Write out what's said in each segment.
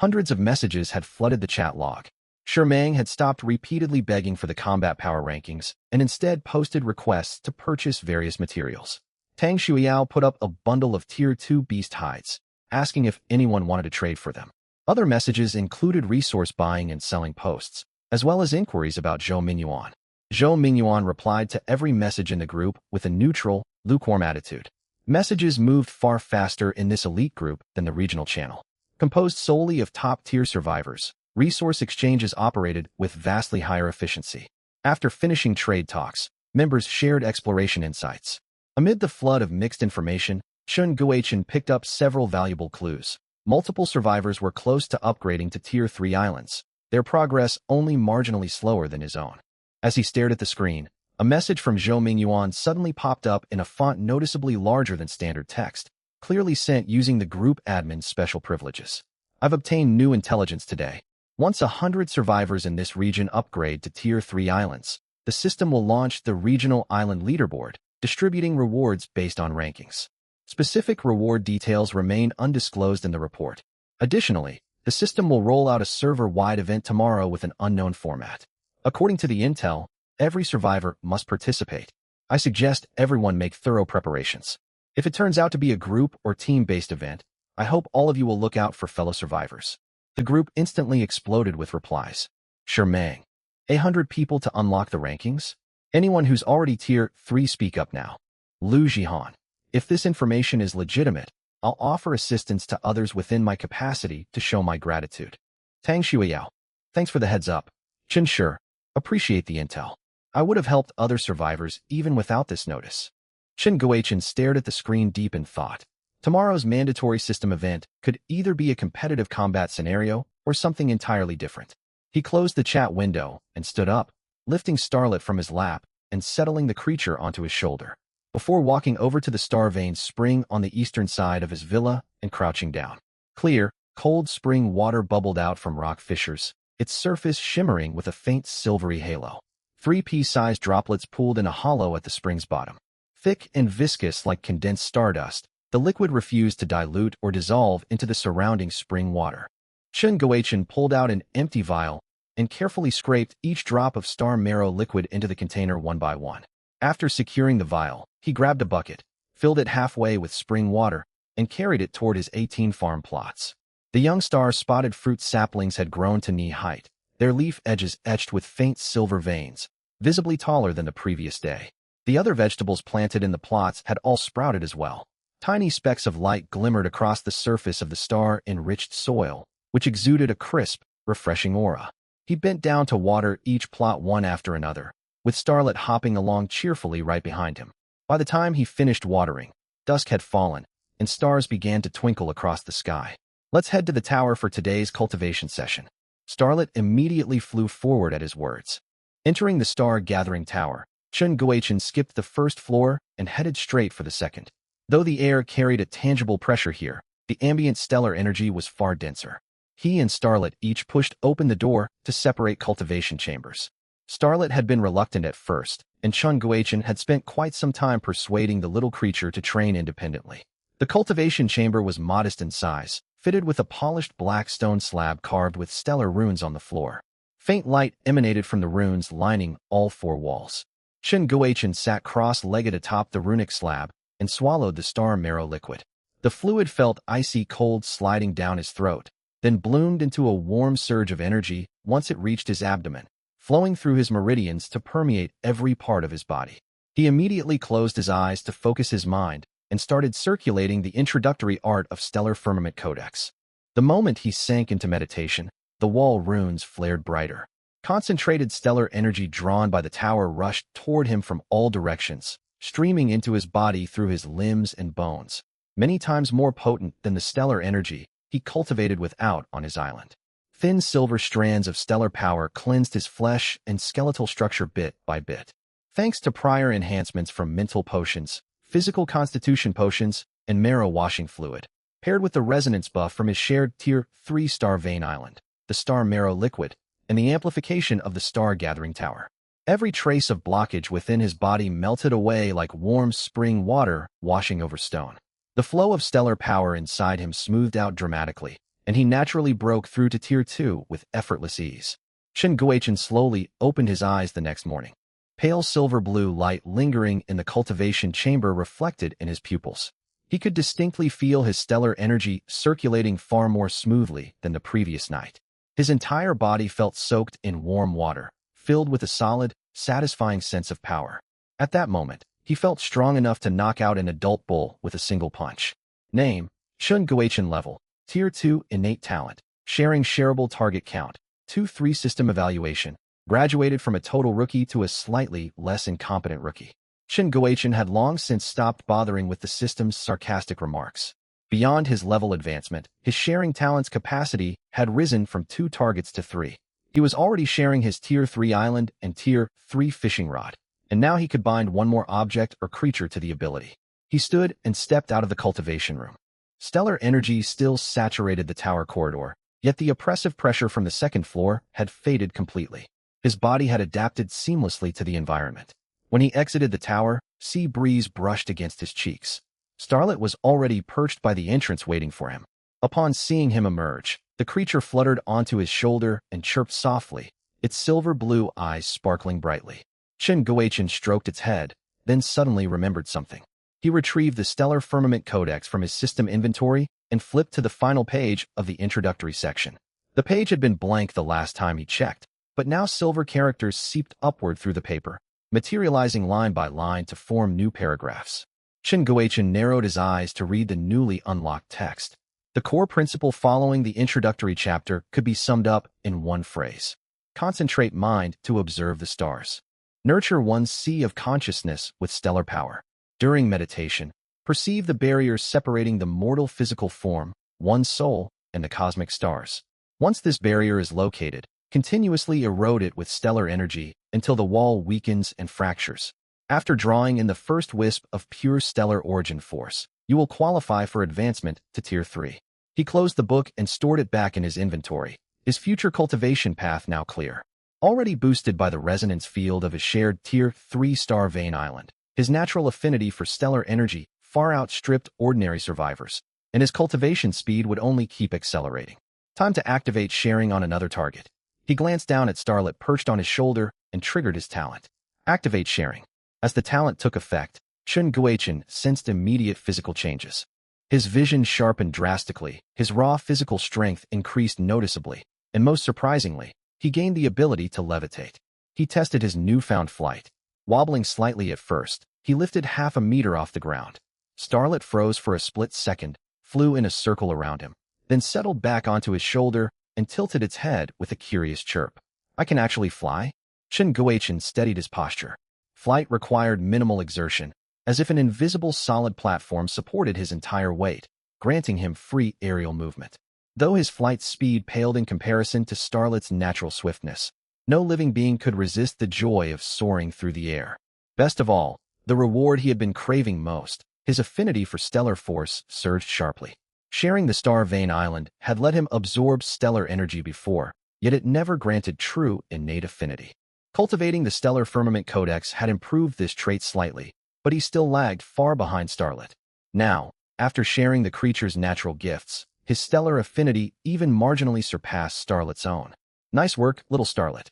Hundreds of messages had flooded the chat log. Shermang had stopped repeatedly begging for the combat power rankings and instead posted requests to purchase various materials. Tang Shuiao put up a bundle of Tier 2 beast hides, asking if anyone wanted to trade for them. Other messages included resource buying and selling posts, as well as inquiries about Zhou Mingyuan. Zhou Mingyuan replied to every message in the group with a neutral, lukewarm attitude. Messages moved far faster in this elite group than the regional channel. Composed solely of top-tier survivors, resource exchanges operated with vastly higher efficiency. After finishing trade talks, members shared exploration insights. Amid the flood of mixed information, Chen Guochen picked up several valuable clues. Multiple survivors were close to upgrading to Tier 3 islands, their progress only marginally slower than his own. As he stared at the screen, a message from Zhou Mingyuan suddenly popped up in a font noticeably larger than standard text, clearly sent using the group admin's special privileges. I've obtained new intelligence today. Once 100 survivors in this region upgrade to Tier 3 islands, the system will launch the Regional Island Leaderboard, distributing rewards based on rankings. Specific reward details remain undisclosed in the report. Additionally, the system will roll out a server-wide event tomorrow with an unknown format. According to the intel, every survivor must participate. I suggest everyone make thorough preparations. If it turns out to be a group or team-based event, I hope all of you will look out for fellow survivors. The group instantly exploded with replies. Shermang. 100 people to unlock the rankings? Anyone who's already Tier 3 speak up now. Lu Jihan. If this information is legitimate, I'll offer assistance to others within my capacity to show my gratitude. Tang Shuiyao. Thanks for the heads up. Chen Shi. Appreciate the intel. I would have helped other survivors even without this notice. Chen Guochen stared at the screen deep in thought. Tomorrow's mandatory system event could either be a competitive combat scenario or something entirely different. He closed the chat window and stood up, lifting Starlet from his lap and settling the creature onto his shoulder, before walking over to the Star-Vane spring on the eastern side of his villa and crouching down. Clear, cold spring water bubbled out from rock fissures, its surface shimmering with a faint silvery halo. 3 pea-sized droplets pooled in a hollow at the spring's bottom. Thick and viscous like condensed stardust, the liquid refused to dilute or dissolve into the surrounding spring water. Chen Guochen pulled out an empty vial and carefully scraped each drop of star marrow liquid into the container one by one. After securing the vial, he grabbed a bucket, filled it halfway with spring water, and carried it toward his 18 farm plots. The young star-spotted fruit saplings had grown to knee height, their leaf edges etched with faint silver veins, visibly taller than the previous day. The other vegetables planted in the plots had all sprouted as well. Tiny specks of light glimmered across the surface of the star-enriched soil, which exuded a crisp, refreshing aura. He bent down to water each plot one after another, with Starlet hopping along cheerfully right behind him. By the time he finished watering, dusk had fallen, and stars began to twinkle across the sky. Let's head to the tower for today's cultivation session. Starlet immediately flew forward at his words. Entering the star-gathering tower, Chen Guochen skipped the first floor and headed straight for the second. Though the air carried a tangible pressure here, the ambient stellar energy was far denser. He and Starlet each pushed open the door to separate cultivation chambers. Starlet had been reluctant at first, and Chen Guochen had spent quite some time persuading the little creature to train independently. The cultivation chamber was modest in size, fitted with a polished black stone slab carved with stellar runes on the floor. Faint light emanated from the runes lining all 4 walls. Chen Guochen sat cross-legged atop the runic slab and swallowed the star marrow liquid. The fluid felt icy cold sliding down his throat, then bloomed into a warm surge of energy once it reached his abdomen, flowing through his meridians to permeate every part of his body. He immediately closed his eyes to focus his mind and started circulating the introductory art of Stellar Firmament Codex. The moment he sank into meditation, the wall runes flared brighter. Concentrated stellar energy drawn by the tower rushed toward him from all directions, streaming into his body through his limbs and bones, many times more potent than the stellar energy he cultivated without on his island. Thin silver strands of stellar power cleansed his flesh and skeletal structure bit by bit. Thanks to prior enhancements from mental potions, physical constitution potions, and marrow washing fluid, paired with the resonance buff from his shared Tier 3 Star-Vane Island, the star marrow liquid, and the amplification of the star-gathering tower. Every trace of blockage within his body melted away like warm spring water washing over stone. The flow of stellar power inside him smoothed out dramatically, and he naturally broke through to Tier 2 with effortless ease. Chen Guochen slowly opened his eyes the next morning. Pale silver-blue light lingering in the cultivation chamber reflected in his pupils. He could distinctly feel his stellar energy circulating far more smoothly than the previous night. His entire body felt soaked in warm water, filled with a solid, satisfying sense of power. At that moment, he felt strong enough to knock out an adult bull with a single punch. Name: Chen Guochen. Level: Tier 2 Innate Talent. Shareable target count: 2-3 System evaluation: graduated from a total rookie to a slightly less incompetent rookie. Chen Guochen had long since stopped bothering with the system's sarcastic remarks. Beyond his level advancement, his sharing talent's capacity had risen from 2 targets to 3. He was already sharing his Tier 3 island and Tier 3 fishing rod, and now he could bind one more object or creature to the ability. He stood and stepped out of the cultivation room. Stellar energy still saturated the tower corridor, yet the oppressive pressure from the second floor had faded completely. His body had adapted seamlessly to the environment. When he exited the tower, sea breeze brushed against his cheeks. Starlet was already perched by the entrance waiting for him. Upon seeing him emerge, the creature fluttered onto his shoulder and chirped softly, its silver-blue eyes sparkling brightly. Chen Guochen stroked its head, then suddenly remembered something. He retrieved the Stellar Firmament Codex from his system inventory and flipped to the final page of the introductory section. The page had been blank the last time he checked, but now silver characters seeped upward through the paper, materializing line by line to form new paragraphs. Chen Guochen narrowed his eyes to read the newly unlocked text. The core principle following the introductory chapter could be summed up in one phrase: concentrate mind to observe the stars. Nurture one's sea of consciousness with stellar power. During meditation, perceive the barriers separating the mortal physical form, one's soul, and the cosmic stars. Once this barrier is located, continuously erode it with stellar energy until the wall weakens and fractures. After drawing in the first wisp of pure stellar origin force, you will qualify for advancement to Tier 3. He closed the book and stored it back in his inventory, his future cultivation path now clear. Already boosted by the resonance field of his shared Tier 3 Star Vein Island, his natural affinity for stellar energy far outstripped ordinary survivors, and his cultivation speed would only keep accelerating. Time to activate sharing on another target. He glanced down at Starlet perched on his shoulder and triggered his talent. Activate sharing. As the talent took effect, Chen Guochen sensed immediate physical changes. His vision sharpened drastically, his raw physical strength increased noticeably, and most surprisingly, he gained the ability to levitate. He tested his newfound flight. Wobbling slightly at first, he lifted half a meter off the ground. Starlet froze for a split second, flew in a circle around him, then settled back onto his shoulder and tilted its head with a curious chirp. I can actually fly? Chen Guochen steadied his posture. Flight required minimal exertion, as if an invisible solid platform supported his entire weight, granting him free aerial movement. Though his flight speed paled in comparison to Starlet's natural swiftness, no living being could resist the joy of soaring through the air. Best of all, the reward he had been craving most, his affinity for stellar force, surged sharply. Sharing the Star Vein Island had let him absorb stellar energy before, yet it never granted true innate affinity. Cultivating the Stellar Firmament Codex had improved this trait slightly, but he still lagged far behind Starlet. Now, after sharing the creature's natural gifts, his stellar affinity even marginally surpassed Starlet's own. Nice work, little Starlet.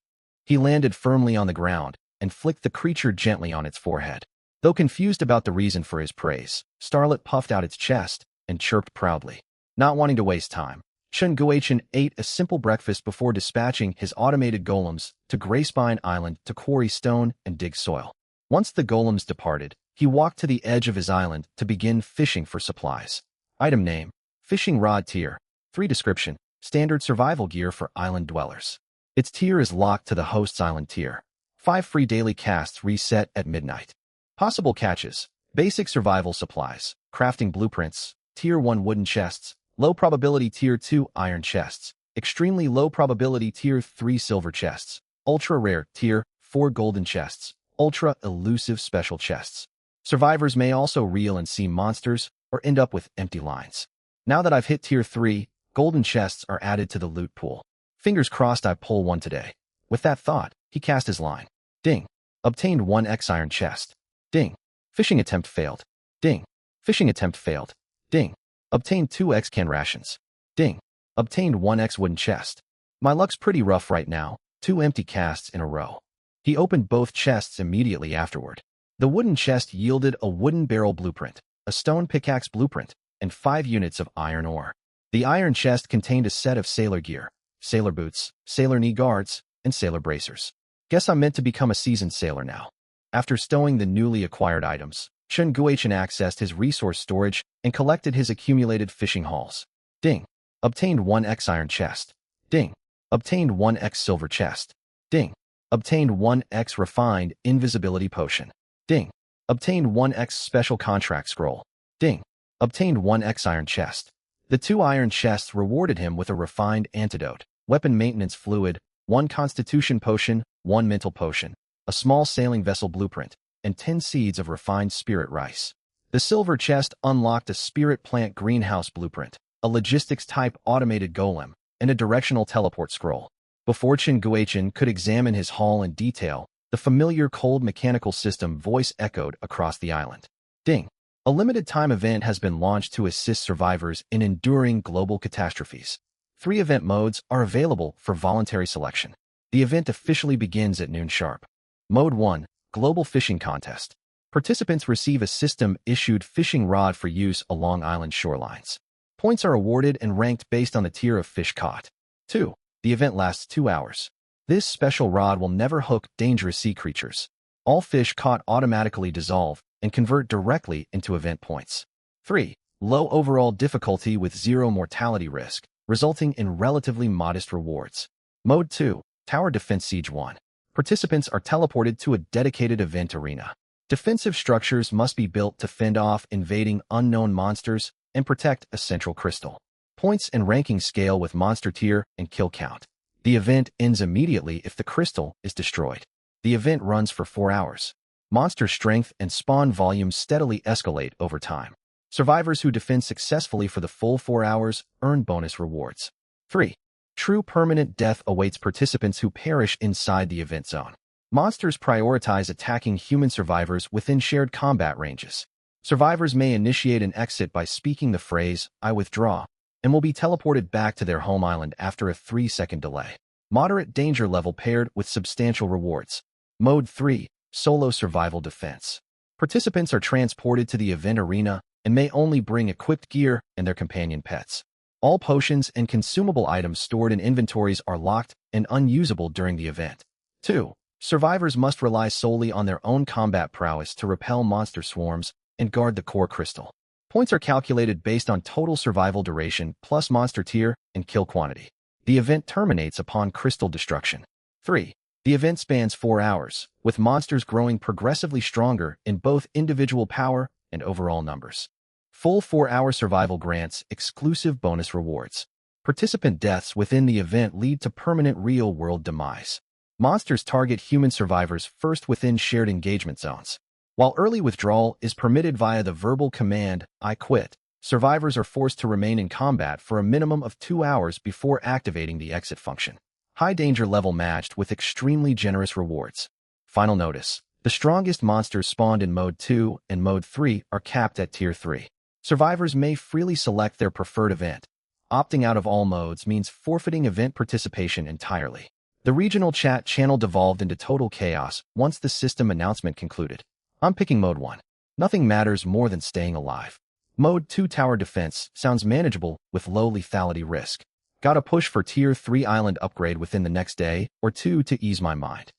He landed firmly on the ground and flicked the creature gently on its forehead. Though confused about the reason for his praise, Starlet puffed out its chest and chirped proudly. Not wanting to waste time, Chen Guochen ate a simple breakfast before dispatching his automated golems to Greyspine Island to quarry stone and dig soil. Once the golems departed, he walked to the edge of his island to begin fishing for supplies. Item name: Fishing Rod Tier 3. Description: Standard survival gear for island dwellers. Its tier is locked to the host's island tier. 5 free daily casts reset at midnight. Possible catches: Basic survival supplies, crafting blueprints, Tier 1 wooden chests, low probability Tier 2 iron chests, extremely low probability Tier 3 silver chests, ultra rare Tier 4 golden chests, ultra elusive special chests. Survivors may also reel and see monsters or end up with empty lines. Now that I've hit Tier 3, golden chests are added to the loot pool. Fingers crossed I pull one today. With that thought, he cast his line. Ding. Obtained 1x iron chest. Ding. Fishing attempt failed. Ding. Fishing attempt failed. Ding. Obtained 2x can rations. Ding. Obtained 1x wooden chest. My luck's pretty rough right now, 2 empty casts in a row. He opened both chests immediately afterward. The wooden chest yielded a wooden barrel blueprint, a stone pickaxe blueprint, and 5 units of iron ore. The iron chest contained a set of sailor gear, sailor boots, sailor knee guards, and sailor bracers. Guess I'm meant to become a seasoned sailor now. After stowing the newly acquired items, Chen Guochen accessed his resource storage and collected his accumulated fishing hauls. Ding. Obtained 1x iron chest. Ding. Obtained 1x silver chest. Ding. Obtained 1x refined invisibility potion. Ding. Obtained 1x special contract scroll. Ding. Obtained 1x iron chest. The 2 iron chests rewarded him with a refined antidote, weapon maintenance fluid, 1 constitution potion, 1 mental potion, a small sailing vessel blueprint, and 10 seeds of refined spirit rice. The silver chest unlocked a spirit plant greenhouse blueprint, a logistics-type automated golem, and a directional teleport scroll. Before Chen Guochen could examine his haul in detail, the familiar cold mechanical system voice echoed across the island. Ding. A limited-time event has been launched to assist survivors in enduring global catastrophes. 3 event modes are available for voluntary selection. The event officially begins at noon sharp. Mode 1, Global Fishing Contest. Participants receive a system-issued fishing rod for use along island shorelines. Points are awarded and ranked based on the tier of fish caught. 2. The event lasts 2 hours. This special rod will never hook dangerous sea creatures. All fish caught automatically dissolve and convert directly into event points. 3. Low overall difficulty with 0 mortality risk, resulting in relatively modest rewards. Mode 2, Tower Defense Siege 1. Participants are teleported to a dedicated event arena. Defensive structures must be built to fend off invading unknown monsters and protect a central crystal. Points and ranking scale with monster tier and kill count. The event ends immediately if the crystal is destroyed. The event runs for 4 hours. Monster strength and spawn volume steadily escalate over time. Survivors who defend successfully for the full 4 hours earn bonus rewards. 3. True permanent death awaits participants who perish inside the event zone. Monsters prioritize attacking human survivors within shared combat ranges. Survivors may initiate an exit by speaking the phrase, "I withdraw," and will be teleported back to their home island after a 3-second delay. Moderate danger level paired with substantial rewards. Mode 3, Solo Survival Defense. Participants are transported to the event arena and may only bring equipped gear and their companion pets. All potions and consumable items stored in inventories are locked and unusable during the event. 2. Survivors must rely solely on their own combat prowess to repel monster swarms and guard the core crystal. Points are calculated based on total survival duration plus monster tier and kill quantity. The event terminates upon crystal destruction. 3. The event spans 4 hours, with monsters growing progressively stronger in both individual power and overall numbers. Full 4-hour survival grants exclusive bonus rewards. Participant deaths within the event lead to permanent real-world demise. Monsters target human survivors first within shared engagement zones. While early withdrawal is permitted via the verbal command, "I quit," survivors are forced to remain in combat for a minimum of 2 hours before activating the exit function. High danger level matched with extremely generous rewards. Final notice. The strongest monsters spawned in Mode 2 and Mode 3 are capped at Tier 3. Survivors may freely select their preferred event. Opting out of all modes means forfeiting event participation entirely. The regional chat channel devolved into total chaos once the system announcement concluded. I'm picking Mode 1. Nothing matters more than staying alive. Mode 2 Tower Defense sounds manageable with low lethality risk. Gotta push for Tier 3 island upgrade within the next day or 2 to ease my mind.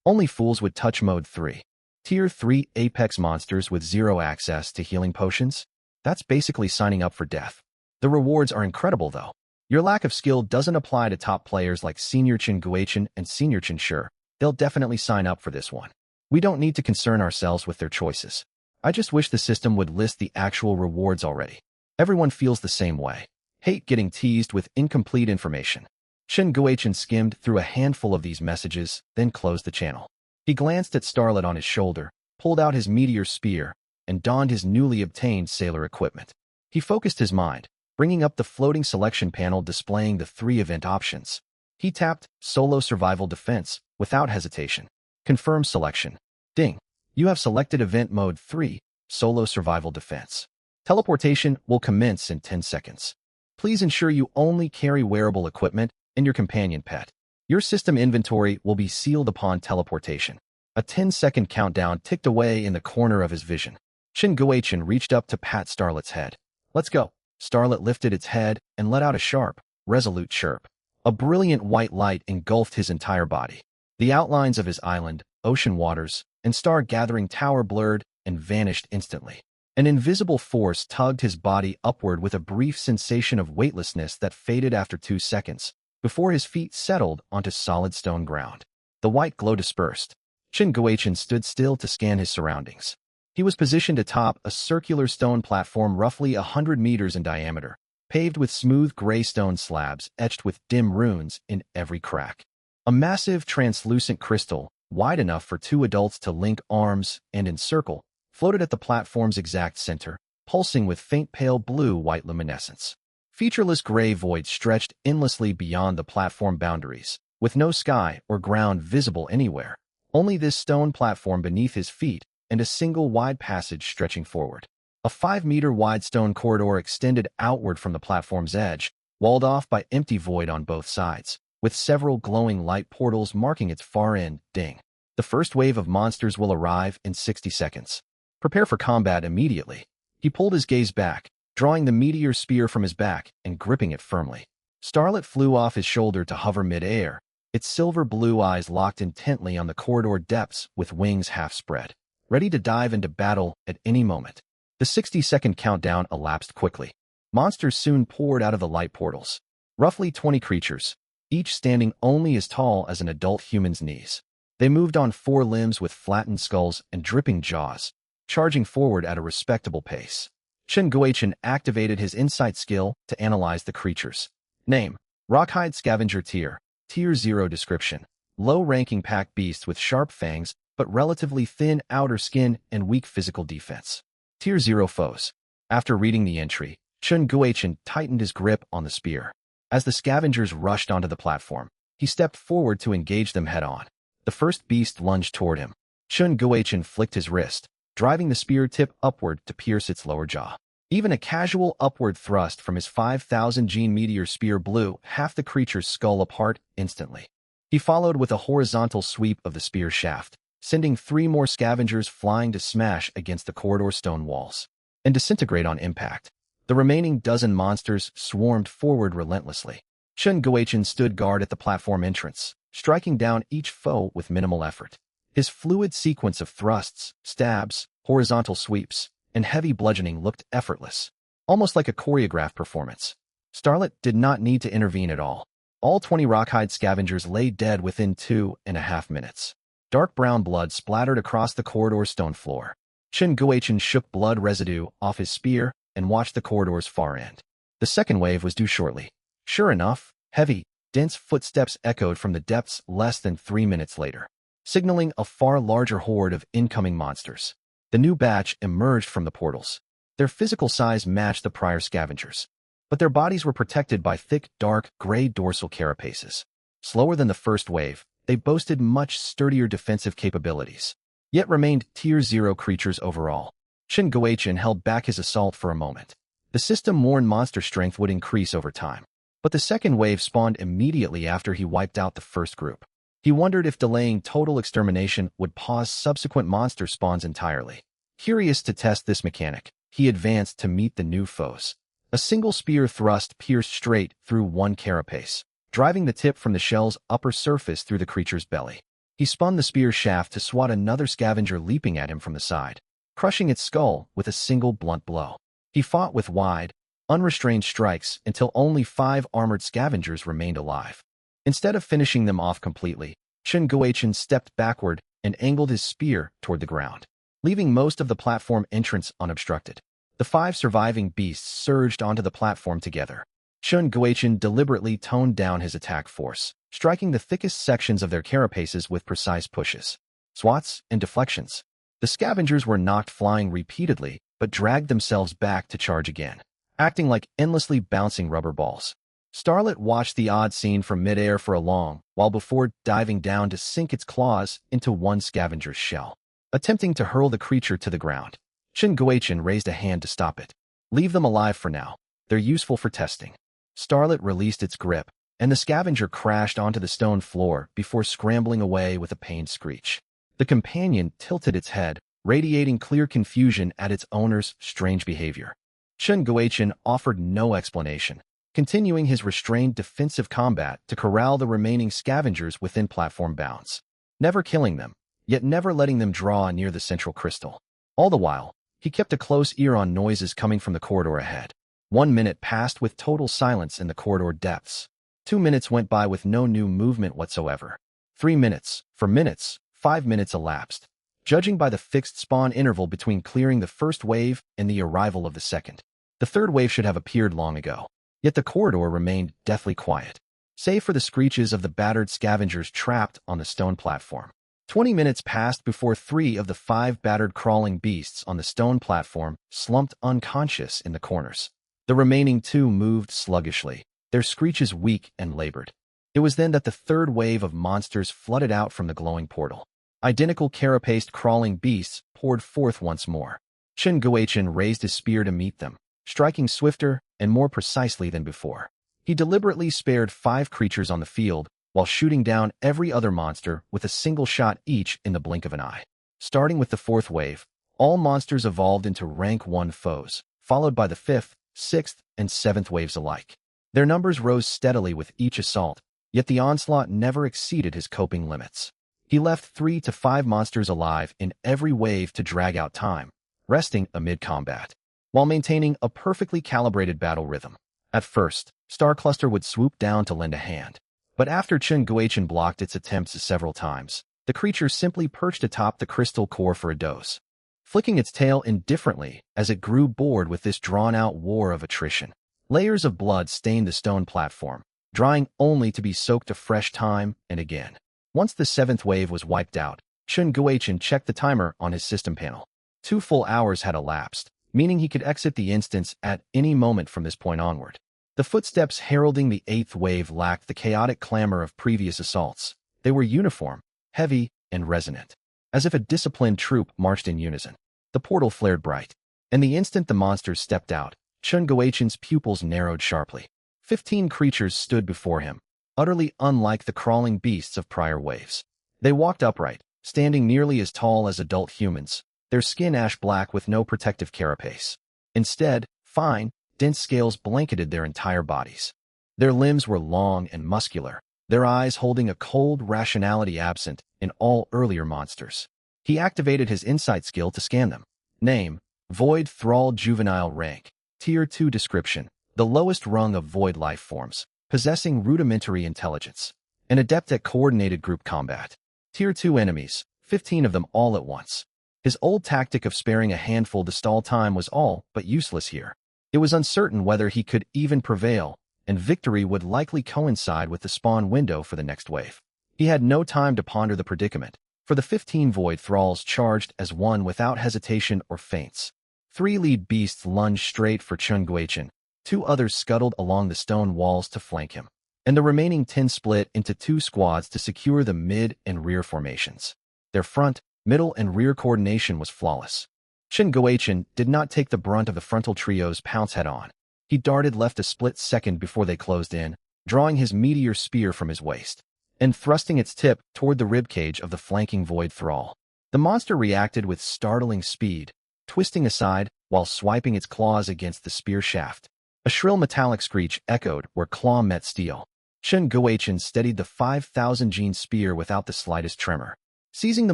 Only fools would touch Mode 3. Tier 3 Apex monsters with 0 access to healing potions? That's basically signing up for death. The rewards are incredible though. Your lack of skill doesn't apply to top players like Senior Chen Guochen and Senior Chen Shi. They'll definitely sign up for this one. We don't need to concern ourselves with their choices. I just wish the system would list the actual rewards already. Everyone feels the same way. Hate getting teased with incomplete information. Chen Guochen skimmed through a handful of these messages, then closed the channel. He glanced at Starlet on his shoulder, pulled out his meteor spear, and donned his newly obtained sailor equipment. He focused his mind, bringing up the floating selection panel displaying the 3 event options. He tapped Solo Survival Defense without hesitation. Confirm selection. Ding. You have selected Event Mode 3, Solo Survival Defense. Teleportation will commence in 10 seconds. Please ensure you only carry wearable equipment and your companion pet. Your system inventory will be sealed upon teleportation. A 10-second countdown ticked away in the corner of his vision. Chen Guochen reached up to pat Starlet's head. "Let's go." Starlet lifted its head and let out a sharp, resolute chirp. A brilliant white light engulfed his entire body. The outlines of his island, ocean waters, and star-gathering tower blurred and vanished instantly. An invisible force tugged his body upward with a brief sensation of weightlessness that faded after 2 seconds, before his feet settled onto solid stone ground. The white glow dispersed. Chen Guochen stood still to scan his surroundings. He was positioned atop a circular stone platform roughly 100 meters in diameter, paved with smooth gray stone slabs etched with dim runes in every crack. A massive translucent crystal, wide enough for 2 adults to link arms and encircle, floated at the platform's exact center, pulsing with faint pale blue-white luminescence. Featureless gray void stretched endlessly beyond the platform boundaries, with no sky or ground visible anywhere. Only this stone platform beneath his feet and a single wide passage stretching forward. A 5-meter-wide stone corridor extended outward from the platform's edge, walled off by empty void on both sides, with several glowing light portals marking its far end. Ding. The first wave of monsters will arrive in 60 seconds. Prepare for combat immediately. He pulled his gaze back, drawing the meteor spear from his back and gripping it firmly. Starlet flew off his shoulder to hover mid-air, its silver blue eyes locked intently on the corridor depths with wings half spread, ready to dive into battle at any moment. The 60-second countdown elapsed quickly. Monsters soon poured out of the light portals. Roughly 20 creatures, each standing only as tall as an adult human's knees. They moved on 4 limbs with flattened skulls and dripping jaws, charging forward at a respectable pace. Chen Guochen activated his insight skill to analyze the creatures. Name: Rockhide Scavenger Tier 0 description: low-ranking pack beast with sharp fangs but relatively thin outer skin and weak physical defense. Tier 0 foes. After reading the entry, Chen Guochen tightened his grip on the spear. As the scavengers rushed onto the platform, he stepped forward to engage them head-on. The first beast lunged toward him. Chen Guochen flicked his wrist, driving the spear tip upward to pierce its lower jaw. Even a casual upward thrust from his 5,000 gene meteor spear blew half the creature's skull apart instantly. He followed with a horizontal sweep of the spear shaft, sending 3 more scavengers flying to smash against the corridor stone walls and disintegrate on impact. The remaining dozen monsters swarmed forward relentlessly. Chen Guochen stood guard at the platform entrance, striking down each foe with minimal effort. His fluid sequence of thrusts, stabs, horizontal sweeps, and heavy bludgeoning looked effortless, almost like a choreographed performance. Starlet did not need to intervene at all. All 20 Rockhide scavengers lay dead within 2.5 minutes. Dark brown blood splattered across the corridor's stone floor. Chen Guochen shook blood residue off his spear and watched the corridor's far end. The second wave was due shortly. Sure enough, heavy, dense footsteps echoed from the depths less than 3 minutes later, signaling a far larger horde of incoming monsters. The new batch emerged from the portals. Their physical size matched the prior scavengers, but their bodies were protected by thick, dark, gray dorsal carapaces. Slower than the first wave, they boasted much sturdier defensive capabilities, yet remained Tier 0 creatures overall. Chen Guochen held back his assault for a moment. The system-worn monster strength would increase over time, but the second wave spawned immediately after he wiped out the first group. He wondered if delaying total extermination would pause subsequent monster spawns entirely. Curious to test this mechanic, he advanced to meet the new foes. A single spear thrust pierced straight through one carapace, driving the tip from the shell's upper surface through the creature's belly. He spun the spear shaft to swat another scavenger leaping at him from the side, crushing its skull with a single blunt blow. He fought with wide, unrestrained strikes until only 5 armored scavengers remained alive. Instead of finishing them off completely, Chen Guochen stepped backward and angled his spear toward the ground, leaving most of the platform entrance unobstructed. The 5 surviving beasts surged onto the platform together. Chen Guochen deliberately toned down his attack force, striking the thickest sections of their carapaces with precise pushes, swats, and deflections. The scavengers were knocked flying repeatedly, but dragged themselves back to charge again, acting like endlessly bouncing rubber balls. Starlet watched the odd scene from midair for a long while before diving down to sink its claws into one scavenger's shell, attempting to hurl the creature to the ground. Chen Guochen raised a hand to stop it. Leave them alive for now. They're useful for testing. Starlet released its grip, and the scavenger crashed onto the stone floor before scrambling away with a pained screech. The companion tilted its head, radiating clear confusion at its owner's strange behavior. Chen Guoqian offered no explanation, continuing his restrained defensive combat to corral the remaining scavengers within platform bounds, never killing them, yet never letting them draw near the central crystal. All the while, he kept a close ear on noises coming from the corridor ahead. 1 minute passed with total silence in the corridor depths. 2 minutes went by with no new movement whatsoever. 3 minutes, 4 minutes, 5 minutes elapsed, judging by the fixed spawn interval between clearing the first wave and the arrival of the second. The third wave should have appeared long ago, yet the corridor remained deathly quiet, save for the screeches of the battered scavengers trapped on the stone platform. 20 minutes passed before 3 of the 5 battered crawling beasts on the stone platform slumped unconscious in the corners. The remaining 2 moved sluggishly, their screeches weak and labored. It was then that the third wave of monsters flooded out from the glowing portal. Identical carapaced crawling beasts poured forth once more. Chen Guoqian raised his spear to meet them, striking swifter and more precisely than before. He deliberately spared 5 creatures on the field, while shooting down every other monster with a single shot each in the blink of an eye. Starting with the 4th wave, all monsters evolved into rank 1 foes, followed by the 5th, 6th, and 7th waves alike. Their numbers rose steadily with each assault, yet the onslaught never exceeded his coping limits. He left 3 to 5 monsters alive in every wave to drag out time, resting amid combat, while maintaining a perfectly calibrated battle rhythm. At first, Star Cluster would swoop down to lend a hand, but after Chen Guoqian blocked its attempts several times, the creature simply perched atop the crystal core for a dose, flicking its tail indifferently as it grew bored with this drawn-out war of attrition. Layers of blood stained the stone platform, drying only to be soaked afresh time and again. Once the 7th wave was wiped out, Chen Guoqian checked the timer on his system panel. 2 full hours had elapsed, meaning he could exit the instance at any moment from this point onward. The footsteps heralding the 8th wave lacked the chaotic clamor of previous assaults. They were uniform, heavy, and resonant, as if a disciplined troop marched in unison. The portal flared bright, and the instant the monsters stepped out, Chen Guoqian's pupils narrowed sharply. 15 creatures stood before him, utterly unlike the crawling beasts of prior waves. They walked upright, standing nearly as tall as adult humans, their skin ash black with no protective carapace. Instead, fine, dense scales blanketed their entire bodies. Their limbs were long and muscular, their eyes holding a cold rationality absent in all earlier monsters. He activated his insight skill to scan them. Name: Void Thrall, Juvenile rank, Tier 2 description, the lowest rung of void life forms, possessing rudimentary intelligence. An adept at coordinated group combat. Tier 2 enemies, 15 of them all at once. His old tactic of sparing a handful to stall time was all but useless here. It was uncertain whether he could even prevail, and victory would likely coincide with the spawn window for the next wave. He had no time to ponder the predicament, for the 15 void thralls charged as one without hesitation or feints. 3 lead beasts lunged straight for Chen Guoqian, 2 others scuttled along the stone walls to flank him, and the remaining 10 split into 2 squads to secure the mid and rear formations. Their front, middle, and rear coordination was flawless. Chen Guoqian did not take the brunt of the frontal trio's pounce head-on. He darted left a split second before they closed in, drawing his meteor spear from his waist, and thrusting its tip toward the ribcage of the flanking void thrall. The monster reacted with startling speed, twisting aside while swiping its claws against the spear shaft. A shrill metallic screech echoed where claw met steel. Chen Guoqian steadied the 5,000-gene spear without the slightest tremor. Seizing the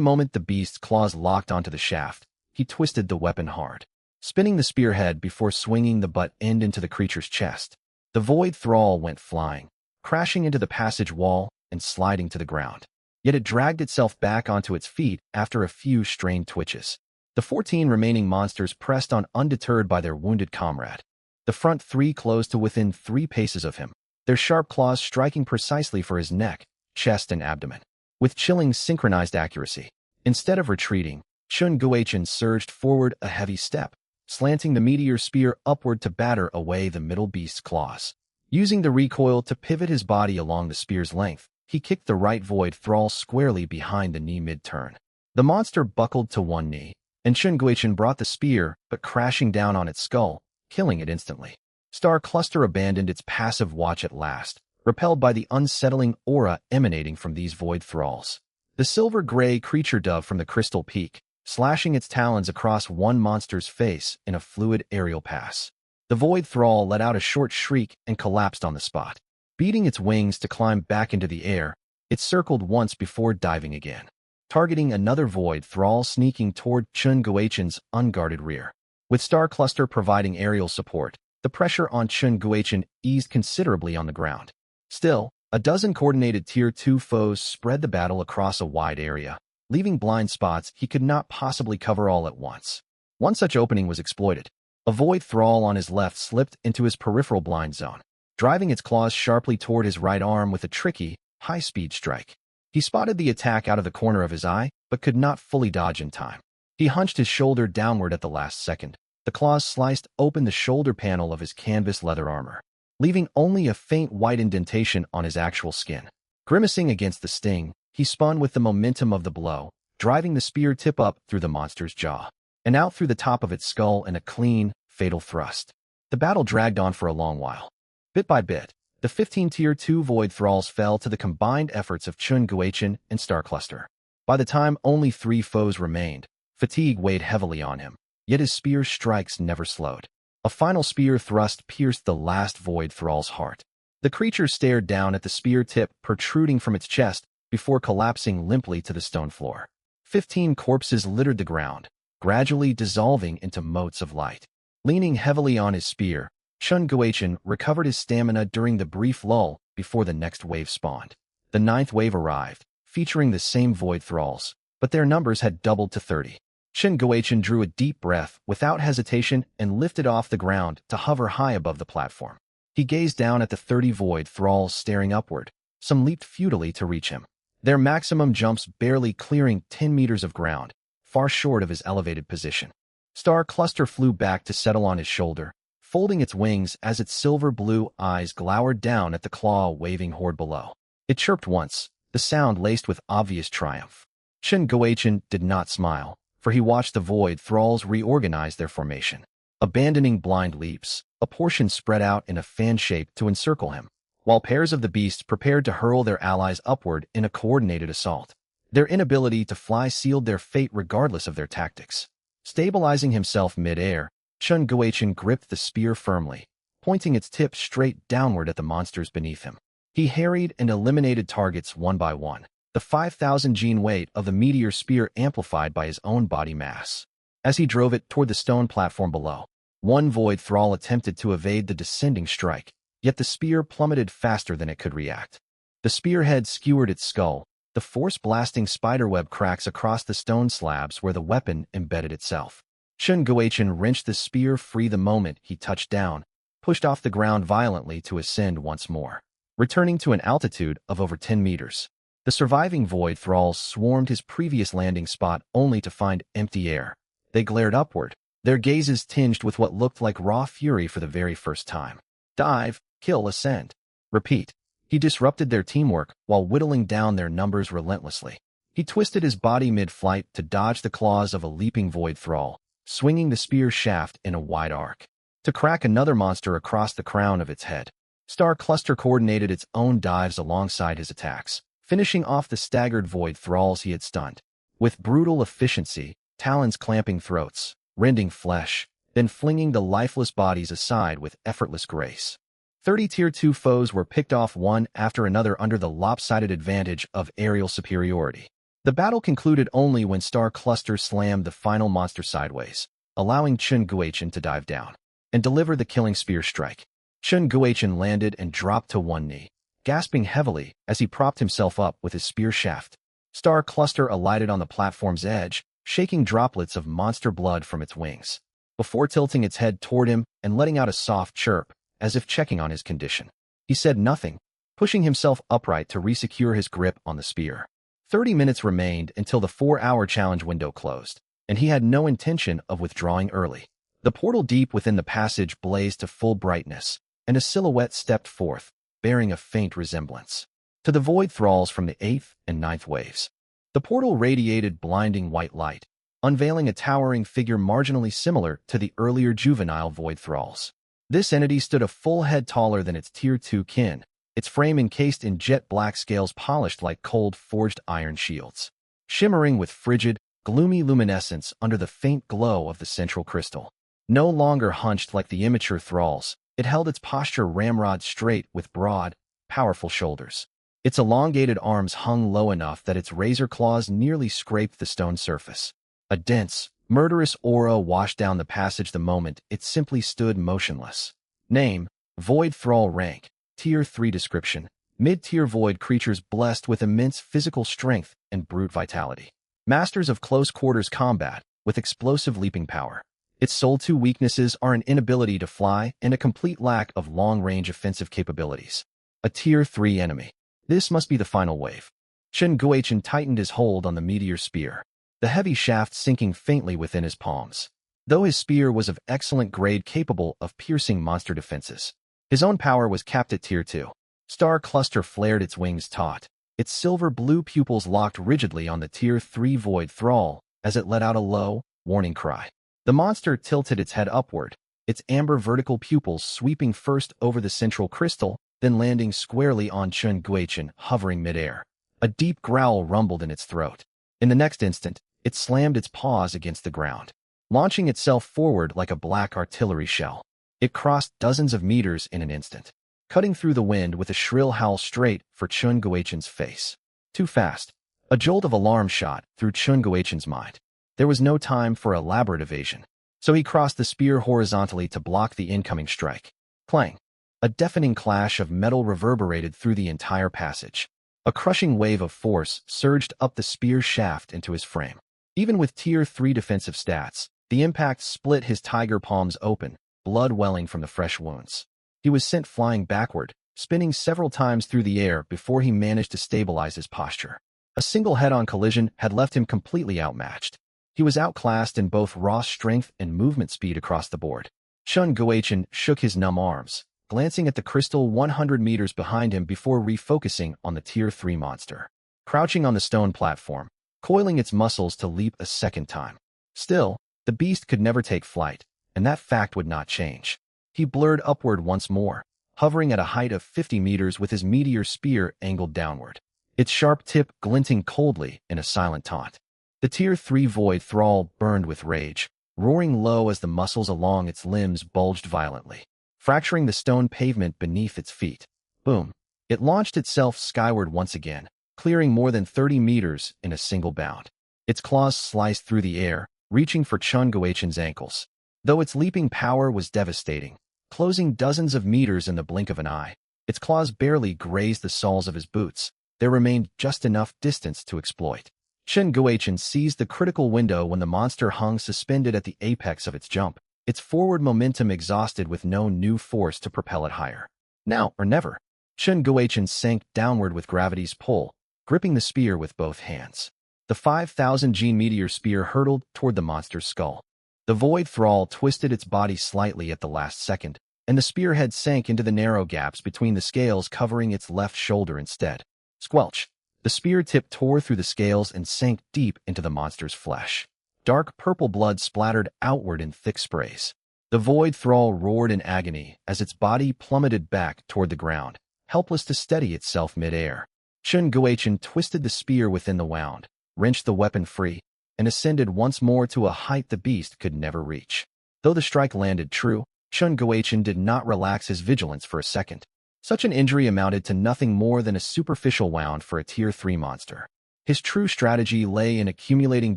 moment the beast's claws locked onto the shaft, he twisted the weapon hard, spinning the spearhead before swinging the butt end into the creature's chest. The void thrall went flying, crashing into the passage wall and sliding to the ground. Yet it dragged itself back onto its feet after a few strained twitches. The 14 remaining monsters pressed on undeterred by their wounded comrade. The front 3 closed to within 3 paces of him, their sharp claws striking precisely for his neck, chest, and abdomen. With chilling synchronized accuracy, instead of retreating, Chen Guoqian surged forward a heavy step, slanting the meteor spear upward to batter away the middle beast's claws. Using the recoil to pivot his body along the spear's length, he kicked the right void thrall squarely behind the knee mid-turn. The monster buckled to one knee, and Chen Guoqian brought the spear but crashing down on its skull, killing it instantly. Star Cluster abandoned its passive watch at last, repelled by the unsettling aura emanating from these void thralls. The silver-gray creature dove from the crystal peak, slashing its talons across one monster's face in a fluid aerial pass. The void thrall let out a short shriek and collapsed on the spot. Beating its wings to climb back into the air, it circled once before diving again, targeting another void thrall sneaking toward Chun Guochen's unguarded rear. With Star Cluster providing aerial support, the pressure on Chun Guochen eased considerably on the ground. Still, a dozen coordinated Tier 2 foes spread the battle across a wide area, leaving blind spots he could not possibly cover all at once. One such opening was exploited. A void thrall on his left slipped into his peripheral blind zone, driving its claws sharply toward his right arm with a tricky, high-speed strike. He spotted the attack out of the corner of his eye, but could not fully dodge in time. He hunched his shoulder downward at the last second. The claws sliced open the shoulder panel of his canvas leather armor, leaving only a faint white indentation on his actual skin. Grimacing against the sting, he spun with the momentum of the blow, driving the spear tip up through the monster's jaw and out through the top of its skull in a clean, fatal thrust. The battle dragged on for a long while. Bit by bit, the 15 Tier 2 void thralls fell to the combined efforts of Chun Guochen and Star Cluster. By the time only 3 foes remained, fatigue weighed heavily on him. Yet his spear strikes never slowed. A final spear thrust pierced the last void thrall's heart. The creature stared down at the spear tip protruding from its chest before collapsing limply to the stone floor. 15 corpses littered the ground, gradually dissolving into motes of light. Leaning heavily on his spear, Chun Guochen recovered his stamina during the brief lull before the next wave spawned. The 9th wave arrived, featuring the same void thralls, but their numbers had doubled to 30. Chun Guochen drew a deep breath without hesitation and lifted off the ground to hover high above the platform. He gazed down at the 30 void thralls staring upward. Some leaped futilely to reach him, their maximum jumps barely clearing 10 meters of ground, far short of his elevated position. Star Cluster flew back to settle on his shoulder, folding its wings as its silver-blue eyes glowered down at the claw-waving horde below. It chirped once, the sound laced with obvious triumph. Chun Guochen did not smile, for he watched the void thralls reorganize their formation. Abandoning blind leaps, a portion spread out in a fan shape to encircle him, while pairs of the beasts prepared to hurl their allies upward in a coordinated assault. Their inability to fly sealed their fate regardless of their tactics. Stabilizing himself mid-air, Chun Guochen gripped the spear firmly, pointing its tip straight downward at the monsters beneath him. He harried and eliminated targets one by one, the 5,000 gene weight of the meteor spear amplified by his own body mass. As he drove it toward the stone platform below, one void thrall attempted to evade the descending strike, yet the spear plummeted faster than it could react. The spearhead skewered its skull, the force-blasting spiderweb cracks across the stone slabs where the weapon embedded itself. Chun Guochen wrenched the spear free the moment he touched down, pushed off the ground violently to ascend once more, returning to an altitude of over 10 meters. The surviving void thralls swarmed his previous landing spot only to find empty air. They glared upward, their gazes tinged with what looked like raw fury for the very first time. Dive, kill, ascend. Repeat. He disrupted their teamwork while whittling down their numbers relentlessly. He twisted his body mid-flight to dodge the claws of a leaping void thrall, swinging the spear shaft in a wide arc, to crack another monster across the crown of its head. Star Cluster coordinated its own dives alongside his attacks, finishing off the staggered void thralls he had stunned. With brutal efficiency, talons clamping throats, rending flesh, then flinging the lifeless bodies aside with effortless grace. 30 Tier 2 foes were picked off one after another under the lopsided advantage of aerial superiority. The battle concluded only when Star Cluster slammed the final monster sideways, allowing Chun Guochen to dive down and deliver the killing spear strike. Chun Guochen landed and dropped to one knee, gasping heavily as he propped himself up with his spear shaft. Star Cluster alighted on the platform's edge, shaking droplets of monster blood from its wings, before tilting its head toward him and letting out a soft chirp, as if checking on his condition. He said nothing, pushing himself upright to resecure his grip on the spear. 30 minutes remained until the 4-hour challenge window closed, and he had no intention of withdrawing early. The portal deep within the passage blazed to full brightness, and a silhouette stepped forth, bearing a faint resemblance to the void thralls from the 8th and 9th waves. The portal radiated blinding white light, unveiling a towering figure marginally similar to the earlier juvenile void thralls. This entity stood a full head taller than its Tier 2 kin, its frame encased in jet black scales polished like cold forged iron shields, shimmering with frigid, gloomy luminescence under the faint glow of the central crystal. No longer hunched like the immature thralls, it held its posture ramrod straight with broad, powerful shoulders. Its elongated arms hung low enough that its razor claws nearly scraped the stone surface. A dense, murderous aura washed down the passage the moment it simply stood motionless. Name: Void Thrall. Rank: Tier 3. Description: mid-tier void creatures blessed with immense physical strength and brute vitality. Masters of close quarters combat, with explosive leaping power. Its sole two weaknesses are an inability to fly and a complete lack of long-range offensive capabilities. A Tier 3 enemy. This must be the final wave. Chen Guochen tightened his hold on the meteor spear, the heavy shaft sinking faintly within his palms. Though his spear was of excellent grade capable of piercing monster defenses, his own power was capped at Tier 2. Star Cluster flared its wings taut, its silver-blue pupils locked rigidly on the Tier 3 Void Thrall as it let out a low, warning cry. The monster tilted its head upward, its amber vertical pupils sweeping first over the central crystal, then landing squarely on Chen Guochen, hovering midair. A deep growl rumbled in its throat. In the next instant, it slammed its paws against the ground, launching itself forward like a black artillery shell. It crossed dozens of meters in an instant, cutting through the wind with a shrill howl straight for Chen Guochen's face. Too fast. A jolt of alarm shot through Chen Guochen's mind. There was no time for elaborate evasion, so he crossed the spear horizontally to block the incoming strike. Clang! A deafening clash of metal reverberated through the entire passage. A crushing wave of force surged up the spear shaft into his frame. Even with Tier 3 defensive stats, the impact split his tiger palms open, blood welling from the fresh wounds. He was sent flying backward, spinning several times through the air before he managed to stabilize his posture. A single head-on collision had left him completely outmatched. He was outclassed in both raw strength and movement speed across the board. Chen Guochen shook his numb arms, glancing at the crystal 100 meters behind him before refocusing on the Tier 3 monster. Crouching on the stone platform, coiling its muscles to leap a second time. Still, the beast could never take flight, and that fact would not change. He blurred upward once more, hovering at a height of 50 meters with his meteor spear angled downward, its sharp tip glinting coldly in a silent taunt. The Tier 3 Void Thrall burned with rage, roaring low as the muscles along its limbs bulged violently, fracturing the stone pavement beneath its feet. Boom! It launched itself skyward once again, clearing more than 30 meters in a single bound. Its claws sliced through the air, reaching for Chen Guochen's ankles. Though its leaping power was devastating, closing dozens of meters in the blink of an eye, its claws barely grazed the soles of his boots. There remained just enough distance to exploit. Chen Guochen seized the critical window when the monster hung suspended at the apex of its jump, its forward momentum exhausted with no new force to propel it higher. Now or never. Chen Guochen sank downward with gravity's pull, gripping the spear with both hands. The 5,000 gene meteor spear hurtled toward the monster's skull. The Void Thrall twisted its body slightly at the last second, and the spearhead sank into the narrow gaps between the scales covering its left shoulder instead. Squelch! The spear tip tore through the scales and sank deep into the monster's flesh. Dark purple blood splattered outward in thick sprays. The Void Thrall roared in agony as its body plummeted back toward the ground, helpless to steady itself mid-air. Chen Guochen twisted the spear within the wound, wrenched the weapon free, and ascended once more to a height the beast could never reach. Though the strike landed true, Chen Guochen did not relax his vigilance for a second. Such an injury amounted to nothing more than a superficial wound for a Tier 3 monster. His true strategy lay in accumulating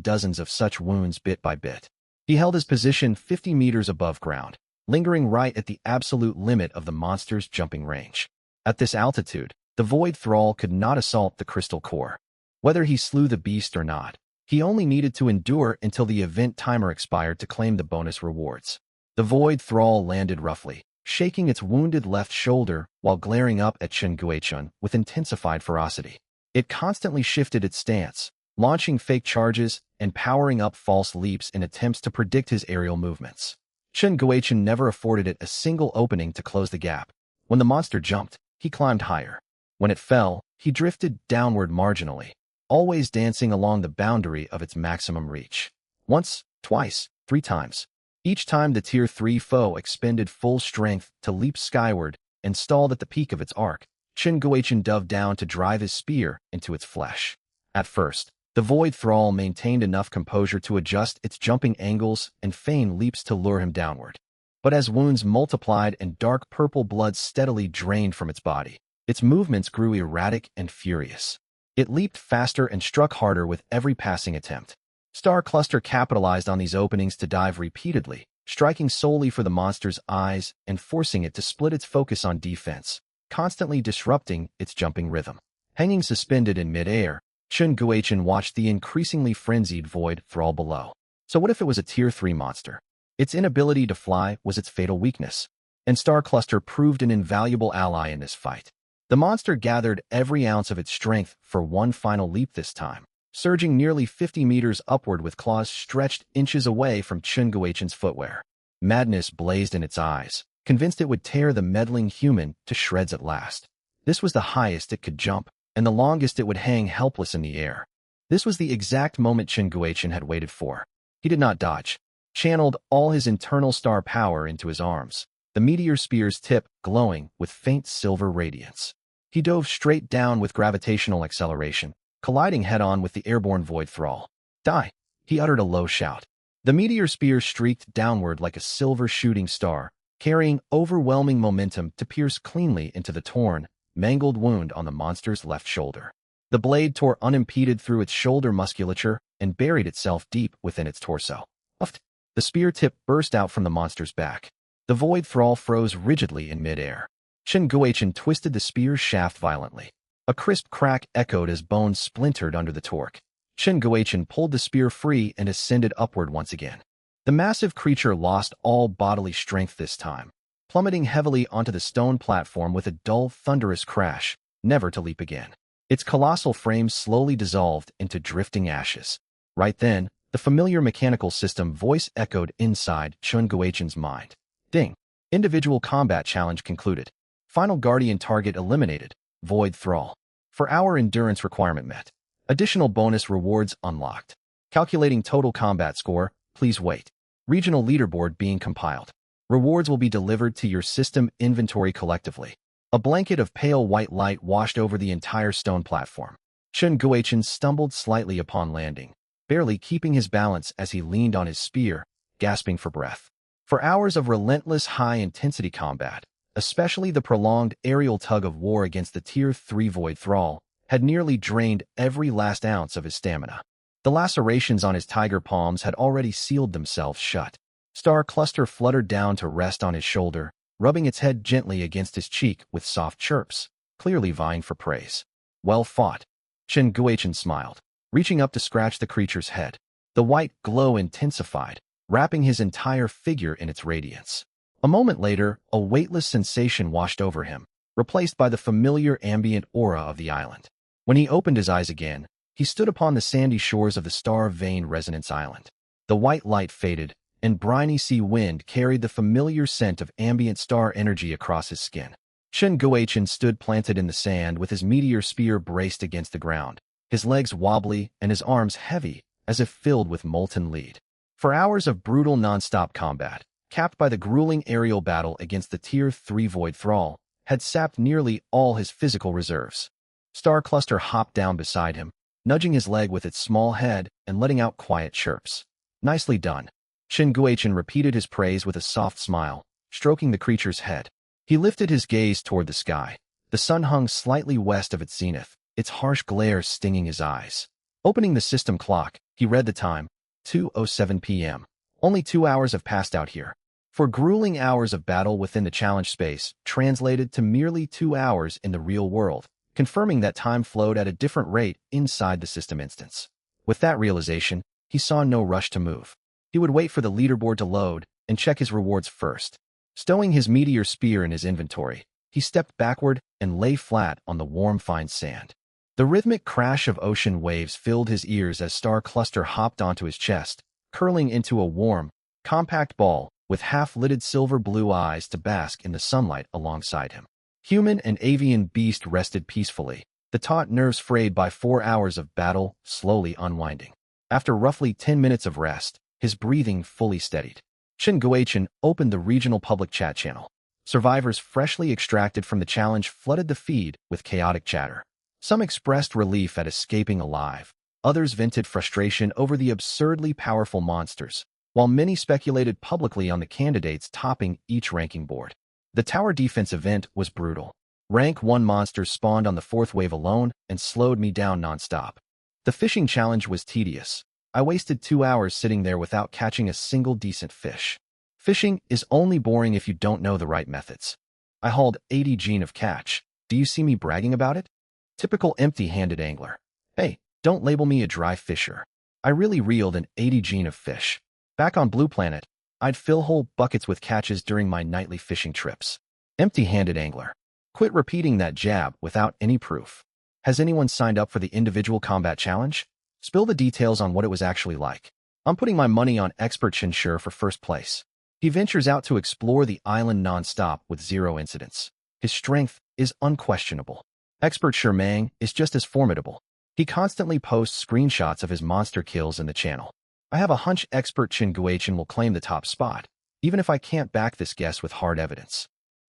dozens of such wounds bit by bit. He held his position 50 meters above ground, lingering right at the absolute limit of the monster's jumping range. At this altitude, the Void Thrall could not assault the crystal core. Whether he slew the beast or not, he only needed to endure until the event timer expired to claim the bonus rewards. The Void Thrall landed roughly, shaking its wounded left shoulder while glaring up at Chen Guochen with intensified ferocity. It constantly shifted its stance, launching fake charges and powering up false leaps in attempts to predict his aerial movements. Chen Guochen never afforded it a single opening to close the gap. When the monster jumped, he climbed higher. When it fell, he drifted downward marginally, always dancing along the boundary of its maximum reach. Once, twice, 3 times. Each time the Tier 3 foe expended full strength to leap skyward and stalled at the peak of its arc, Chen Guochen dove down to drive his spear into its flesh. At first, the Void Thrall maintained enough composure to adjust its jumping angles and feign leaps to lure him downward. But as wounds multiplied and dark purple blood steadily drained from its body, its movements grew erratic and furious. It leaped faster and struck harder with every passing attempt. Star Cluster capitalized on these openings to dive repeatedly, striking solely for the monster's eyes and forcing it to split its focus on defense, constantly disrupting its jumping rhythm. Hanging suspended in mid-air, Chen Guochen watched the increasingly frenzied Void Thrall below. So what if it was a Tier 3 monster? Its inability to fly was its fatal weakness, and Star Cluster proved an invaluable ally in this fight. The monster gathered every ounce of its strength for one final leap this time, surging nearly 50 meters upward with claws stretched inches away from Chen Guochen's footwear. Madness blazed in its eyes, convinced it would tear the meddling human to shreds at last. This was the highest it could jump, and the longest it would hang helpless in the air. This was the exact moment Chen Guochen had waited for. He did not dodge, channeled all his internal star power into his arms, the meteor spear's tip glowing with faint silver radiance. He dove straight down with gravitational acceleration, colliding head-on with the airborne Void Thrall. Die! He uttered a low shout. The meteor spear streaked downward like a silver shooting star, carrying overwhelming momentum to pierce cleanly into the torn, mangled wound on the monster's left shoulder. The blade tore unimpeded through its shoulder musculature and buried itself deep within its torso. Uft! The spear tip burst out from the monster's back. The Void Thrall froze rigidly in mid-air. Chen Guochen twisted the spear's shaft violently. A crisp crack echoed as bones splintered under the torque. Chen Guochen pulled the spear free and ascended upward once again. The massive creature lost all bodily strength this time, plummeting heavily onto the stone platform with a dull, thunderous crash, never to leap again. Its colossal frame slowly dissolved into drifting ashes. Right then, the familiar mechanical system voice echoed inside Chen Guochen's mind. Ding! Individual combat challenge concluded. Final Guardian target eliminated. Void Thrall. For hour endurance requirement met. Additional bonus rewards unlocked. Calculating total combat score, please wait. Regional leaderboard being compiled. Rewards will be delivered to your system inventory collectively. A blanket of pale white light washed over the entire stone platform. Chen Guochen stumbled slightly upon landing, barely keeping his balance as he leaned on his spear, gasping for breath. For hours of relentless high-intensity combat, especially the prolonged aerial tug-of-war against the Tier 3 Void Thrall, had nearly drained every last ounce of his stamina. The lacerations on his tiger palms had already sealed themselves shut. Star Cluster fluttered down to rest on his shoulder, rubbing its head gently against his cheek with soft chirps, clearly vying for praise. Well fought. Chen Guochen smiled, reaching up to scratch the creature's head. The white glow intensified, wrapping his entire figure in its radiance. A moment later, a weightless sensation washed over him, replaced by the familiar ambient aura of the island. When he opened his eyes again, he stood upon the sandy shores of the Star Vein Resonance Island. The white light faded, and briny sea wind carried the familiar scent of ambient star energy across his skin. Chen Guochen stood planted in the sand with his meteor spear braced against the ground, his legs wobbly and his arms heavy, as if filled with molten lead. For hours of brutal non-stop combat, capped by the grueling aerial battle against the Tier 3 Void Thrall, had sapped nearly all his physical reserves. Star Cluster hopped down beside him, nudging his leg with its small head and letting out quiet chirps. Nicely done. Chen Guochen repeated his praise with a soft smile, stroking the creature's head. He lifted his gaze toward the sky. The sun hung slightly west of its zenith, its harsh glare stinging his eyes. Opening the system clock, he read the time, 2:07 p.m. Only 2 hours have passed out here. For grueling hours of battle within the challenge space translated to merely 2 hours in the real world, confirming that time flowed at a different rate inside the system instance. With that realization, he saw no rush to move. He would wait for the leaderboard to load and check his rewards first. Stowing his meteor spear in his inventory, he stepped backward and lay flat on the warm, fine sand. The rhythmic crash of ocean waves filled his ears as Star Cluster hopped onto his chest, curling into a warm, compact ball with half-lidded silver blue eyes to bask in the sunlight alongside him. Human and avian beast rested peacefully, the taut nerves frayed by 4 hours of battle slowly unwinding. After roughly 10 minutes of rest, his breathing fully steadied. Shin Guochen opened the regional public chat channel. Survivors freshly extracted from the challenge flooded the feed with chaotic chatter. Some expressed relief at escaping alive. Others vented frustration over the absurdly powerful monsters, while many speculated publicly on the candidates topping each ranking board. The tower defense event was brutal. Rank 1 monsters spawned on the 4th wave alone and slowed me down nonstop. The fishing challenge was tedious. I wasted 2 hours sitting there without catching a single decent fish. Fishing is only boring if you don't know the right methods. I hauled 80 gene of catch. Do you see me bragging about it? Typical empty-handed angler. Hey, don't label me a dry fisher. I really reeled an 80 gene of fish. Back on Blue Planet, I'd fill whole buckets with catches during my nightly fishing trips. Empty-handed angler. Quit repeating that jab without any proof. Has anyone signed up for the individual combat challenge? Spill the details on what it was actually like. I'm putting my money on expert Chinshur for first place. He ventures out to explore the island non-stop with 0 incidents. His strength is unquestionable. Expert Shermang is just as formidable. He constantly posts screenshots of his monster kills in the channel. I have a hunch expert Chin Guochen will claim the top spot, even if I can't back this guess with hard evidence.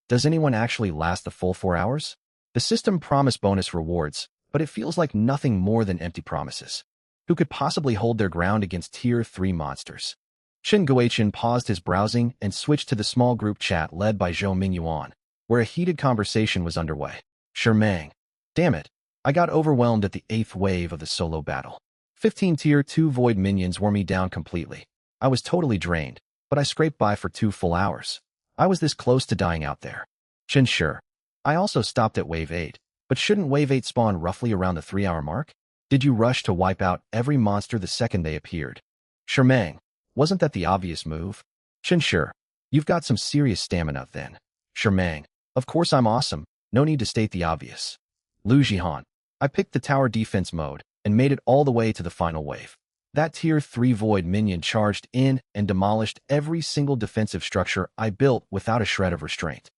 Does anyone actually last the full 4 hours? The system promised bonus rewards, but it feels like nothing more than empty promises. Who could possibly hold their ground against Tier 3 monsters? Shin Guochen paused his browsing and switched to the small group chat led by Zhou Mingyuan, where a heated conversation was underway. Shermang. Damn it. I got overwhelmed at the 8th wave of the solo battle. 15 Tier 2 Void minions wore me down completely. I was totally drained, but I scraped by for 2 full hours. I was this close to dying out there. Chinshur. I also stopped at Wave 8, but shouldn't Wave 8 spawn roughly around the 3-hour mark? Did you rush to wipe out every monster the second they appeared? Shermang. Wasn't that the obvious move? Chinshur. You've got some serious stamina then. Shermang. Of course I'm awesome. No need to state the obvious. Lu Jihan. I picked the tower defense mode and made it all the way to the final wave. That Tier 3 Void minion charged in and demolished every single defensive structure I built without a shred of restraint.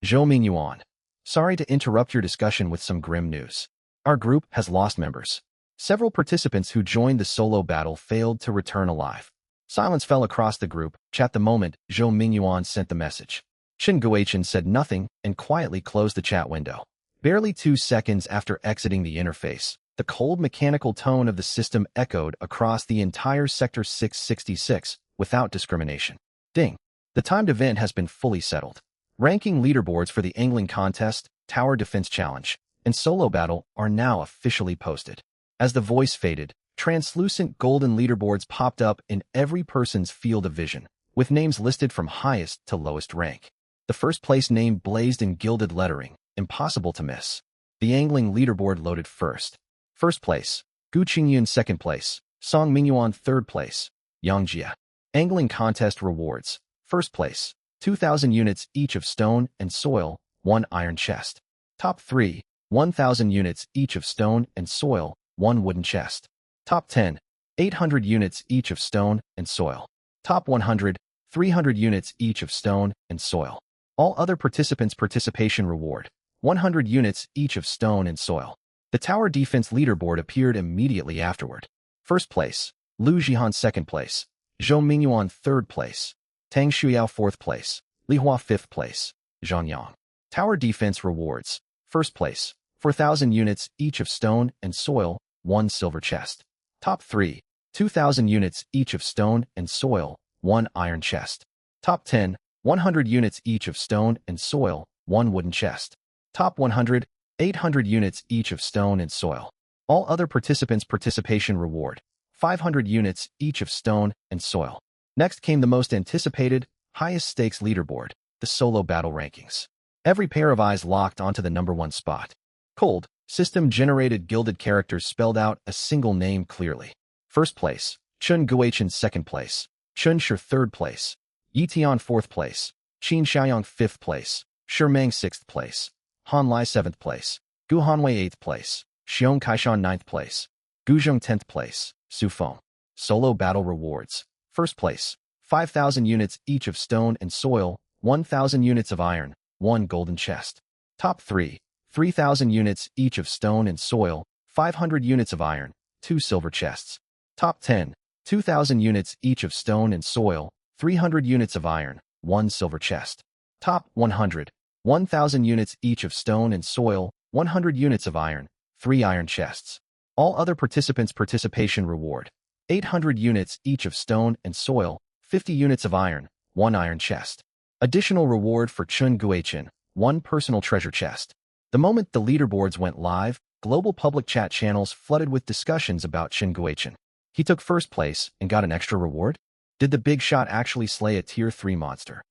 Zhou Mingyuan. Sorry to interrupt your discussion with some grim news. Our group has lost members. Several participants who joined the solo battle failed to return alive. Silence fell across the group chat the moment Zhou Mingyuan sent the message. Shin Guochen said nothing and quietly closed the chat window. Barely 2 seconds after exiting the interface, the cold mechanical tone of the system echoed across the entire Sector 666 without discrimination. Ding. The timed event has been fully settled. Ranking leaderboards for the Angling Contest, Tower Defense Challenge, and Solo Battle are now officially posted. As the voice faded, translucent golden leaderboards popped up in every person's field of vision, with names listed from highest to lowest rank. The first place name blazed in gilded lettering, impossible to miss. The angling leaderboard loaded first. First place, Gu Qingyun. Second place, Song Mingyuan. Third place, Yang Jia. Angling Contest Rewards. First place, 2,000 units each of stone and soil, 1 iron chest. Top 3, 1,000 units each of stone and soil, 1 wooden chest. Top 10, 800 units each of stone and soil. Top 100, 300 units each of stone and soil. All other participants' participation reward, 100 units each of stone and soil. The tower defense leaderboard appeared immediately afterward. First place, Lu Jihan. Second place, Zhou Mingyuan. Third place, Tang Shuyao. Fourth place, Li Hua. Fifth place, Zhang Yang. Tower defense rewards. First place, 4,000 units each of stone and soil, 1 silver chest. Top 3, 2,000 units each of stone and soil, 1 iron chest. Top 10, 100 units each of stone and soil, 1 wooden chest. Top 100, 800 units each of stone and soil. All other participants' participation reward, 500 units each of stone and soil. Next came the most anticipated, highest stakes leaderboard, the solo battle rankings. Every pair of eyes locked onto the number 1 spot. Cold, system-generated gilded characters spelled out a single name clearly. First place, Chun Guochen. Second place, Chun Shur. Third place, Yi Tian. Fourth place, Qin Xiaoyang. Fifth place, Shermang. Sixth place, Han Lai. Seventh place, Gu Hanwei. Eighth place, Xiong Kaishan. Ninth place, Gu Zheng. 10th place, Su Feng. Solo battle rewards. First place, 5,000 units each of stone and soil, 1,000 units of iron, 1 golden chest. Top 3, 3,000 units each of stone and soil, 500 units of iron, 2 silver chests. Top 10, 2,000 units each of stone and soil, 300 units of iron, 1 silver chest. Top 100, 1,000 units each of stone and soil, 100 units of iron, 3 iron chests. All other participants' participation reward, 800 units each of stone and soil, 50 units of iron, 1 iron chest. Additional reward for Chun Guichen, 1 personal treasure chest. The moment the leaderboards went live, global public chat channels flooded with discussions about Chun Guichen. He took first place and got an extra reward? Did the big shot actually slay a Tier 3 monster?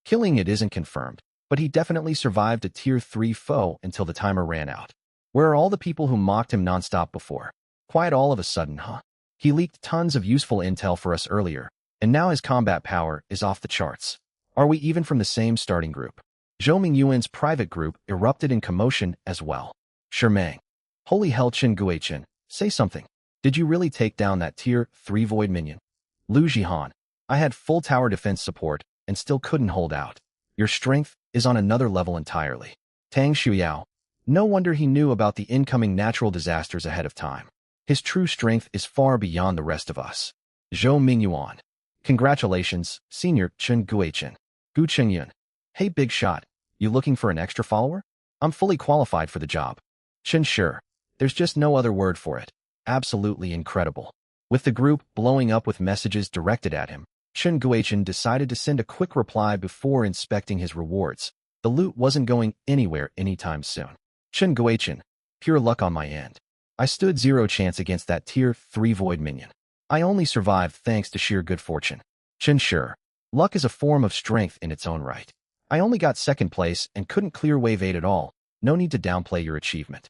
Killing it isn't confirmed, but he definitely survived a Tier 3 foe until the timer ran out. Where are all the people who mocked him nonstop before? Quiet all of a sudden, huh? He leaked tons of useful intel for us earlier, and now his combat power is off the charts. Are we even from the same starting group? Zhou Mingyuan's private group erupted in commotion as well. Shermang. Holy hell, Chun Guichen, say something. Did you really take down that Tier 3 void minion? Lu Jihan. I had full tower defense support and still couldn't hold out. Your strength is on another level entirely. Tang Shuyao. No wonder he knew about the incoming natural disasters ahead of time. His true strength is far beyond the rest of us. Zhou Mingyuan. Congratulations, Senior Chun Guichen. Gu Chengyun. Hey big shot, you looking for an extra follower? I'm fully qualified for the job. Chen Sure. There's just no other word for it. Absolutely incredible. With the group blowing up with messages directed at him, Chun Guichen decided to send a quick reply before inspecting his rewards. The loot wasn't going anywhere anytime soon. Chun Guichen. Pure luck on my end. I stood 0 chance against that Tier 3 void minion. I only survived thanks to sheer good fortune. Chen Sure. Luck is a form of strength in its own right. I only got 2nd place and couldn't clear Wave 8 at all. No need to downplay your achievement.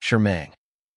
Shermang.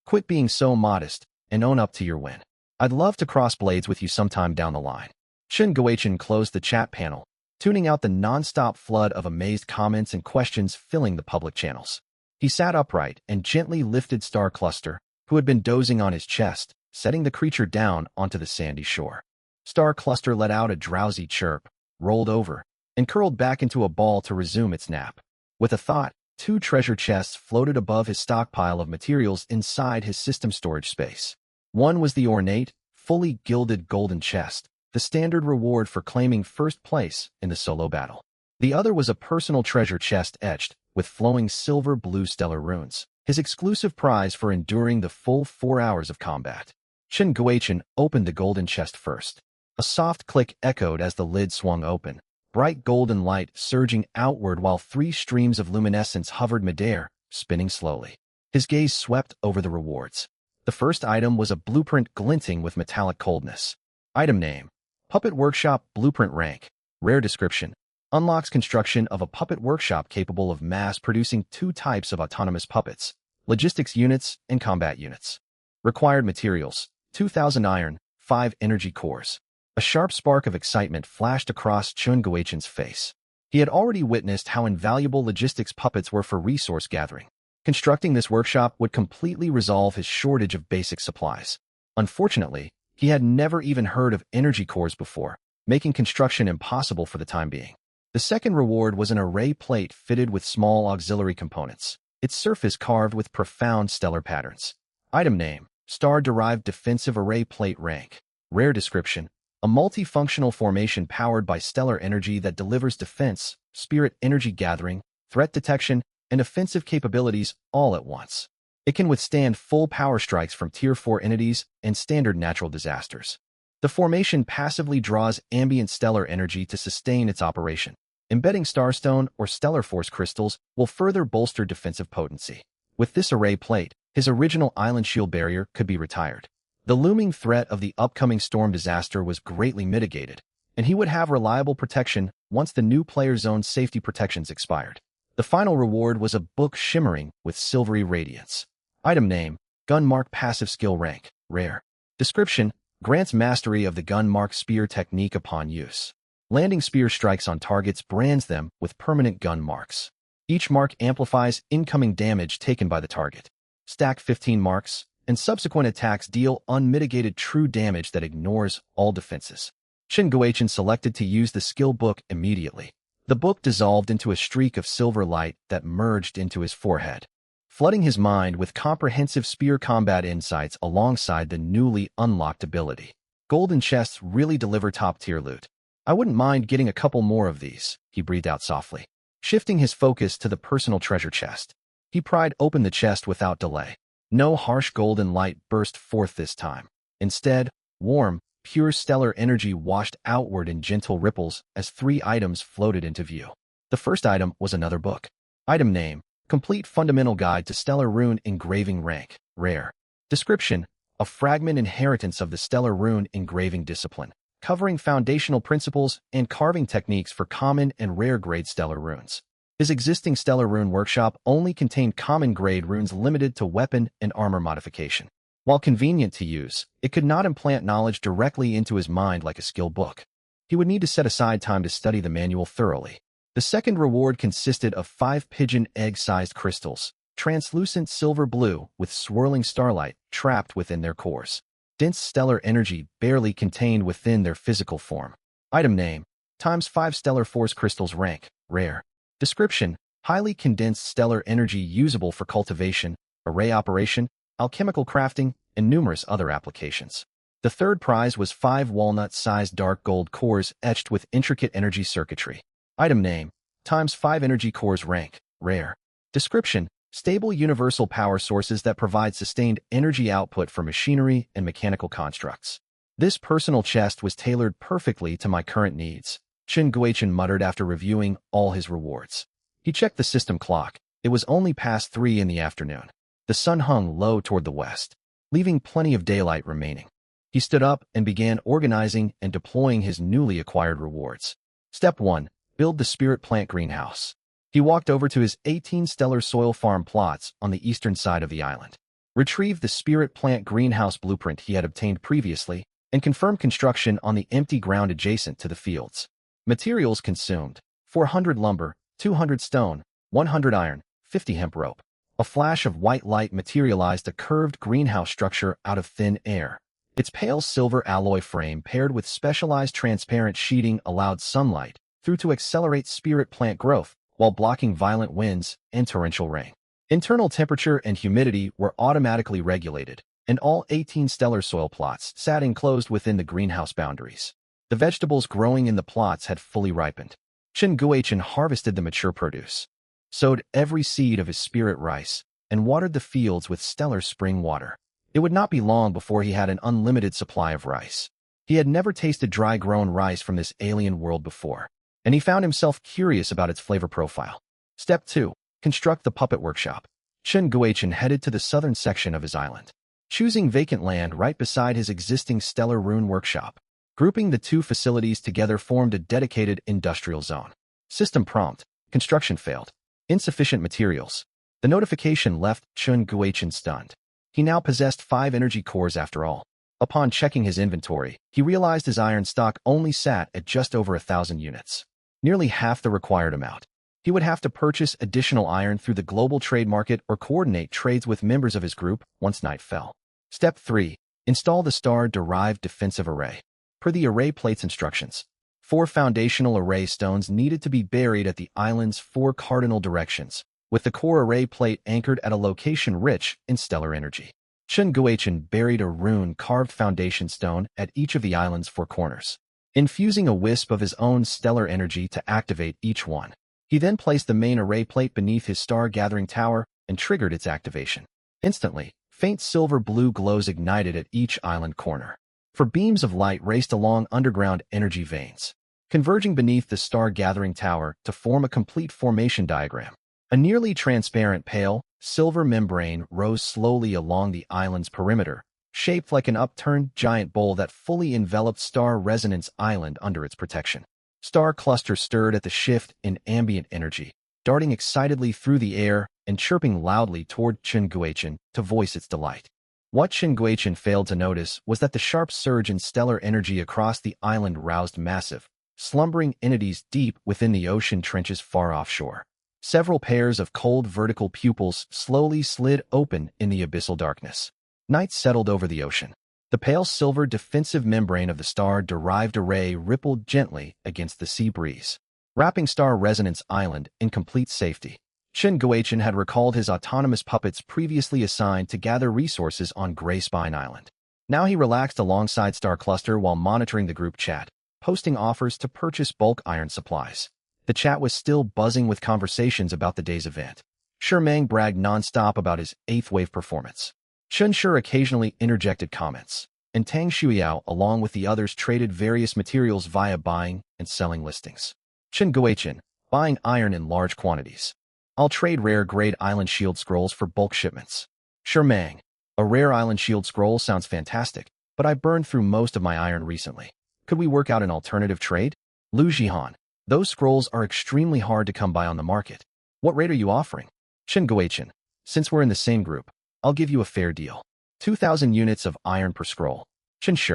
Quit being so modest and own up to your win. I'd love to cross blades with you sometime down the line. Chun Guichen closed the chat panel, tuning out the non-stop flood of amazed comments and questions filling the public channels. He sat upright and gently lifted Star Cluster, who had been dozing on his chest, setting the creature down onto the sandy shore. Star Cluster let out a drowsy chirp, rolled over, and curled back into a ball to resume its nap. With a thought, 2 treasure chests floated above his stockpile of materials inside his system storage space. One was the ornate, fully gilded golden chest, the standard reward for claiming first place in the solo battle. The other was a personal treasure chest etched with flowing silver-blue stellar runes, his exclusive prize for enduring the full 4 hours of combat. Chun Guichen opened the golden chest first. A soft click echoed as the lid swung open, bright golden light surging outward while 3 streams of luminescence hovered midair, spinning slowly. His gaze swept over the rewards. The first item was a blueprint glinting with metallic coldness. Item name: Puppet Workshop Blueprint Rank. Rare description: unlocks construction of a puppet workshop capable of mass-producing 2 types of autonomous puppets, logistics units and combat units. Required materials: 2,000 iron, 5 energy cores. A sharp spark of excitement flashed across Chun Guichen's face. He had already witnessed how invaluable logistics puppets were for resource gathering. Constructing this workshop would completely resolve his shortage of basic supplies. Unfortunately, he had never even heard of energy cores before, making construction impossible for the time being. The second reward was an array plate fitted with small auxiliary components, its surface carved with profound stellar patterns. Item name: Star-Derived Defensive Array Plate Rank. Rare description: a multifunctional formation powered by stellar energy that delivers defense, spirit energy gathering, threat detection, and offensive capabilities all at once. It can withstand full power strikes from Tier 4 entities and standard natural disasters. The formation passively draws ambient stellar energy to sustain its operation. Embedding Starstone or Stellar Force crystals will further bolster defensive potency. With this array plate, his original island shield barrier could be retired. The looming threat of the upcoming storm disaster was greatly mitigated, and he would have reliable protection once the new player zone's safety protections expired. The final reward was a book shimmering with silvery radiance. Item name: Gunmark Passive Skill Rank. Rare. Description: grants mastery of the Gunmark Spear technique upon use. Landing spear strikes on targets brands them with permanent gun marks. Each mark amplifies incoming damage taken by the target. Stack 15 marks, and subsequent attacks deal unmitigated true damage that ignores all defenses. Chun Guichen selected to use the skill book immediately. The book dissolved into a streak of silver light that merged into his forehead, flooding his mind with comprehensive spear combat insights alongside the newly unlocked ability. Golden chests really deliver top-tier loot. I wouldn't mind getting a couple more of these, he breathed out softly. Shifting his focus to the personal treasure chest, he pried open the chest without delay. No harsh golden light burst forth this time. Instead, warm, pure stellar energy washed outward in gentle ripples as 3 items floated into view. The first item was another book. Item name: Complete Fundamental Guide to Stellar Rune Engraving Rank, Rare. Description: a fragment inheritance of the Stellar Rune Engraving Discipline, covering foundational principles and carving techniques for common and rare-grade stellar runes. His existing Stellar Rune Workshop only contained common-grade runes limited to weapon and armor modification. While convenient to use, it could not implant knowledge directly into his mind like a skill book. He would need to set aside time to study the manual thoroughly. The second reward consisted of 5 pigeon egg-sized crystals, translucent silver blue with swirling starlight trapped within their cores. Dense stellar energy barely contained within their physical form. Item name: ×5 Stellar Force Crystals Rank, Rare. Description: highly condensed stellar energy usable for cultivation, array operation, alchemical crafting, and numerous other applications. The third prize was 5 walnut-sized dark gold cores etched with intricate energy circuitry. Item name: ×5 Energy Cores Rank, Rare. Description: stable universal power sources that provide sustained energy output for machinery and mechanical constructs. This personal chest was tailored perfectly to my current needs, Chen Guoqian muttered after reviewing all his rewards. He checked the system clock. It was only past 3 in the afternoon. The sun hung low toward the west, leaving plenty of daylight remaining. He stood up and began organizing and deploying his newly acquired rewards. Step 1. Build the Spirit Plant Greenhouse. He walked over to his 18 stellar soil farm plots on the eastern side of the island, retrieved the Spirit Plant Greenhouse blueprint he had obtained previously, and confirmed construction on the empty ground adjacent to the fields. Materials consumed: 400 lumber, 200 stone, 100 iron, 50 hemp rope. A flash of white light materialized a curved greenhouse structure out of thin air. Its pale silver alloy frame paired with specialized transparent sheeting allowed sunlight through to accelerate spirit plant growth while blocking violent winds and torrential rain. Internal temperature and humidity were automatically regulated, and all 18 stellar soil plots sat enclosed within the greenhouse boundaries. The vegetables growing in the plots had fully ripened. Chen Guoqian harvested the mature produce, sowed every seed of his spirit rice, and watered the fields with stellar spring water. It would not be long before he had an unlimited supply of rice. He had never tasted dry-grown rice from this alien world before, and he found himself curious about its flavor profile. Step 2. Construct the puppet workshop. Chen Guoqian headed to the southern section of his island, choosing vacant land right beside his existing stellar rune workshop. Grouping the 2 facilities together formed a dedicated industrial zone. System prompt: construction failed. Insufficient materials. The notification left Chen Guoqian stunned. He now possessed 5 energy cores after all. Upon checking his inventory, he realized his iron stock only sat at just over 1,000 units, nearly half the required amount. He would have to purchase additional iron through the global trade market or coordinate trades with members of his group once night fell. Step 3. Install the star-derived defensive array. Per the array plate's instructions, 4 foundational array stones needed to be buried at the island's 4 cardinal directions, with the core array plate anchored at a location rich in stellar energy. Chen Guoqian buried a rune-carved foundation stone at each of the island's 4 corners, infusing a wisp of his own stellar energy to activate each one. He then placed the main array plate beneath his star-gathering tower and triggered its activation. Instantly, faint silver-blue glows ignited at each island corner. For beams of light raced along underground energy veins, converging beneath the star-gathering tower to form a complete formation diagram. A nearly transparent pale, silver membrane rose slowly along the island's perimeter, shaped like an upturned giant bowl that fully enveloped Star Resonance Island under its protection. Star Cluster stirred at the shift in ambient energy, darting excitedly through the air and chirping loudly toward Chen Guoqian to voice its delight. What Chen Guoqian failed to notice was that the sharp surge in stellar energy across the island roused massive, slumbering entities deep within the ocean trenches far offshore. Several pairs of cold vertical pupils slowly slid open in the abyssal darkness. Night settled over the ocean. The pale silver defensive membrane of the star-derived array rippled gently against the sea breeze, wrapping Star Resonance Island in complete safety. Chen Guoqian had recalled his autonomous puppets previously assigned to gather resources on Grey Spine Island. Now he relaxed alongside Star Cluster while monitoring the group chat, posting offers to purchase bulk iron supplies. The chat was still buzzing with conversations about the day's event. Shi Meng bragged nonstop about his 8th wave performance. Chen Shi occasionally interjected comments, and Tang Shuiao, along with the others, traded various materials via buying and selling listings. Chen Guichen, buying iron in large quantities. I'll trade rare-grade island shield scrolls for bulk shipments. Shi Meng, a rare island shield scroll sounds fantastic, but I burned through most of my iron recently. Could we work out an alternative trade? Lu Jihan, those scrolls are extremely hard to come by on the market. What rate are you offering? Chen Guichen, since we're in the same group, I'll give you a fair deal. 2,000 units of iron per scroll. Chen Shi,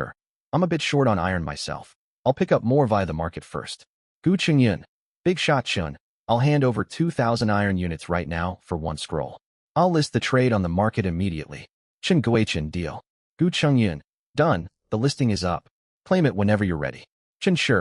I'm a bit short on iron myself. I'll pick up more via the market first. Gu Chengyun, big shot Chen, I'll hand over 2,000 iron units right now for 1 scroll. I'll list the trade on the market immediately. Chen Guichen, deal. Gu Chengyun, done, the listing is up. Claim it whenever you're ready. Chen Shi,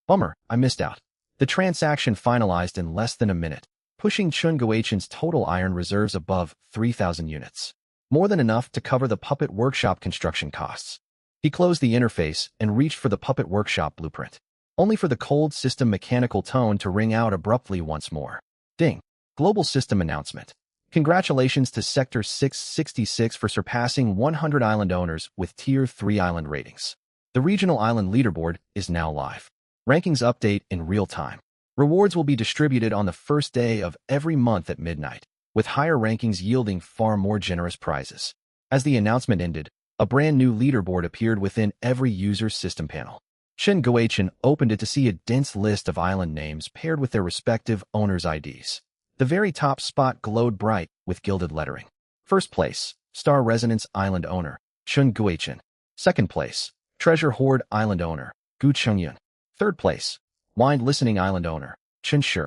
bummer, I missed out. The transaction finalized in less than a minute, pushing Chen Guichen's total iron reserves above 3,000 units. More than enough to cover the Puppet Workshop construction costs. He closed the interface and reached for the Puppet Workshop blueprint, only for the cold system mechanical tone to ring out abruptly once more. Ding! Global system announcement. Congratulations to Sector 666 for surpassing 100 island owners with Tier 3 island ratings. The regional island leaderboard is now live. Rankings update in real time. Rewards will be distributed on the first day of every month at midnight, with higher rankings yielding far more generous prizes. As the announcement ended, a brand new leaderboard appeared within every user's system panel. Chen Guichen opened it to see a dense list of island names paired with their respective owners' IDs. The very top spot glowed bright with gilded lettering. First place, Star Resonance Island owner, Chen Guichen. Second place, Treasure Hoard Island owner, Gu Chengyun. Third place, Wind Listening Island owner, Chen Shi.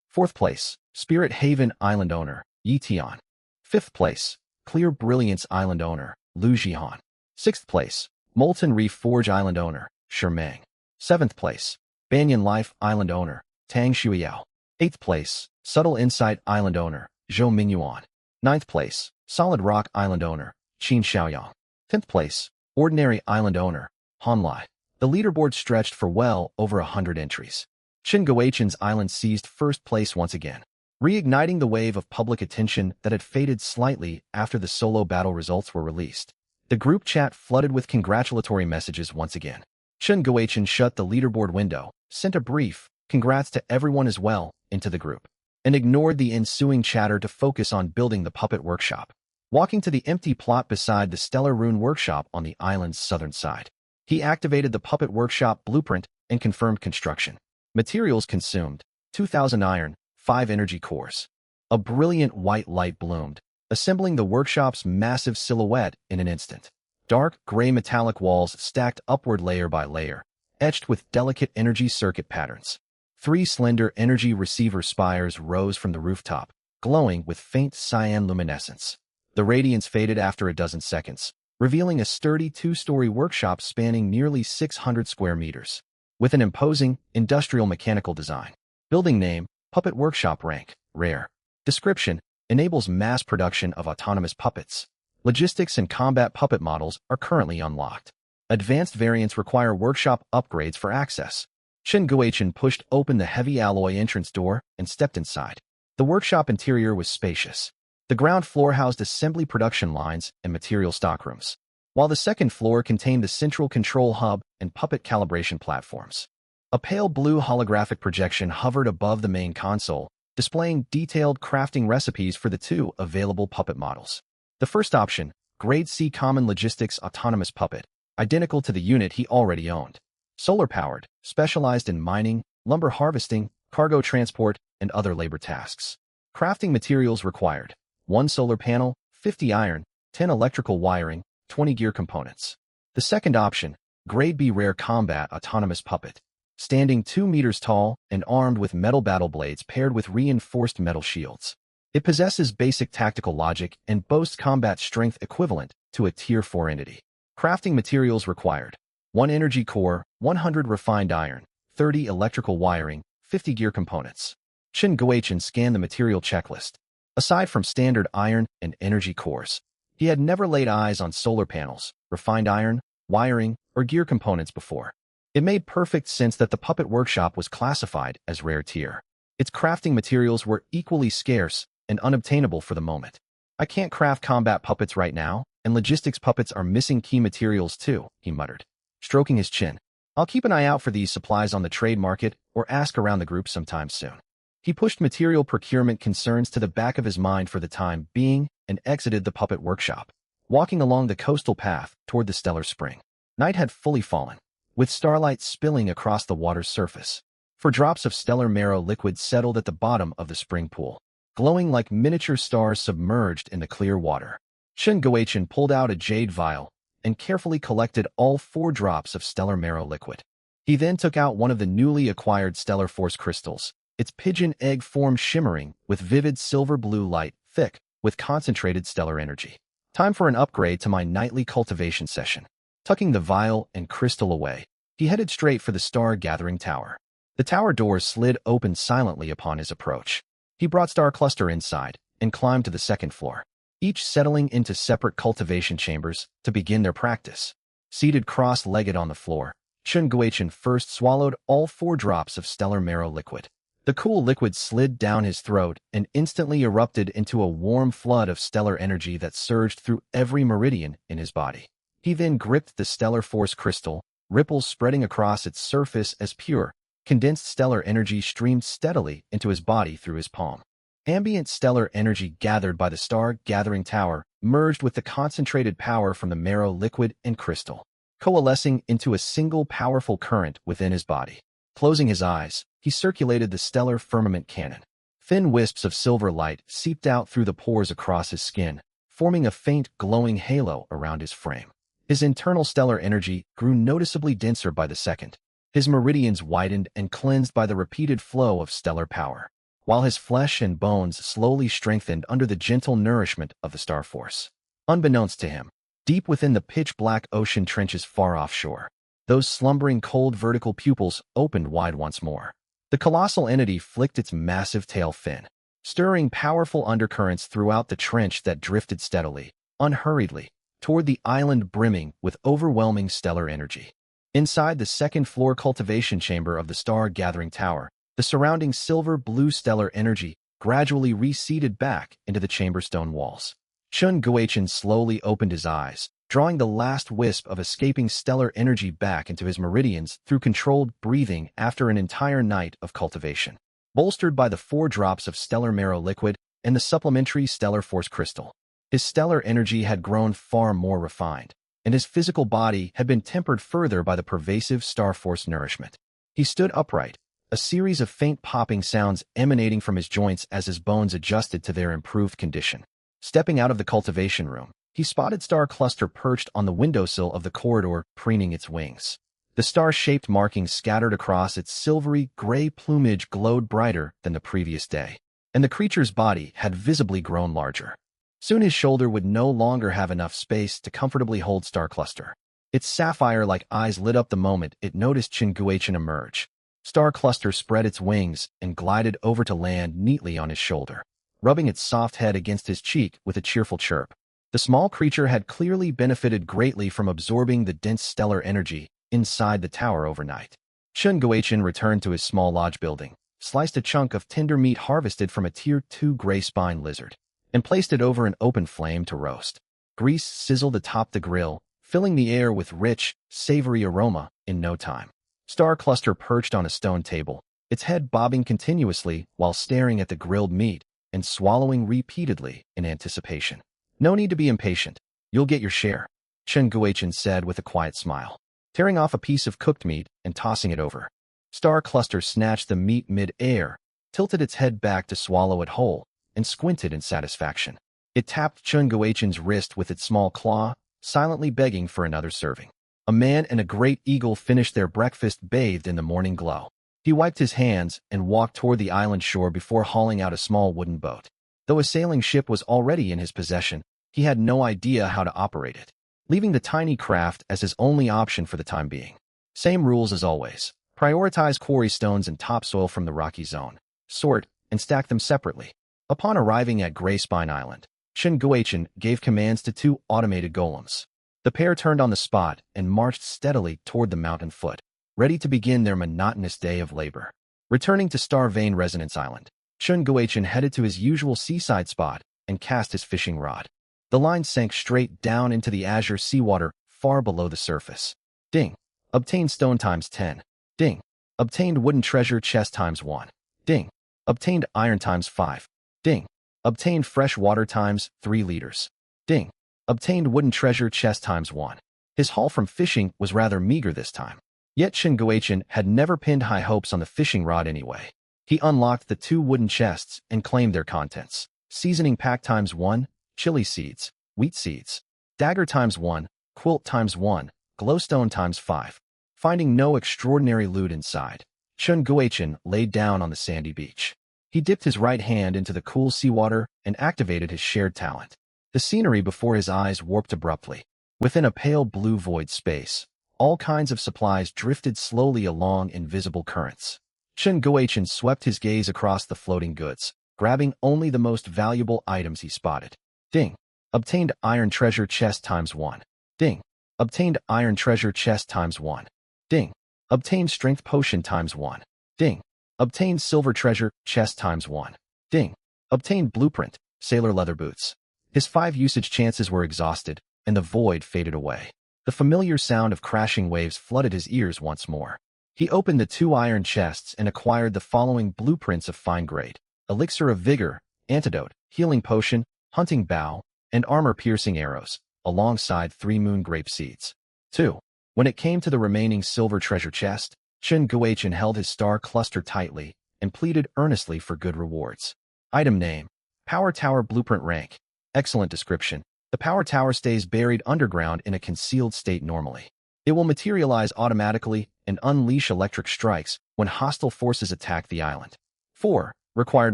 Fourth place, Spirit Haven Island owner, Yi Tian. Fifth place, Clear Brilliance Island owner, Lu Jihan. Sixth place, Molten Reef Forge Island owner, Shi Meng. Seventh place, Banyan Life Island owner, Tang Shuiao. Eighth place, Subtle Insight Island owner, Zhou Mingyuan. Ninth place, Solid Rock Island owner, Qin Xiaoyang. 10th place, Ordinary Island owner, Han Lai. The leaderboard stretched for well over 100 entries. Chen Guichen's island seized first place once again, reigniting the wave of public attention that had faded slightly after the solo battle results were released. The group chat flooded with congratulatory messages once again. Chen Guichen shut the leaderboard window, sent a brief "congrats to everyone as well" into the group, and ignored the ensuing chatter to focus on building the Puppet Workshop. Walking to the empty plot beside the Stellar Rune Workshop on the island's southern side, he activated the Puppet Workshop blueprint and confirmed construction. Materials consumed: 2,000 iron, 5 energy cores. A brilliant white light bloomed, assembling the workshop's massive silhouette in an instant. Dark gray metallic walls stacked upward layer by layer, etched with delicate energy circuit patterns. 3 slender energy receiver spires rose from the rooftop, glowing with faint cyan luminescence. The radiance faded after a dozen seconds, revealing a sturdy 2-story workshop spanning nearly 600 square meters, with an imposing, industrial mechanical design. Building name: Puppet Workshop. Rank: Rare. Description: enables mass production of autonomous puppets. Logistics and combat puppet models are currently unlocked. Advanced variants require workshop upgrades for access. Chen Guichen pushed open the heavy alloy entrance door and stepped inside. The workshop interior was spacious. The ground floor housed assembly production lines and material stockrooms, while the second floor contained the central control hub and puppet calibration platforms. A pale blue holographic projection hovered above the main console, displaying detailed crafting recipes for the 2 available puppet models. The first option, Grade C Common Logistics Autonomous Puppet, identical to the unit he already owned. Solar-powered, specialized in mining, lumber harvesting, cargo transport, and other labor tasks. Crafting materials required: 1 solar panel, 50 iron, 10 electrical wiring, 20 gear components. The second option, Grade B Rare Combat Autonomous Puppet, standing 2 meters tall and armed with metal battle blades paired with reinforced metal shields. It possesses basic tactical logic and boasts combat strength equivalent to a Tier 4 entity. Crafting materials required: 1 energy core, 100 refined iron, 30 electrical wiring, 50 gear components. Chen Guichen scanned the material checklist. Aside from standard iron and energy cores, he had never laid eyes on solar panels, refined iron, wiring, or gear components before. It made perfect sense that the puppet workshop was classified as rare tier. Its crafting materials were equally scarce and unobtainable for the moment. I can't craft combat puppets right now, and logistics puppets are missing key materials too, he muttered, stroking his chin. I'll keep an eye out for these supplies on the trade market or ask around the group sometime soon. He pushed material procurement concerns to the back of his mind for the time being and exited the puppet workshop, walking along the coastal path toward the stellar spring. Night had fully fallen, with starlight spilling across the water's surface. For drops of stellar marrow liquid settled at the bottom of the spring pool, glowing like miniature stars submerged in the clear water. Chen Guochen pulled out a jade vial and carefully collected all 4 drops of stellar marrow liquid. He then took out one of the newly acquired stellar force crystals, its pigeon egg form shimmering with vivid silver-blue light, thick with concentrated stellar energy. Time for an upgrade to my nightly cultivation session. Tucking the vial and crystal away, he headed straight for the star-gathering tower. The tower doors slid open silently upon his approach. He brought Star Cluster inside and climbed to the 2nd floor, each settling into separate cultivation chambers to begin their practice. Seated cross-legged on the floor, Chen Guochen first swallowed all 4 drops of stellar marrow liquid. The cool liquid slid down his throat and instantly erupted into a warm flood of stellar energy that surged through every meridian in his body. He then gripped the stellar force crystal, ripples spreading across its surface as pure, condensed stellar energy streamed steadily into his body through his palm. Ambient stellar energy gathered by the star-gathering tower merged with the concentrated power from the marrow liquid and crystal, coalescing into a single powerful current within his body. Closing his eyes, he circulated the stellar firmament cannon. Thin wisps of silver light seeped out through the pores across his skin, forming a faint glowing halo around his frame. His internal stellar energy grew noticeably denser by the second. His meridians widened and cleansed by the repeated flow of stellar power, while his flesh and bones slowly strengthened under the gentle nourishment of the star force. Unbeknownst to him, deep within the pitch-black ocean trenches far offshore, those slumbering cold vertical pupils opened wide once more. The colossal entity flicked its massive tail fin, stirring powerful undercurrents throughout the trench that drifted steadily, unhurriedly, toward the island brimming with overwhelming stellar energy. Inside the 2nd floor cultivation chamber of the star-gathering tower, the surrounding silver-blue stellar energy gradually receded back into the chamber stone walls. Chen Guochen slowly opened his eyes, drawing the last wisp of escaping stellar energy back into his meridians through controlled breathing after an entire night of cultivation. Bolstered by the 4 drops of stellar marrow liquid and the supplementary stellar force crystal, his stellar energy had grown far more refined, and his physical body had been tempered further by the pervasive star force nourishment. He stood upright, a series of faint popping sounds emanating from his joints as his bones adjusted to their improved condition. Stepping out of the cultivation room, he spotted Star Cluster perched on the windowsill of the corridor, preening its wings. The star-shaped markings scattered across its silvery gray plumage glowed brighter than the previous day, and the creature's body had visibly grown larger. Soon his shoulder would no longer have enough space to comfortably hold Star Cluster. Its sapphire-like eyes lit up the moment it noticed Chen Guochen emerge. Star Cluster spread its wings and glided over to land neatly on his shoulder, rubbing its soft head against his cheek with a cheerful chirp. The small creature had clearly benefited greatly from absorbing the dense stellar energy inside the tower overnight. Chen Guochen returned to his small lodge building, sliced a chunk of tender meat harvested from a Tier 2 gray spine lizard, and placed it over an open flame to roast. Grease sizzled atop the grill, filling the air with rich, savory aroma in no time. Star Cluster perched on a stone table, its head bobbing continuously while staring at the grilled meat and swallowing repeatedly in anticipation. No need to be impatient. You'll get your share, Chen Guochen said with a quiet smile, tearing off a piece of cooked meat and tossing it over. Star Cluster snatched the meat mid-air, tilted its head back to swallow it whole, and squinted in satisfaction. It tapped Chen Guochen's wrist with its small claw, silently begging for another serving. A man and a great eagle finished their breakfast bathed in the morning glow. He wiped his hands and walked toward the island shore before hauling out a small wooden boat. Though a sailing ship was already in his possession, he had no idea how to operate it, leaving the tiny craft as his only option for the time being. Same rules as always. Prioritize quarry stones and topsoil from the rocky zone. Sort and stack them separately. Upon arriving at Gray Spine Island, Chen Guochen gave commands to 2 automated golems. The pair turned on the spot and marched steadily toward the mountain foot. ready to begin their monotonous day of labor. Returning to Star Vane Residence Island, Chun Guochen headed to his usual seaside spot and cast his fishing rod. The line sank straight down into the azure seawater far below the surface. Ding. Obtained stone times 10. Ding. Obtained wooden treasure chest times 1. Ding. Obtained iron times 5. Ding. Obtained fresh water times 3 liters. Ding. Obtained wooden treasure chest times 1. His haul from fishing was rather meager this time. Yet Chun Guochen had never pinned high hopes on the fishing rod anyway. He unlocked the 2 wooden chests and claimed their contents. Seasoning pack times 1, chili seeds, wheat seeds, dagger times 1, quilt times 1, glowstone times 5. Finding no extraordinary loot inside, Chun Guochen laid down on the sandy beach. He dipped his right hand into the cool seawater and activated his shared talent. The scenery before his eyes warped abruptly. Within a pale blue void space, all kinds of supplies drifted slowly along invisible currents. Chun Guochen swept his gaze across the floating goods, grabbing only the most valuable items he spotted. Ding. Obtained iron treasure chest times 1. Ding. Obtained iron treasure chest times 1. Ding. Obtained strength potion times 1. Ding. Obtained silver treasure chest times 1. Ding. Obtained blueprint, sailor leather boots. His 5 usage chances were exhausted, and the void faded away. The familiar sound of crashing waves flooded his ears once more. He opened the 2 iron chests and acquired the following blueprints of fine grade: elixir of vigor, antidote, healing potion, hunting bow, and armor-piercing arrows, alongside 3 moon grape seeds. 2. When it came to the remaining silver treasure chest, Chun Guochen held his star cluster tightly and pleaded earnestly for good rewards. Item name: Power Tower Blueprint Rank. Excellent description. The power tower stays buried underground in a concealed state normally. It will materialize automatically and unleash electric strikes when hostile forces attack the island. 4. Required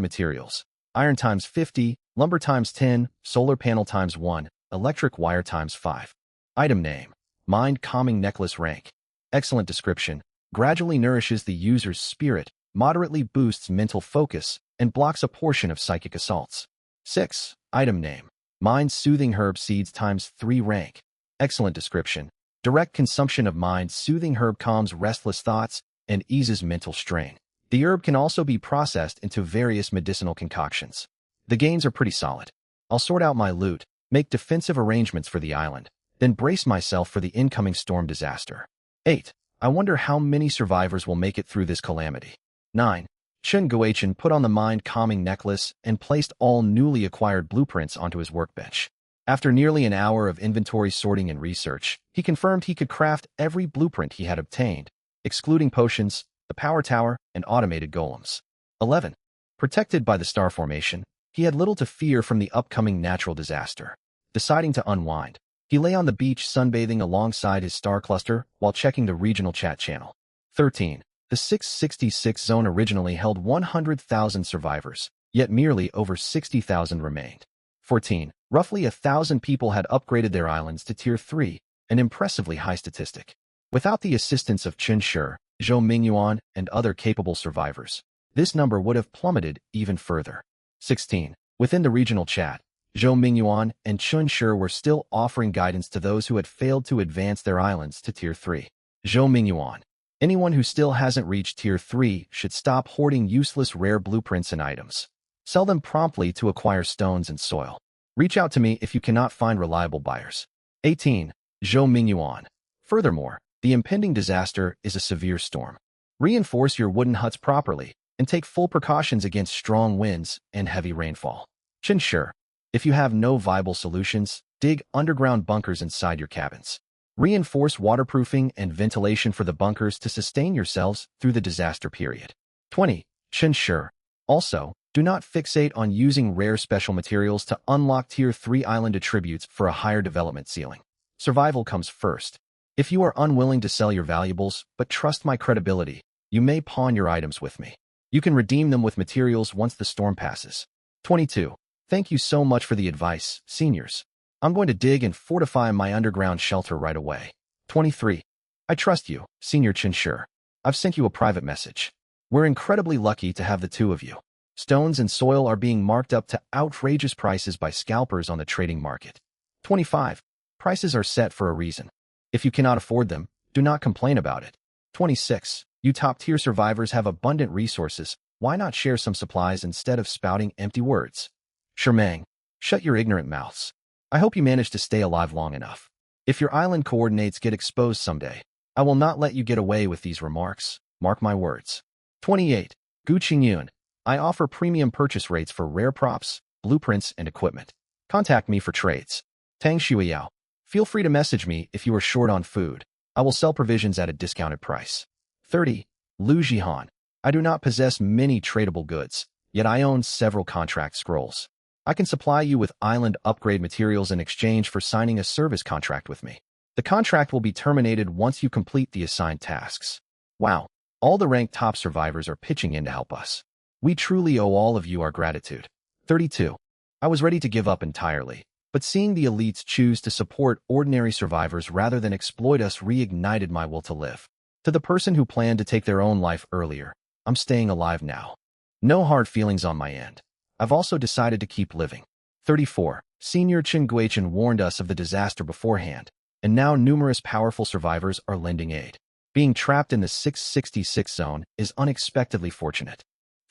materials: iron times 50, lumber times 10, solar panel times 1, electric wire times 5. Item name: Mind Calming Necklace Rank. Excellent description. Gradually nourishes the user's spirit, moderately boosts mental focus, and blocks a portion of psychic assaults. 6. Item name: Mind Soothing Herb Seeds times 3 rank. Excellent description. Direct consumption of Mind Soothing Herb calms restless thoughts and eases mental strain. The herb can also be processed into various medicinal concoctions. The gains are pretty solid. I'll sort out my loot, make defensive arrangements for the island, then brace myself for the incoming storm disaster. 8. I wonder how many survivors will make it through this calamity. 9. Chun Guochen put on the mind-calming necklace and placed all newly acquired blueprints onto his workbench. After nearly an hour of inventory sorting and research, he confirmed he could craft every blueprint he had obtained, excluding potions, the power tower, and automated golems. 11. Protected by the star formation, he had little to fear from the upcoming natural disaster. Deciding to unwind, he lay on the beach sunbathing alongside his star cluster while checking the regional chat channel. 13. The 666 zone originally held 100,000 survivors, yet merely over 60,000 remained. 14. Roughly 1,000 people had upgraded their islands to Tier 3, an impressively high statistic. Without the assistance of Chun Shi, Zhou Mingyuan, and other capable survivors, this number would have plummeted even further. 16. Within the regional chat, Zhou Mingyuan and Chun Shi were still offering guidance to those who had failed to advance their islands to Tier 3. Zhou Mingyuan: anyone who still hasn't reached Tier 3 should stop hoarding useless rare blueprints and items. Sell them promptly to acquire stones and soil. Reach out to me if you cannot find reliable buyers. 18. Zhou Mingyuan: furthermore, the impending disaster is a severe storm. Reinforce your wooden huts properly and take full precautions against strong winds and heavy rainfall. Chun Shi: if you have no viable solutions, dig underground bunkers inside your cabins. Reinforce waterproofing and ventilation for the bunkers to sustain yourselves through the disaster period. 20. Chun Shi: also, do not fixate on using rare special materials to unlock Tier 3 island attributes for a higher development ceiling. Survival comes first. If you are unwilling to sell your valuables but trust my credibility, you may pawn your items with me. You can redeem them with materials once the storm passes. 22. Thank you so much for the advice, seniors. I'm going to dig and fortify my underground shelter right away. 23. I trust you, Senior Chun Shi. I've sent you a private message. We're incredibly lucky to have the two of you. Stones and soil are being marked up to outrageous prices by scalpers on the trading market. 25. Prices are set for a reason. If you cannot afford them, do not complain about it. 26. You top-tier survivors have abundant resources. Why not share some supplies instead of spouting empty words? Shermang, shut your ignorant mouths. I hope you manage to stay alive long enough. If your island coordinates get exposed someday, I will not let you get away with these remarks. Mark my words. 28. Gu Qingyun. I offer premium purchase rates for rare props, blueprints, and equipment. Contact me for trades. Tang Shuiyao. Feel free to message me if you are short on food. I will sell provisions at a discounted price. 30. Lu Jihan. I do not possess many tradable goods, yet I own several contract scrolls. I can supply you with island upgrade materials in exchange for signing a service contract with me. The contract will be terminated once you complete the assigned tasks. Wow, all the ranked top survivors are pitching in to help us. We truly owe all of you our gratitude. 32. I was ready to give up entirely, but seeing the elites choose to support ordinary survivors rather than exploit us reignited my will to live. To the person who planned to take their own life earlier, I'm staying alive now. No hard feelings on my end. I've also decided to keep living. 34. Senior Chen Guichen warned us of the disaster beforehand, and now numerous powerful survivors are lending aid. Being trapped in the 666 zone is unexpectedly fortunate.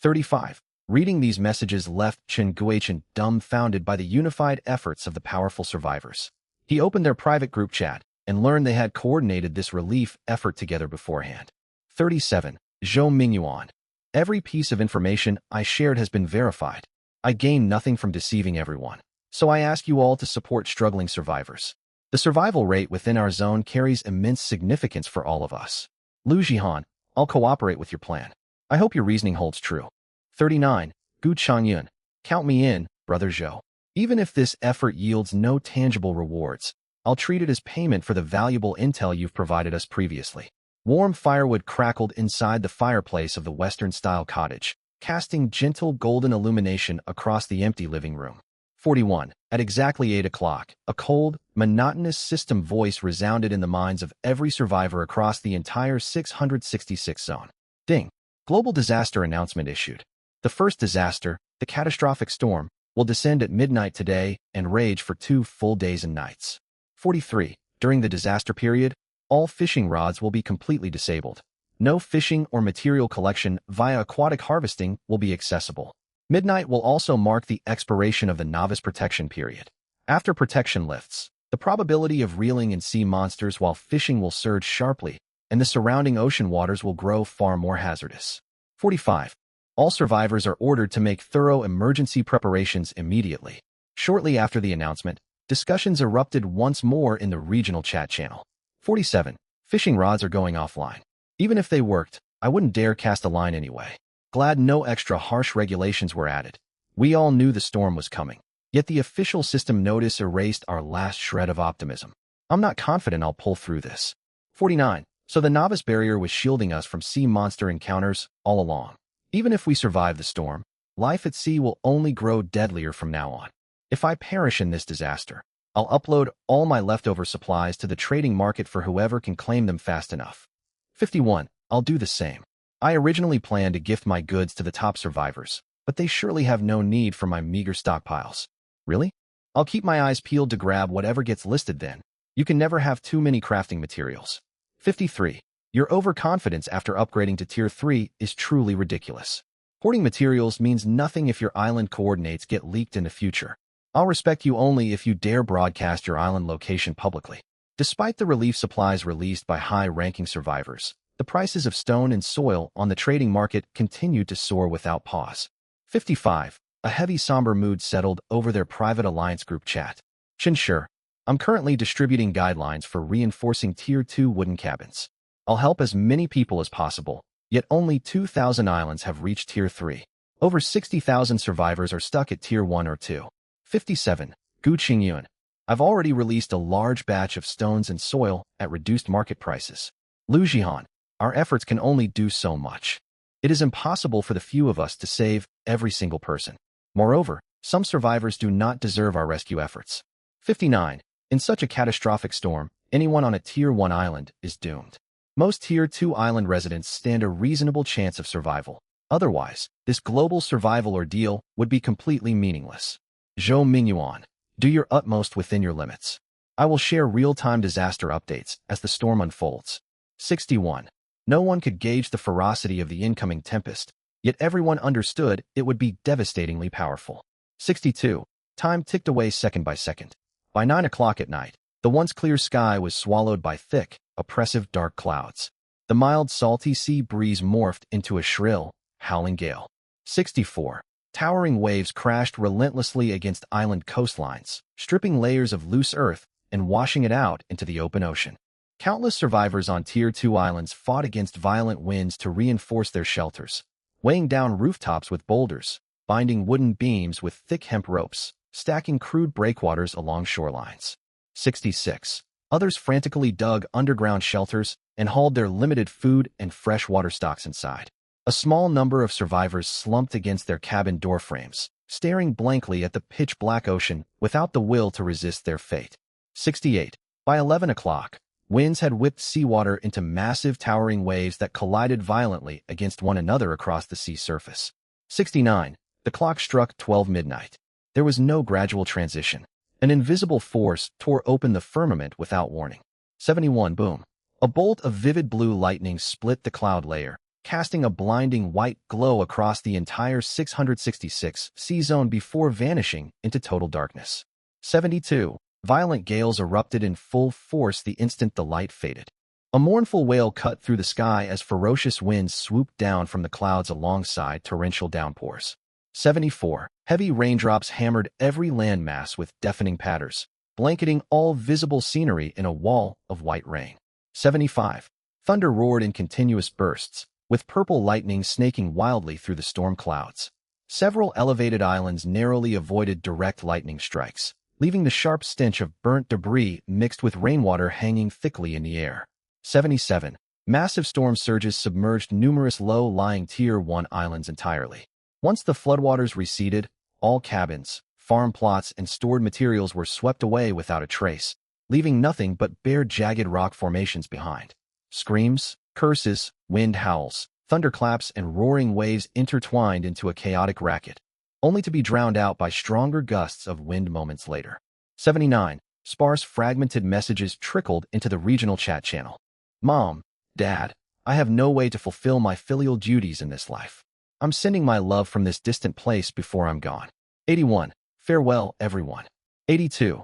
35. Reading these messages left Chen Guichen dumbfounded by the unified efforts of the powerful survivors. He opened their private group chat and learned they had coordinated this relief effort together beforehand. 37. Zhou Mingyuan. Every piece of information I shared has been verified. I gain nothing from deceiving everyone, so I ask you all to support struggling survivors. The survival rate within our zone carries immense significance for all of us. Lu Jihan, I'll cooperate with your plan. I hope your reasoning holds true. 39. Gu Changyun. Count me in, Brother Zhou. Even if this effort yields no tangible rewards, I'll treat it as payment for the valuable intel you've provided us previously. Warm firewood crackled inside the fireplace of the Western-style cottage, casting gentle golden illumination across the empty living room. 41. At exactly 8 o'clock, a cold, monotonous system voice resounded in the minds of every survivor across the entire 666 zone. Ding! Global disaster announcement issued. The first disaster, the catastrophic storm, will descend at midnight today and rage for 2 full days and nights. 43. During the disaster period, all fishing rods will be completely disabled. No fishing or material collection via aquatic harvesting will be accessible. Midnight will also mark the expiration of the novice protection period. After protection lifts, the probability of reeling in sea monsters while fishing will surge sharply, and the surrounding ocean waters will grow far more hazardous. 45. All survivors are ordered to make thorough emergency preparations immediately. Shortly after the announcement, discussions erupted once more in the regional chat channel. 47. Fishing rods are going offline. Even if they worked, I wouldn't dare cast a line anyway. Glad no extra harsh regulations were added. We all knew the storm was coming, yet the official system notice erased our last shred of optimism. I'm not confident I'll pull through this. 49. So the novice barrier was shielding us from sea monster encounters all along. Even if we survive the storm, life at sea will only grow deadlier from now on. If I perish in this disaster, I'll upload all my leftover supplies to the trading market for whoever can claim them fast enough. 51. I'll do the same. I originally planned to gift my goods to the top survivors, but they surely have no need for my meager stockpiles. Really? I'll keep my eyes peeled to grab whatever gets listed then. You can never have too many crafting materials. 53. Your overconfidence after upgrading to Tier 3 is truly ridiculous. Hoarding materials means nothing if your island coordinates get leaked in the future. I'll respect you only if you dare broadcast your island location publicly. Despite the relief supplies released by high-ranking survivors, the prices of stone and soil on the trading market continued to soar without pause. 55. A heavy somber mood settled over their private alliance group chat. Sure, I'm currently distributing guidelines for reinforcing Tier 2 wooden cabins. I'll help as many people as possible, yet only 2,000 islands have reached Tier 3. Over 60,000 survivors are stuck at Tier 1 or 2. 57. Gu Qingyun. I've already released a large batch of stones and soil at reduced market prices. Lu Jihan. Our efforts can only do so much. It is impossible for the few of us to save every single person. Moreover, some survivors do not deserve our rescue efforts. 59. In such a catastrophic storm, anyone on a Tier 1 island is doomed. Most Tier 2 island residents stand a reasonable chance of survival. Otherwise, this global survival ordeal would be completely meaningless. Zhou Mingyuan. Do your utmost within your limits. I will share real-time disaster updates as the storm unfolds. 61. No one could gauge the ferocity of the incoming tempest, yet everyone understood it would be devastatingly powerful. 62. Time ticked away second by second. By 9 o'clock at night, the once clear sky was swallowed by thick, oppressive dark clouds. The mild, salty sea breeze morphed into a shrill, howling gale. 64. Towering waves crashed relentlessly against island coastlines, stripping layers of loose earth and washing it out into the open ocean. Countless survivors on Tier 2 islands fought against violent winds to reinforce their shelters, weighing down rooftops with boulders, binding wooden beams with thick hemp ropes, stacking crude breakwaters along shorelines. 66. Others frantically dug underground shelters and hauled their limited food and fresh water stocks inside. A small number of survivors slumped against their cabin doorframes, staring blankly at the pitch-black ocean without the will to resist their fate. 68. By 11 o'clock, winds had whipped seawater into massive towering waves that collided violently against one another across the sea surface. 69. The clock struck 12 midnight. There was no gradual transition. An invisible force tore open the firmament without warning. 71. Boom. A bolt of vivid blue lightning split the cloud layer, casting a blinding white glow across the entire 666 sea zone before vanishing into total darkness. 72. Violent gales erupted in full force the instant the light faded. A mournful wail cut through the sky as ferocious winds swooped down from the clouds alongside torrential downpours. 74. Heavy raindrops hammered every landmass with deafening patters, blanketing all visible scenery in a wall of white rain. 75. Thunder roared in continuous bursts, with purple lightning snaking wildly through the storm clouds. Several elevated islands narrowly avoided direct lightning strikes, leaving the sharp stench of burnt debris mixed with rainwater hanging thickly in the air. 77. Massive storm surges submerged numerous low-lying Tier 1 islands entirely. Once the floodwaters receded, all cabins, farm plots, and stored materials were swept away without a trace, leaving nothing but bare jagged rock formations behind. Screams, curses, wind howls, thunderclaps, and roaring waves intertwined into a chaotic racket, only to be drowned out by stronger gusts of wind moments later. 79. Sparse, fragmented messages trickled into the regional chat channel. Mom, Dad, I have no way to fulfill my filial duties in this life. I'm sending my love from this distant place before I'm gone. 81. Farewell, everyone. 82.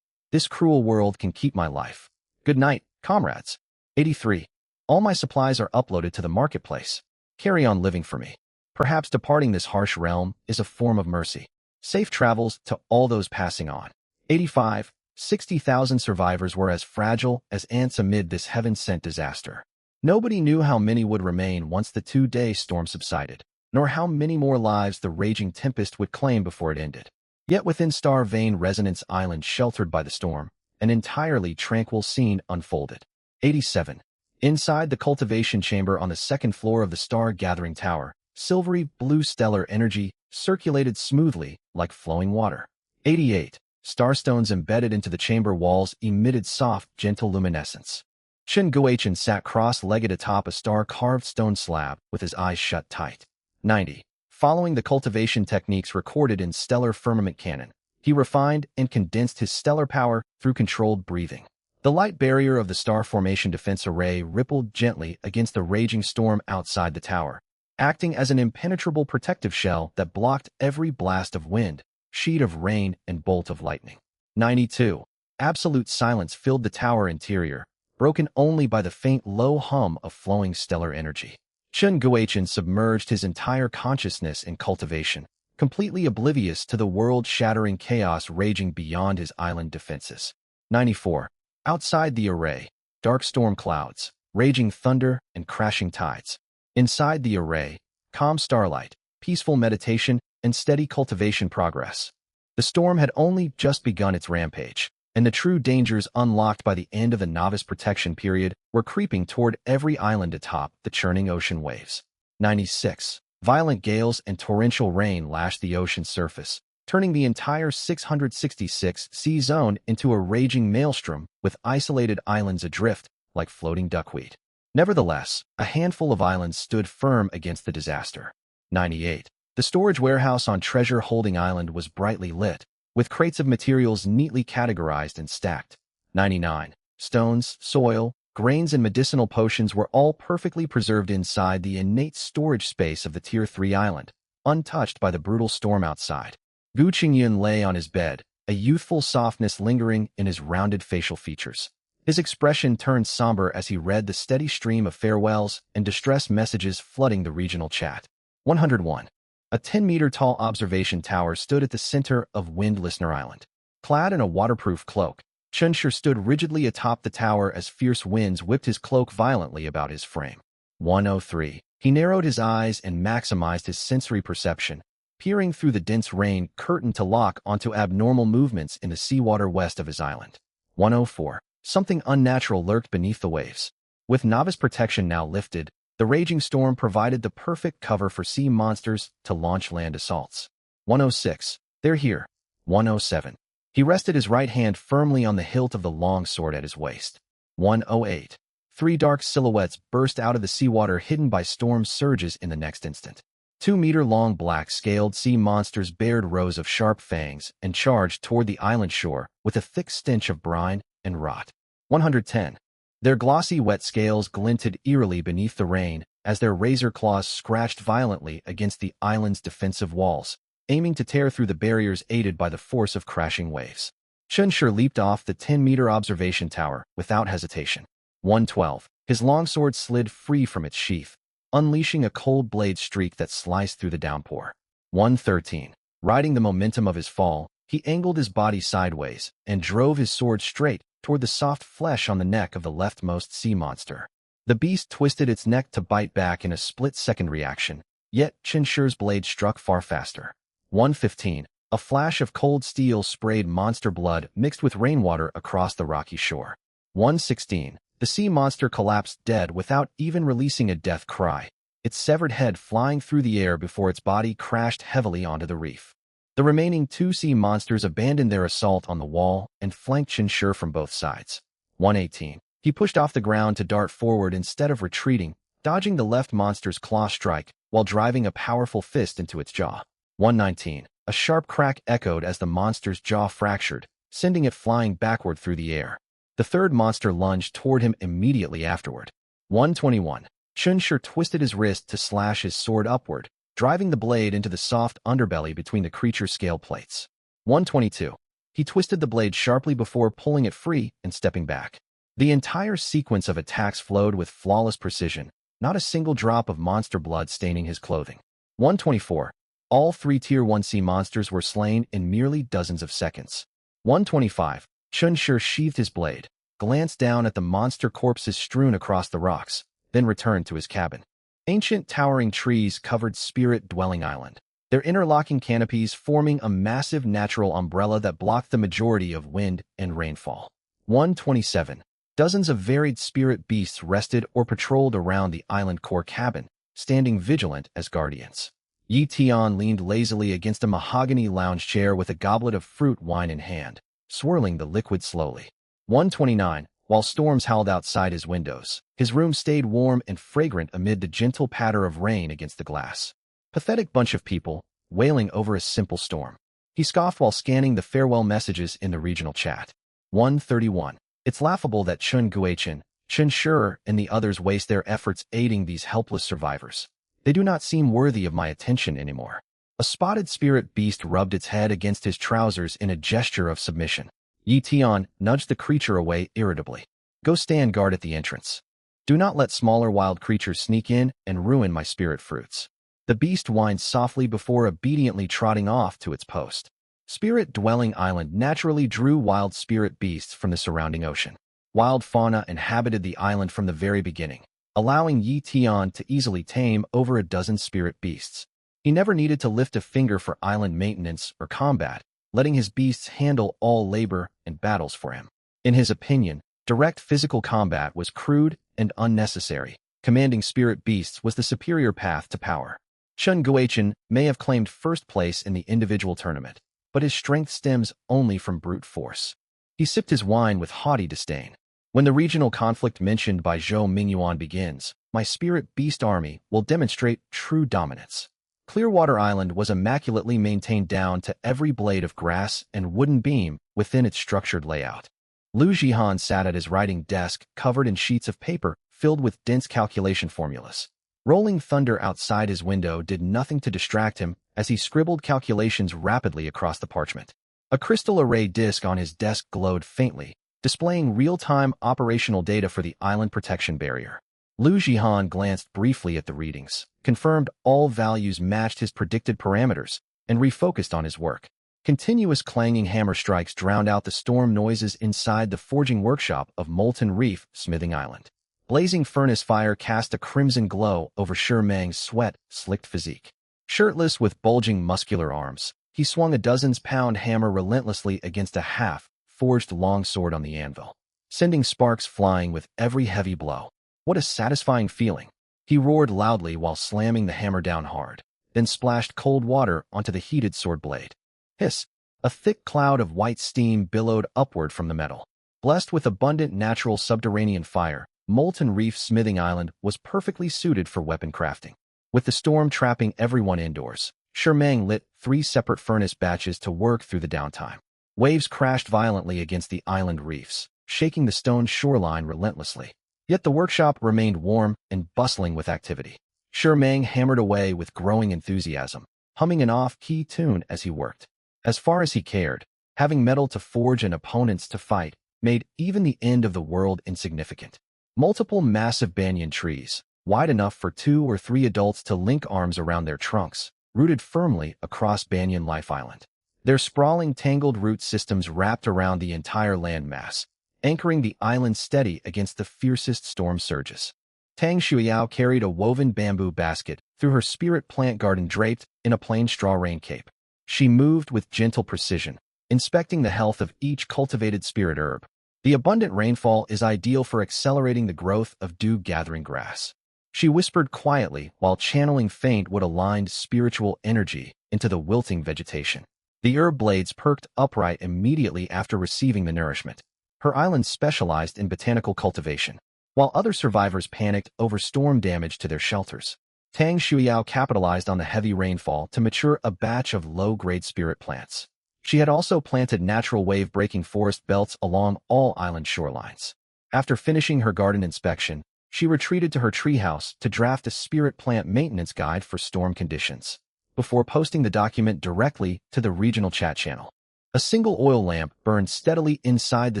This cruel world can keep my life. Good night, comrades. 83. All my supplies are uploaded to the marketplace. Carry on living for me. Perhaps departing this harsh realm is a form of mercy. Safe travels to all those passing on. 85. 60,000 survivors were as fragile as ants amid this heaven-sent disaster. Nobody knew how many would remain once the 2-day storm subsided, nor how many more lives the raging tempest would claim before it ended. Yet within Star Vane Resonance Island sheltered by the storm, an entirely tranquil scene unfolded. 87. Inside the cultivation chamber on the second floor of the Star Gathering Tower, silvery blue stellar energy circulated smoothly like flowing water. 88. Starstones embedded into the chamber walls emitted soft, gentle luminescence. Chen Guochen sat cross-legged atop a star-carved stone slab with his eyes shut tight. 90. Following the cultivation techniques recorded in Stellar Firmament Canon, he refined and condensed his stellar power through controlled breathing. The light barrier of the star formation defense array rippled gently against the raging storm outside the tower, acting as an impenetrable protective shell that blocked every blast of wind, sheet of rain, and bolt of lightning. 92. Absolute silence filled the tower interior, broken only by the faint low hum of flowing stellar energy. Chen Guochen submerged his entire consciousness in cultivation, completely oblivious to the world-shattering chaos raging beyond his island defenses. 94. Outside the array, dark storm clouds, raging thunder, and crashing tides. Inside the array, calm starlight, peaceful meditation, and steady cultivation progress. The storm had only just begun its rampage, and the true dangers unlocked by the end of the novice protection period were creeping toward every island atop the churning ocean waves. 96. Violent gales and torrential rain lashed the ocean surface, turning the entire 666 sea zone into a raging maelstrom with isolated islands adrift like floating duckweed. Nevertheless, a handful of islands stood firm against the disaster. 98. The storage warehouse on Treasure Holding Island was brightly lit, with crates of materials neatly categorized and stacked. 99. Stones, soil, grains and medicinal potions were all perfectly preserved inside the innate storage space of the Tier 3 island, untouched by the brutal storm outside. Gu Qingyun lay on his bed, a youthful softness lingering in his rounded facial features. His expression turned somber as he read the steady stream of farewells and distress messages flooding the regional chat. 101. A 10-meter-tall observation tower stood at the center of Wind Listener Island. Clad in a waterproof cloak, Chen Shi stood rigidly atop the tower as fierce winds whipped his cloak violently about his frame. 103. He narrowed his eyes and maximized his sensory perception, peering through the dense rain curtain to lock onto abnormal movements in the seawater west of his island. 104. Something unnatural lurked beneath the waves. With novice protection now lifted, the raging storm provided the perfect cover for sea monsters to launch land assaults. 106. They're here. 107. He rested his right hand firmly on the hilt of the long sword at his waist. 108. Three dark silhouettes burst out of the seawater hidden by storm surges in the next instant. 2-meter-long black-scaled sea monsters bared rows of sharp fangs and charged toward the island shore with a thick stench of brine and rot. 110. Their glossy wet scales glinted eerily beneath the rain as their razor claws scratched violently against the island's defensive walls, aiming to tear through the barriers aided by the force of crashing waves. Chen Shi leaped off the 10-meter observation tower without hesitation. 112. His longsword slid free from its sheath, unleashing a cold blade streak that sliced through the downpour. 113. Riding the momentum of his fall, he angled his body sideways and drove his sword straight toward the soft flesh on the neck of the leftmost sea monster. The beast twisted its neck to bite back in a split-second reaction, yet Chen Shi's blade struck far faster. 115. A flash of cold steel sprayed monster blood mixed with rainwater across the rocky shore. 116. The sea monster collapsed dead without even releasing a death cry, its severed head flying through the air before its body crashed heavily onto the reef. The remaining two sea monsters abandoned their assault on the wall and flanked Chen Shi from both sides. 118. He pushed off the ground to dart forward instead of retreating, dodging the left monster's claw strike while driving a powerful fist into its jaw. 119. A sharp crack echoed as the monster's jaw fractured, sending it flying backward through the air. The third monster lunged toward him immediately afterward. 121. Chen Shi twisted his wrist to slash his sword upward, driving the blade into the soft underbelly between the creature's scale plates. 122. He twisted the blade sharply before pulling it free and stepping back. The entire sequence of attacks flowed with flawless precision, not a single drop of monster blood staining his clothing. 124. All three Tier 1 sea monsters were slain in merely dozens of seconds. 125. Chen Shi sheathed his blade, glanced down at the monster corpses strewn across the rocks, then returned to his cabin. Ancient towering trees covered Spirit Dwelling Island, their interlocking canopies forming a massive natural umbrella that blocked the majority of wind and rainfall. 127. Dozens of varied spirit beasts rested or patrolled around the island core cabin, standing vigilant as guardians. Yi Tian leaned lazily against a mahogany lounge chair with a goblet of fruit wine in hand, swirling the liquid slowly. 129. While storms howled outside his windows, his room stayed warm and fragrant amid the gentle patter of rain against the glass. Pathetic bunch of people, wailing over a simple storm. He scoffed while scanning the farewell messages in the regional chat. 131. It's laughable that Chen Guichen, Chen Shi, and the others waste their efforts aiding these helpless survivors. They do not seem worthy of my attention anymore. A spotted spirit beast rubbed its head against his trousers in a gesture of submission. Yi Tian nudged the creature away irritably. Go stand guard at the entrance. Do not let smaller wild creatures sneak in and ruin my spirit fruits. The beast whined softly before obediently trotting off to its post. Spirit Dwelling Island naturally drew wild spirit beasts from the surrounding ocean. Wild fauna inhabited the island from the very beginning, allowing Yi Tian to easily tame over a dozen spirit beasts. He never needed to lift a finger for island maintenance or combat, letting his beasts handle all labor and battles for him. In his opinion, direct physical combat was crude and unnecessary. Commanding spirit beasts was the superior path to power. Chen Guichen may have claimed first place in the individual tournament, but his strength stems only from brute force. He sipped his wine with haughty disdain. When the regional conflict mentioned by Zhou Mingyuan begins, my spirit beast army will demonstrate true dominance. Clearwater Island was immaculately maintained down to every blade of grass and wooden beam within its structured layout. Lu Jihan sat at his writing desk, covered in sheets of paper filled with dense calculation formulas. Rolling thunder outside his window did nothing to distract him as he scribbled calculations rapidly across the parchment. A crystal array disk on his desk glowed faintly, displaying real-time operational data for the island protection barrier. Lu Jihan glanced briefly at the readings, confirmed all values matched his predicted parameters, and refocused on his work. Continuous clanging hammer strikes drowned out the storm noises inside the forging workshop of Molten Reef, Smithing Island. Blazing furnace fire cast a crimson glow over Shi Meng's sweat-slicked physique. Shirtless with bulging muscular arms, he swung a dozens-pound hammer relentlessly against a half-forged longsword on the anvil, sending sparks flying with every heavy blow. What a satisfying feeling! He roared loudly while slamming the hammer down hard, then splashed cold water onto the heated sword blade. Hiss! A thick cloud of white steam billowed upward from the metal. Blessed with abundant natural subterranean fire, Molten Reef Smithing Island was perfectly suited for weapon crafting. With the storm trapping everyone indoors, Shi Meng lit 3 separate furnace batches to work through the downtime. Waves crashed violently against the island reefs, shaking the stone shoreline relentlessly. Yet the workshop remained warm and bustling with activity. Shi Meng hammered away with growing enthusiasm, humming an off-key tune as he worked. As far as he cared, having metal to forge and opponents to fight made even the end of the world insignificant. Multiple massive banyan trees, wide enough for 2 or 3 adults to link arms around their trunks, rooted firmly across Banyan Life Island. Their sprawling tangled root systems wrapped around the entire landmass, anchoring the island steady against the fiercest storm surges. Tang Shuiao carried a woven bamboo basket through her spirit plant garden draped in a plain straw rain cape. She moved with gentle precision, inspecting the health of each cultivated spirit herb. The abundant rainfall is ideal for accelerating the growth of dew-gathering grass. She whispered quietly while channeling faint wood-aligned spiritual energy into the wilting vegetation. The herb blades perked upright immediately after receiving the nourishment. Her island specialized in botanical cultivation, while other survivors panicked over storm damage to their shelters. Tang Shuiao capitalized on the heavy rainfall to mature a batch of low-grade spirit plants. She had also planted natural wave-breaking forest belts along all island shorelines. After finishing her garden inspection, she retreated to her treehouse to draft a spirit plant maintenance guide for storm conditions, before posting the document directly to the regional chat channel. A single oil lamp burned steadily inside the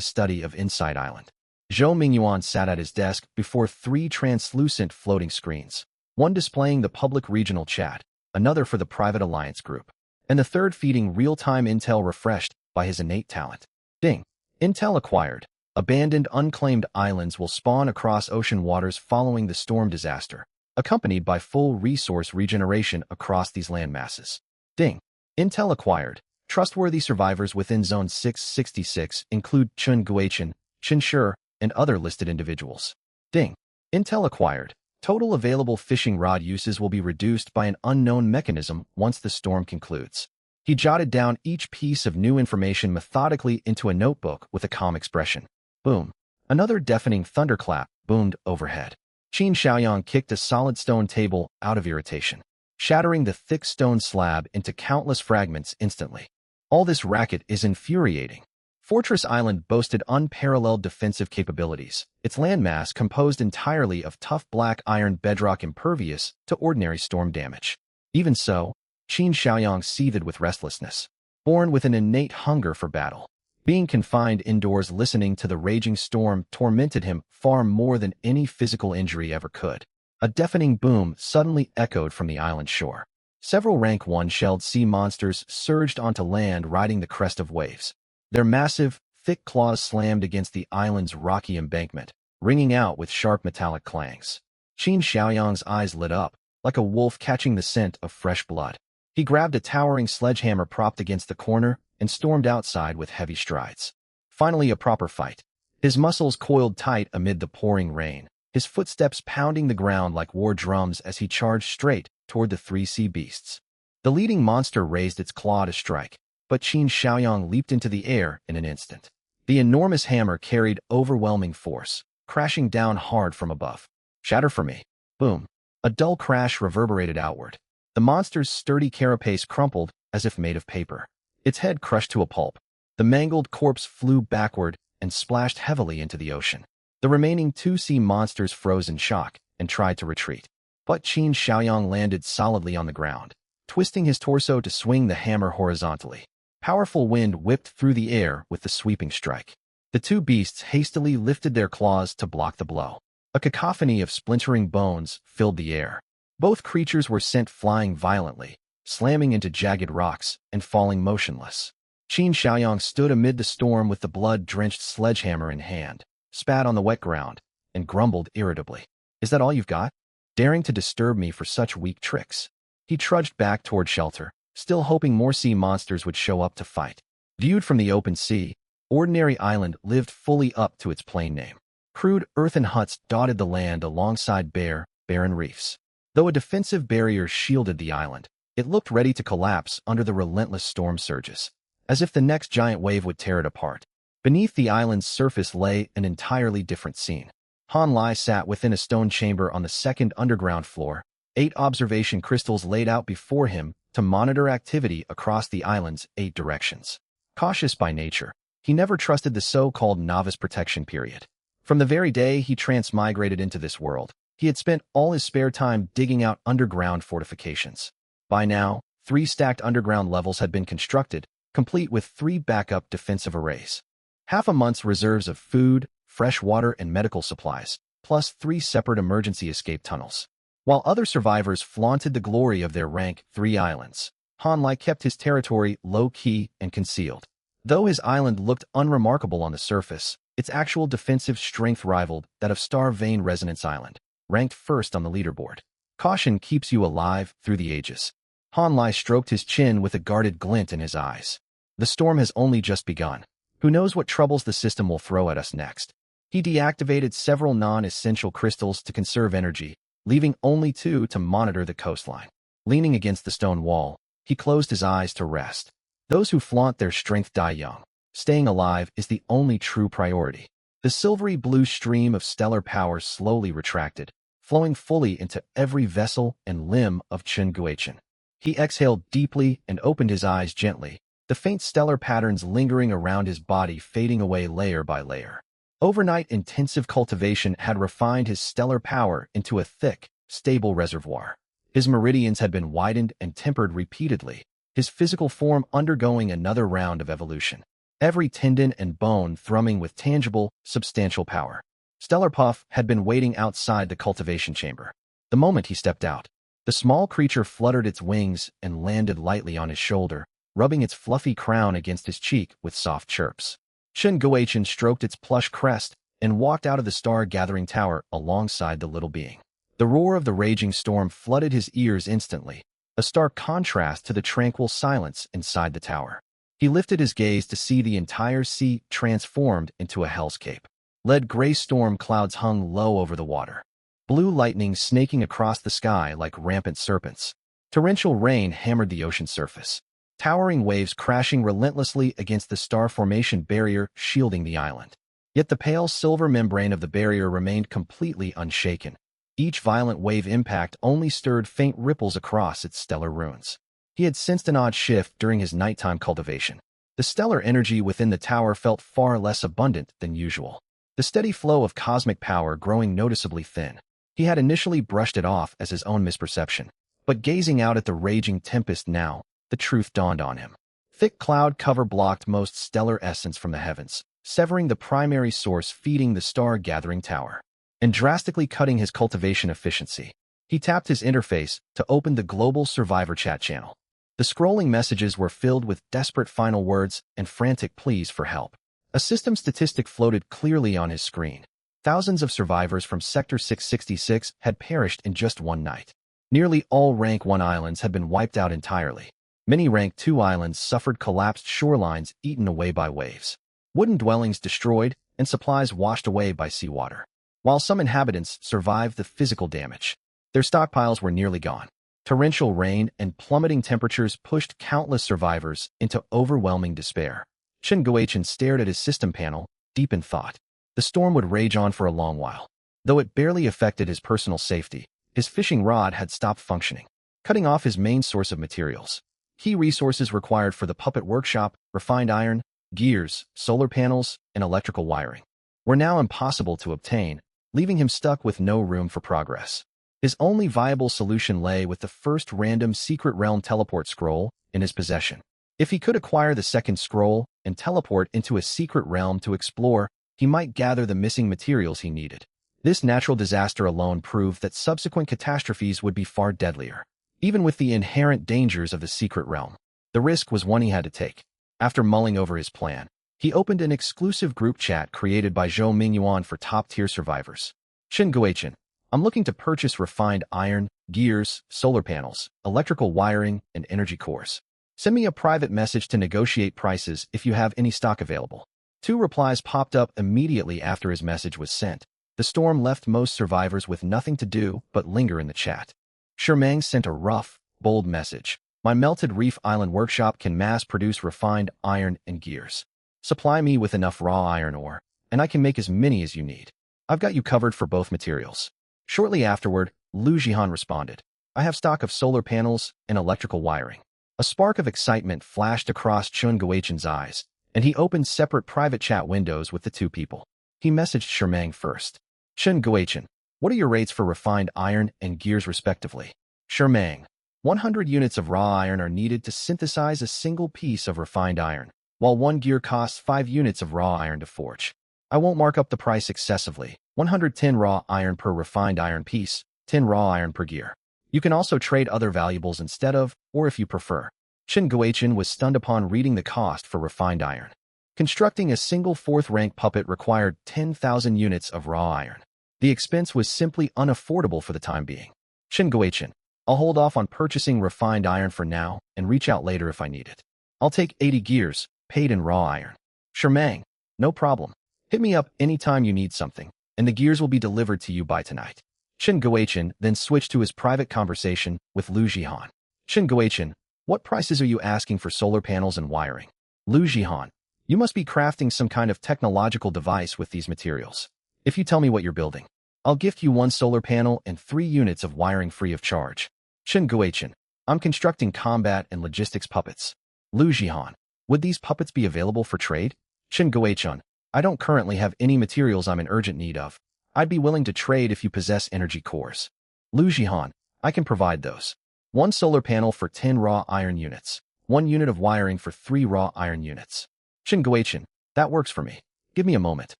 study of Inside Island. Zhou Mingyuan sat at his desk before 3 translucent floating screens, one displaying the public regional chat, another for the private alliance group, and the third feeding real-time intel refreshed by his innate talent. Ding! Intel acquired. Abandoned unclaimed islands will spawn across ocean waters following the storm disaster, accompanied by full resource regeneration across these landmasses. Ding! Intel acquired. Trustworthy survivors within Zone 666 include Chun Guichen, Chen Shi, and other listed individuals. Ding! Intel acquired. Total available fishing rod uses will be reduced by an unknown mechanism once the storm concludes. He jotted down each piece of new information methodically into a notebook with a calm expression. Boom. Another deafening thunderclap boomed overhead. Qin Xiaoyang kicked a solid stone table out of irritation, shattering the thick stone slab into countless fragments instantly. All this racket is infuriating. Fortress Island boasted unparalleled defensive capabilities, its landmass composed entirely of tough black iron bedrock impervious to ordinary storm damage. Even so, Qin Xiaoyang seethed with restlessness, born with an innate hunger for battle. Being confined indoors listening to the raging storm tormented him far more than any physical injury ever could. A deafening boom suddenly echoed from the island shore. Several rank 1 shelled sea monsters surged onto land riding the crest of waves. Their massive, thick claws slammed against the island's rocky embankment, ringing out with sharp metallic clangs. Qin Xiaoyang's eyes lit up, like a wolf catching the scent of fresh blood. He grabbed a towering sledgehammer propped against the corner and stormed outside with heavy strides. Finally, a proper fight. His muscles coiled tight amid the pouring rain, his footsteps pounding the ground like war drums as he charged straight toward the 3 sea beasts. The leading monster raised its claw to strike, but Qin Xiaoyang leaped into the air in an instant. The enormous hammer carried overwhelming force, crashing down hard from above. Shatter for me. Boom. A dull crash reverberated outward. The monster's sturdy carapace crumpled as if made of paper. Its head crushed to a pulp. The mangled corpse flew backward, and splashed heavily into the ocean. The remaining two sea monsters froze in shock and tried to retreat. But Qin Xiaoyang landed solidly on the ground, twisting his torso to swing the hammer horizontally. Powerful wind whipped through the air with the sweeping strike. The two beasts hastily lifted their claws to block the blow. A cacophony of splintering bones filled the air. Both creatures were sent flying violently, slamming into jagged rocks and falling motionless. Qin Xiaoyang stood amid the storm with the blood-drenched sledgehammer in hand, spat on the wet ground, and grumbled irritably. "Is that all you've got? Daring to disturb me for such weak tricks?" He trudged back toward shelter, still hoping more sea monsters would show up to fight. Viewed from the open sea, Ordinary Island lived fully up to its plain name. Crude earthen huts dotted the land alongside bare, barren reefs. Though a defensive barrier shielded the island, it looked ready to collapse under the relentless storm surges, as if the next giant wave would tear it apart. Beneath the island's surface lay an entirely different scene. Han Lai sat within a stone chamber on the second underground floor, 8 observation crystals laid out before him to monitor activity across the island's 8 directions. Cautious by nature, he never trusted the so-called novice protection period. From the very day he transmigrated into this world, he had spent all his spare time digging out underground fortifications. By now, 3 stacked underground levels had been constructed, complete with 3 backup defensive arrays. Half a month's reserves of food, fresh water, and medical supplies, plus 3 separate emergency escape tunnels. While other survivors flaunted the glory of their rank 3 islands, Han Lai kept his territory low-key and concealed. Though his island looked unremarkable on the surface, its actual defensive strength rivaled that of Star Vane Resonance Island, ranked first on the leaderboard. Caution keeps you alive through the ages. Han Lai stroked his chin with a guarded glint in his eyes. The storm has only just begun. Who knows what troubles the system will throw at us next? He deactivated several non-essential crystals to conserve energy, leaving only 2 to monitor the coastline. Leaning against the stone wall, he closed his eyes to rest. Those who flaunt their strength die young. Staying alive is the only true priority. The silvery blue stream of stellar power slowly retracted, flowing fully into every vessel and limb of Chen Guochen. He exhaled deeply and opened his eyes gently, the faint stellar patterns lingering around his body fading away layer by layer. Overnight intensive cultivation had refined his stellar power into a thick, stable reservoir. His meridians had been widened and tempered repeatedly, his physical form undergoing another round of evolution. Every tendon and bone thrumming with tangible, substantial power. Stellar Puff had been waiting outside the cultivation chamber. The moment he stepped out, the small creature fluttered its wings and landed lightly on his shoulder, rubbing its fluffy crown against his cheek with soft chirps. Chen Guochen stroked its plush crest and walked out of the star-gathering tower alongside the little being. The roar of the raging storm flooded his ears instantly, a stark contrast to the tranquil silence inside the tower. He lifted his gaze to see the entire sea transformed into a hellscape. Lead-gray storm clouds hung low over the water, blue lightning snaking across the sky like rampant serpents. Torrential rain hammered the ocean surface, towering waves crashing relentlessly against the star formation barrier shielding the island. Yet the pale silver membrane of the barrier remained completely unshaken. Each violent wave impact only stirred faint ripples across its stellar ruins. He had sensed an odd shift during his nighttime cultivation. The stellar energy within the tower felt far less abundant than usual, the steady flow of cosmic power growing noticeably thin. He had initially brushed it off as his own misperception, but gazing out at the raging tempest now, the truth dawned on him. Thick cloud cover blocked most stellar essence from the heavens, severing the primary source feeding the star-gathering tower, and drastically cutting his cultivation efficiency. He tapped his interface to open the global survivor chat channel. The scrolling messages were filled with desperate final words and frantic pleas for help. A system statistic floated clearly on his screen. Thousands of survivors from Sector 666 had perished in just one night. Nearly all Rank 1 islands had been wiped out entirely. Many Rank 2 islands suffered collapsed shorelines eaten away by waves, wooden dwellings destroyed, and supplies washed away by seawater. While some inhabitants survived the physical damage, their stockpiles were nearly gone. Torrential rain and plummeting temperatures pushed countless survivors into overwhelming despair. Chen Guochen stared at his system panel, deep in thought. The storm would rage on for a long while. Though it barely affected his personal safety, his fishing rod had stopped functioning, cutting off his main source of materials. Key resources required for the puppet workshop, refined iron, gears, solar panels, and electrical wiring were now impossible to obtain, leaving him stuck with no room for progress. His only viable solution lay with the first random Secret Realm teleport scroll in his possession. If he could acquire the second scroll and teleport into a secret realm to explore, he might gather the missing materials he needed. This natural disaster alone proved that subsequent catastrophes would be far deadlier. Even with the inherent dangers of the secret realm, the risk was one he had to take. After mulling over his plan, he opened an exclusive group chat created by Zhou Mingyuan for top-tier survivors. Chen Guichen, I'm looking to purchase refined iron, gears, solar panels, electrical wiring, and energy cores. Send me a private message to negotiate prices if you have any stock available. 2 replies popped up immediately after his message was sent. The storm left most survivors with nothing to do but linger in the chat. Shermang sent a rough, bold message. My Melted Reef Island workshop can mass-produce refined iron and gears. Supply me with enough raw iron ore, and I can make as many as you need. I've got you covered for both materials. Shortly afterward, Lu Jihan responded. I have stock of solar panels and electrical wiring. A spark of excitement flashed across Chen Guichen's eyes, and he opened separate private chat windows with the 2 people. He messaged Shermang first. Chen Guichen, what are your rates for refined iron and gears respectively? Shermang, 100 units of raw iron are needed to synthesize a single piece of refined iron, while 1 gear costs 5 units of raw iron to forge. I won't mark up the price excessively. 110 raw iron per refined iron piece, 10 raw iron per gear. You can also trade other valuables instead of, or if you prefer. Chen Guichen was stunned upon reading the cost for refined iron. Constructing a single 4th-rank puppet required 10,000 units of raw iron. The expense was simply unaffordable for the time being. Chen Guichen, I'll hold off on purchasing refined iron for now and reach out later if I need it. I'll take 80 gears, paid in raw iron. Shermang, no problem. Hit me up anytime you need something, and the gears will be delivered to you by tonight. Chen Guichen then switched to his private conversation with Lu Jihan. Chen Guichen, what prices are you asking for solar panels and wiring? Lu Jihan, you must be crafting some kind of technological device with these materials. If you tell me what you're building, I'll gift you 1 solar panel and 3 units of wiring free of charge. Chen Guichen, I'm constructing combat and logistics puppets. Lu Jihan, would these puppets be available for trade? Chen Guichen, I don't currently have any materials I'm in urgent need of. I'd be willing to trade if you possess energy cores. Lu Jihan, I can provide those. 1 solar panel for 10 raw iron units. 1 unit of wiring for 3 raw iron units. Chen Guichen, that works for me. Give me a moment.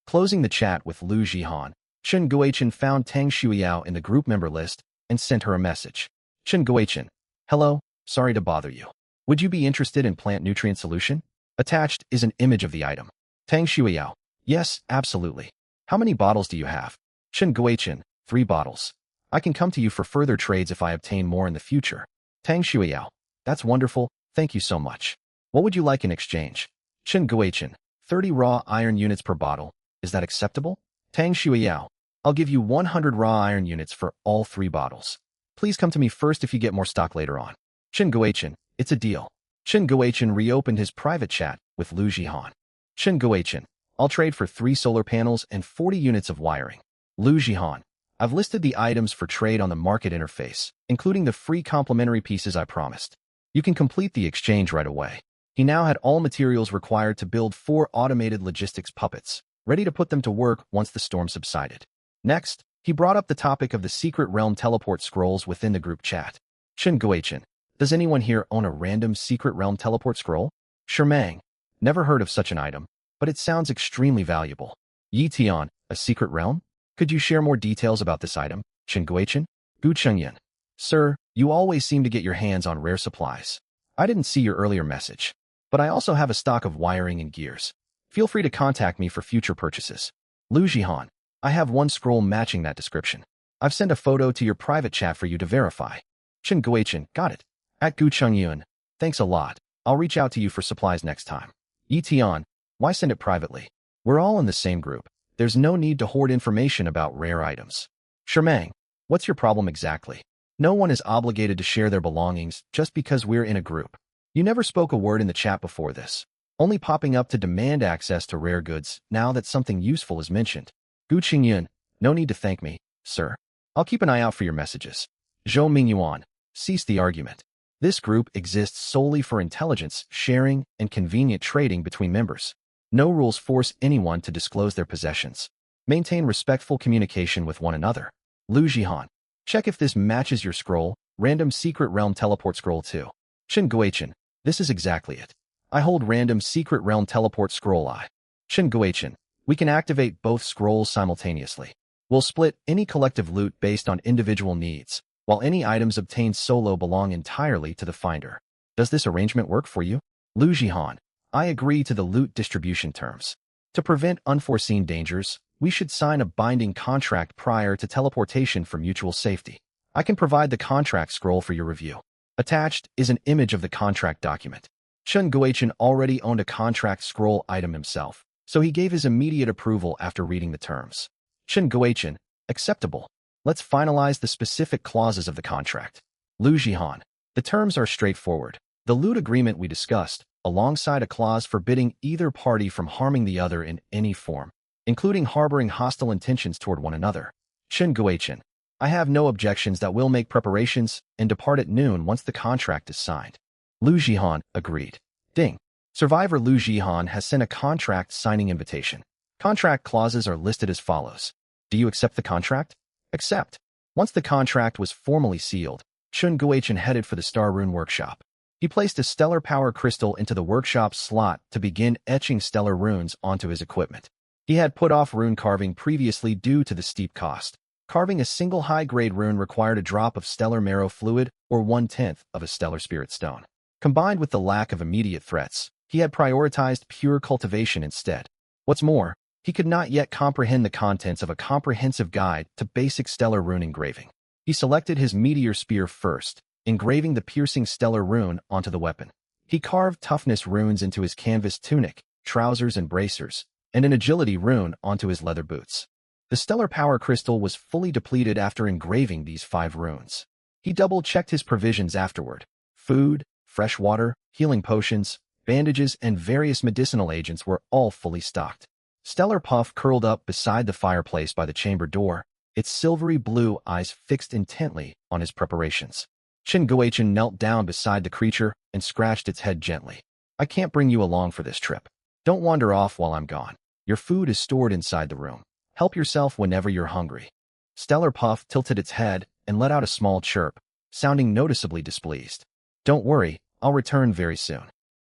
Closing the chat with Lu Jihan, Chen Guichen found Tang Shuiyao in the group member list and sent her a message. Chen Guichen, hello, sorry to bother you. Would you be interested in plant nutrient solution? Attached is an image of the item. Tang Shuiyao, yes, absolutely. How many bottles do you have? Chen Guichen, 3 bottles. I can come to you for further trades if I obtain more in the future. Tang Shuiyao, that's wonderful, thank you so much. What would you like in exchange? Chen Guichen, 30 raw iron units per bottle. Is that acceptable? Tang Shuiyao, I'll give you 100 raw iron units for all 3 bottles. Please come to me first if you get more stock later on. Chen Guichen, it's a deal. Chen Guichen reopened his private chat with Lu Jihan. Chen Guichen, I'll trade for 3 solar panels and 40 units of wiring. Lu Jihan, I've listed the items for trade on the market interface, including the free complimentary pieces I promised. You can complete the exchange right away. He now had all materials required to build 4 automated logistics puppets, ready to put them to work once the storm subsided. Next, he brought up the topic of the Secret Realm teleport scrolls within the group chat. Chen Guichen, does anyone here own a random Secret Realm teleport scroll? Shermang, never heard of such an item, but it sounds extremely valuable. Yi Tian, a secret realm? Could you share more details about this item? Chen Guichen? Gu Chengyan, sir, you always seem to get your hands on rare supplies. I didn't see your earlier message, but I also have a stock of wiring and gears. Feel free to contact me for future purchases. Lu Jihan, I have 1 scroll matching that description. I've sent a photo to your private chat for you to verify. Chen Guichen, got it. At Gu Chengyun, thanks a lot. I'll reach out to you for supplies next time. Yi Tian, why send it privately? We're all in the same group. There's no need to hoard information about rare items. Shermang, what's your problem exactly? No one is obligated to share their belongings just because we're in a group. You never spoke a word in the chat before this, only popping up to demand access to rare goods now that something useful is mentioned. Gu Qingyun, no need to thank me, sir. I'll keep an eye out for your messages. Zhou Mingyuan, cease the argument. This group exists solely for intelligence, sharing, and convenient trading between members. No rules force anyone to disclose their possessions. Maintain respectful communication with one another. Lu Jihan. Check if this matches your scroll. Random Secret Realm Teleport Scroll 2. Shen Guichen. This is exactly it. I hold Random Secret Realm Teleport Scroll I. Shen Guichen. We can activate both scrolls simultaneously. We'll split any collective loot based on individual needs, while any items obtained solo belong entirely to the finder. Does this arrangement work for you? Lu Jihan. I agree to the loot distribution terms. To prevent unforeseen dangers, we should sign a binding contract prior to teleportation for mutual safety. I can provide the contract scroll for your review. Attached is an image of the contract document. Shen Guichen already owned a contract scroll item himself, so he gave his immediate approval after reading the terms. Shen Guichen, acceptable. Let's finalize the specific clauses of the contract. Lu Jihan. The terms are straightforward. The loot agreement we discussed, alongside a clause forbidding either party from harming the other in any form, including harboring hostile intentions toward one another. Shen Guichen. I have no objections that we'll make preparations and depart at noon once the contract is signed. Lu Jihan agreed. Ding. Survivor Lu Jihan has sent a contract signing invitation. Contract clauses are listed as follows. Do you accept the contract? Accept. Once the contract was formally sealed, Shen Guichen headed for the Star Rune Workshop. He placed a stellar power crystal into the workshop slot to begin etching stellar runes onto his equipment. He had put off rune carving previously due to the steep cost. Carving a single high-grade rune required a drop of stellar marrow fluid or 1/10 of a stellar spirit stone. Combined with the lack of immediate threats, he had prioritized pure cultivation instead. What's more, he could not yet comprehend the contents of a comprehensive guide to basic stellar rune engraving. He selected his meteor spear first, engraving the piercing stellar rune onto the weapon. He carved toughness runes into his canvas tunic, trousers and bracers, and an agility rune onto his leather boots. The stellar power crystal was fully depleted after engraving these 5 runes. He double-checked his provisions afterward. Food, fresh water, healing potions, bandages, and various medicinal agents were all fully stocked. Stellar Puff curled up beside the fireplace by the chamber door, its silvery blue eyes fixed intently on his preparations. Shen Guichen knelt down beside the creature and scratched its head gently. I can't bring you along for this trip. Don't wander off while I'm gone. Your food is stored inside the room. Help yourself whenever you're hungry. Stellar Puff tilted its head and let out a small chirp, sounding noticeably displeased. Don't worry, I'll return very soon.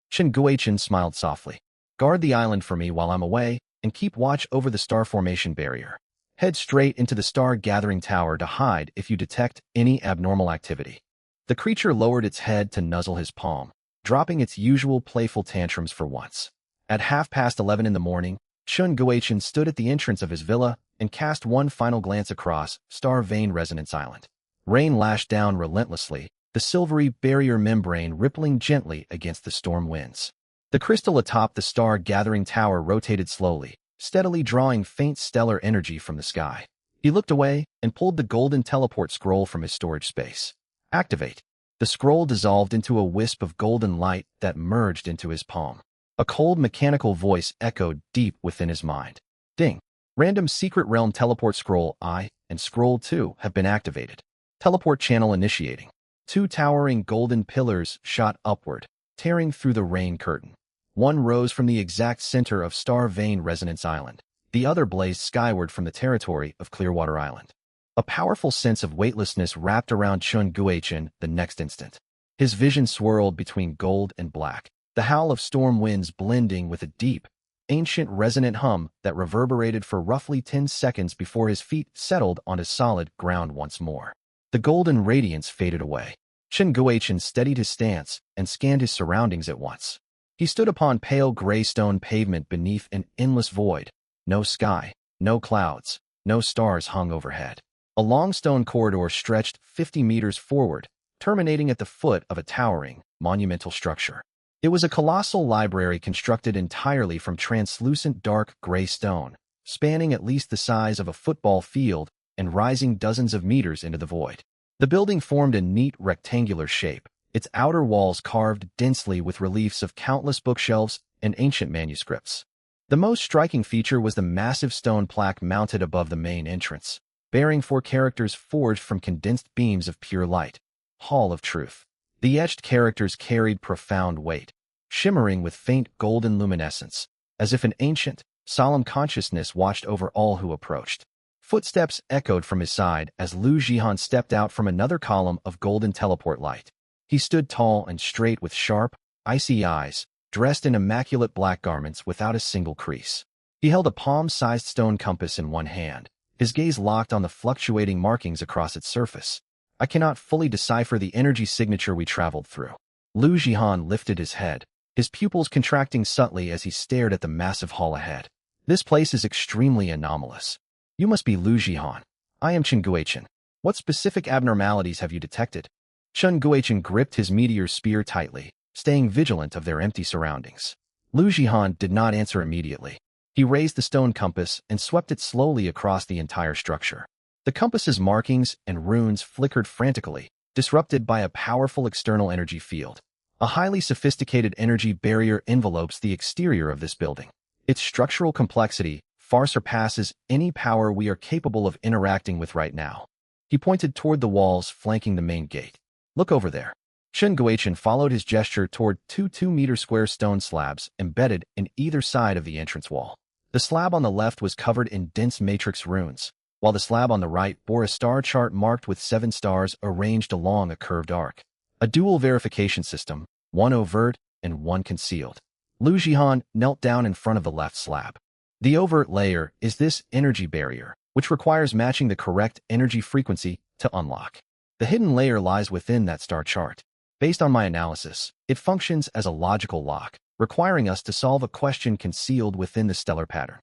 Shen Guichen smiled softly. Guard the island for me while I'm away, and keep watch over the star formation barrier. Head straight into the star gathering tower to hide if you detect any abnormal activity. The creature lowered its head to nuzzle his palm, dropping its usual playful tantrums for once. At 11:30 in the morning, Shen Guichen stood at the entrance of his villa and cast one final glance across Star Vein Resonance Island. Rain lashed down relentlessly, the silvery barrier membrane rippling gently against the storm winds. The crystal atop the star gathering tower rotated slowly, steadily drawing faint stellar energy from the sky. He looked away and pulled the golden teleport scroll from his storage space. Activate. The scroll dissolved into a wisp of golden light that merged into his palm. A cold mechanical voice echoed deep within his mind. Ding. Random Secret Realm Teleport Scroll I and Scroll 2 have been activated. Teleport channel initiating. 2 towering golden pillars shot upward, tearing through the rain curtain. One rose from the exact center of Star Vein Resonance Island. The other blazed skyward from the territory of Clearwater Island. A powerful sense of weightlessness wrapped around Shen Guichen the next instant. His vision swirled between gold and black, the howl of storm winds blending with a deep, ancient resonant hum that reverberated for roughly 10 seconds before his feet settled onto solid ground once more. The golden radiance faded away. Shen Guichen steadied his stance and scanned his surroundings at once. He stood upon pale gray stone pavement beneath an endless void. No sky, no clouds, no stars hung overhead. A long stone corridor stretched 50 meters forward, terminating at the foot of a towering, monumental structure. It was a colossal library constructed entirely from translucent dark gray stone, spanning at least the size of a football field and rising dozens of meters into the void. The building formed a neat rectangular shape, its outer walls carved densely with reliefs of countless bookshelves and ancient manuscripts. The most striking feature was the massive stone plaque mounted above the main entrance, bearing 4 characters forged from condensed beams of pure light. Hall of Truth. The etched characters carried profound weight, shimmering with faint golden luminescence, as if an ancient, solemn consciousness watched over all who approached. Footsteps echoed from his side as Lu Jihan stepped out from another column of golden teleport light. He stood tall and straight with sharp, icy eyes, dressed in immaculate black garments without a single crease. He held a palm-sized stone compass in one hand, his gaze locked on the fluctuating markings across its surface. I cannot fully decipher the energy signature we traveled through. Lu Jihan lifted his head, his pupils contracting subtly as he stared at the massive hall ahead. This place is extremely anomalous. You must be Lu Jihan. I am Chen Guichen. What specific abnormalities have you detected? Chen Guichen gripped his meteor spear tightly, staying vigilant of their empty surroundings. Lu Jihan did not answer immediately. He raised the stone compass and swept it slowly across the entire structure. The compass's markings and runes flickered frantically, disrupted by a powerful external energy field. A highly sophisticated energy barrier envelopes the exterior of this building. Its structural complexity far surpasses any power we are capable of interacting with right now. He pointed toward the walls flanking the main gate. Look over there. Chen Guichen followed his gesture toward two 2-meter square stone slabs embedded in either side of the entrance wall. The slab on the left was covered in dense matrix runes, while the slab on the right bore a star chart marked with 7 stars arranged along a curved arc. A dual verification system, one overt and one concealed. Lu Jihan knelt down in front of the left slab. The overt layer is this energy barrier, which requires matching the correct energy frequency to unlock. The hidden layer lies within that star chart. Based on my analysis, it functions as a logical lock, requiring us to solve a question concealed within the stellar pattern.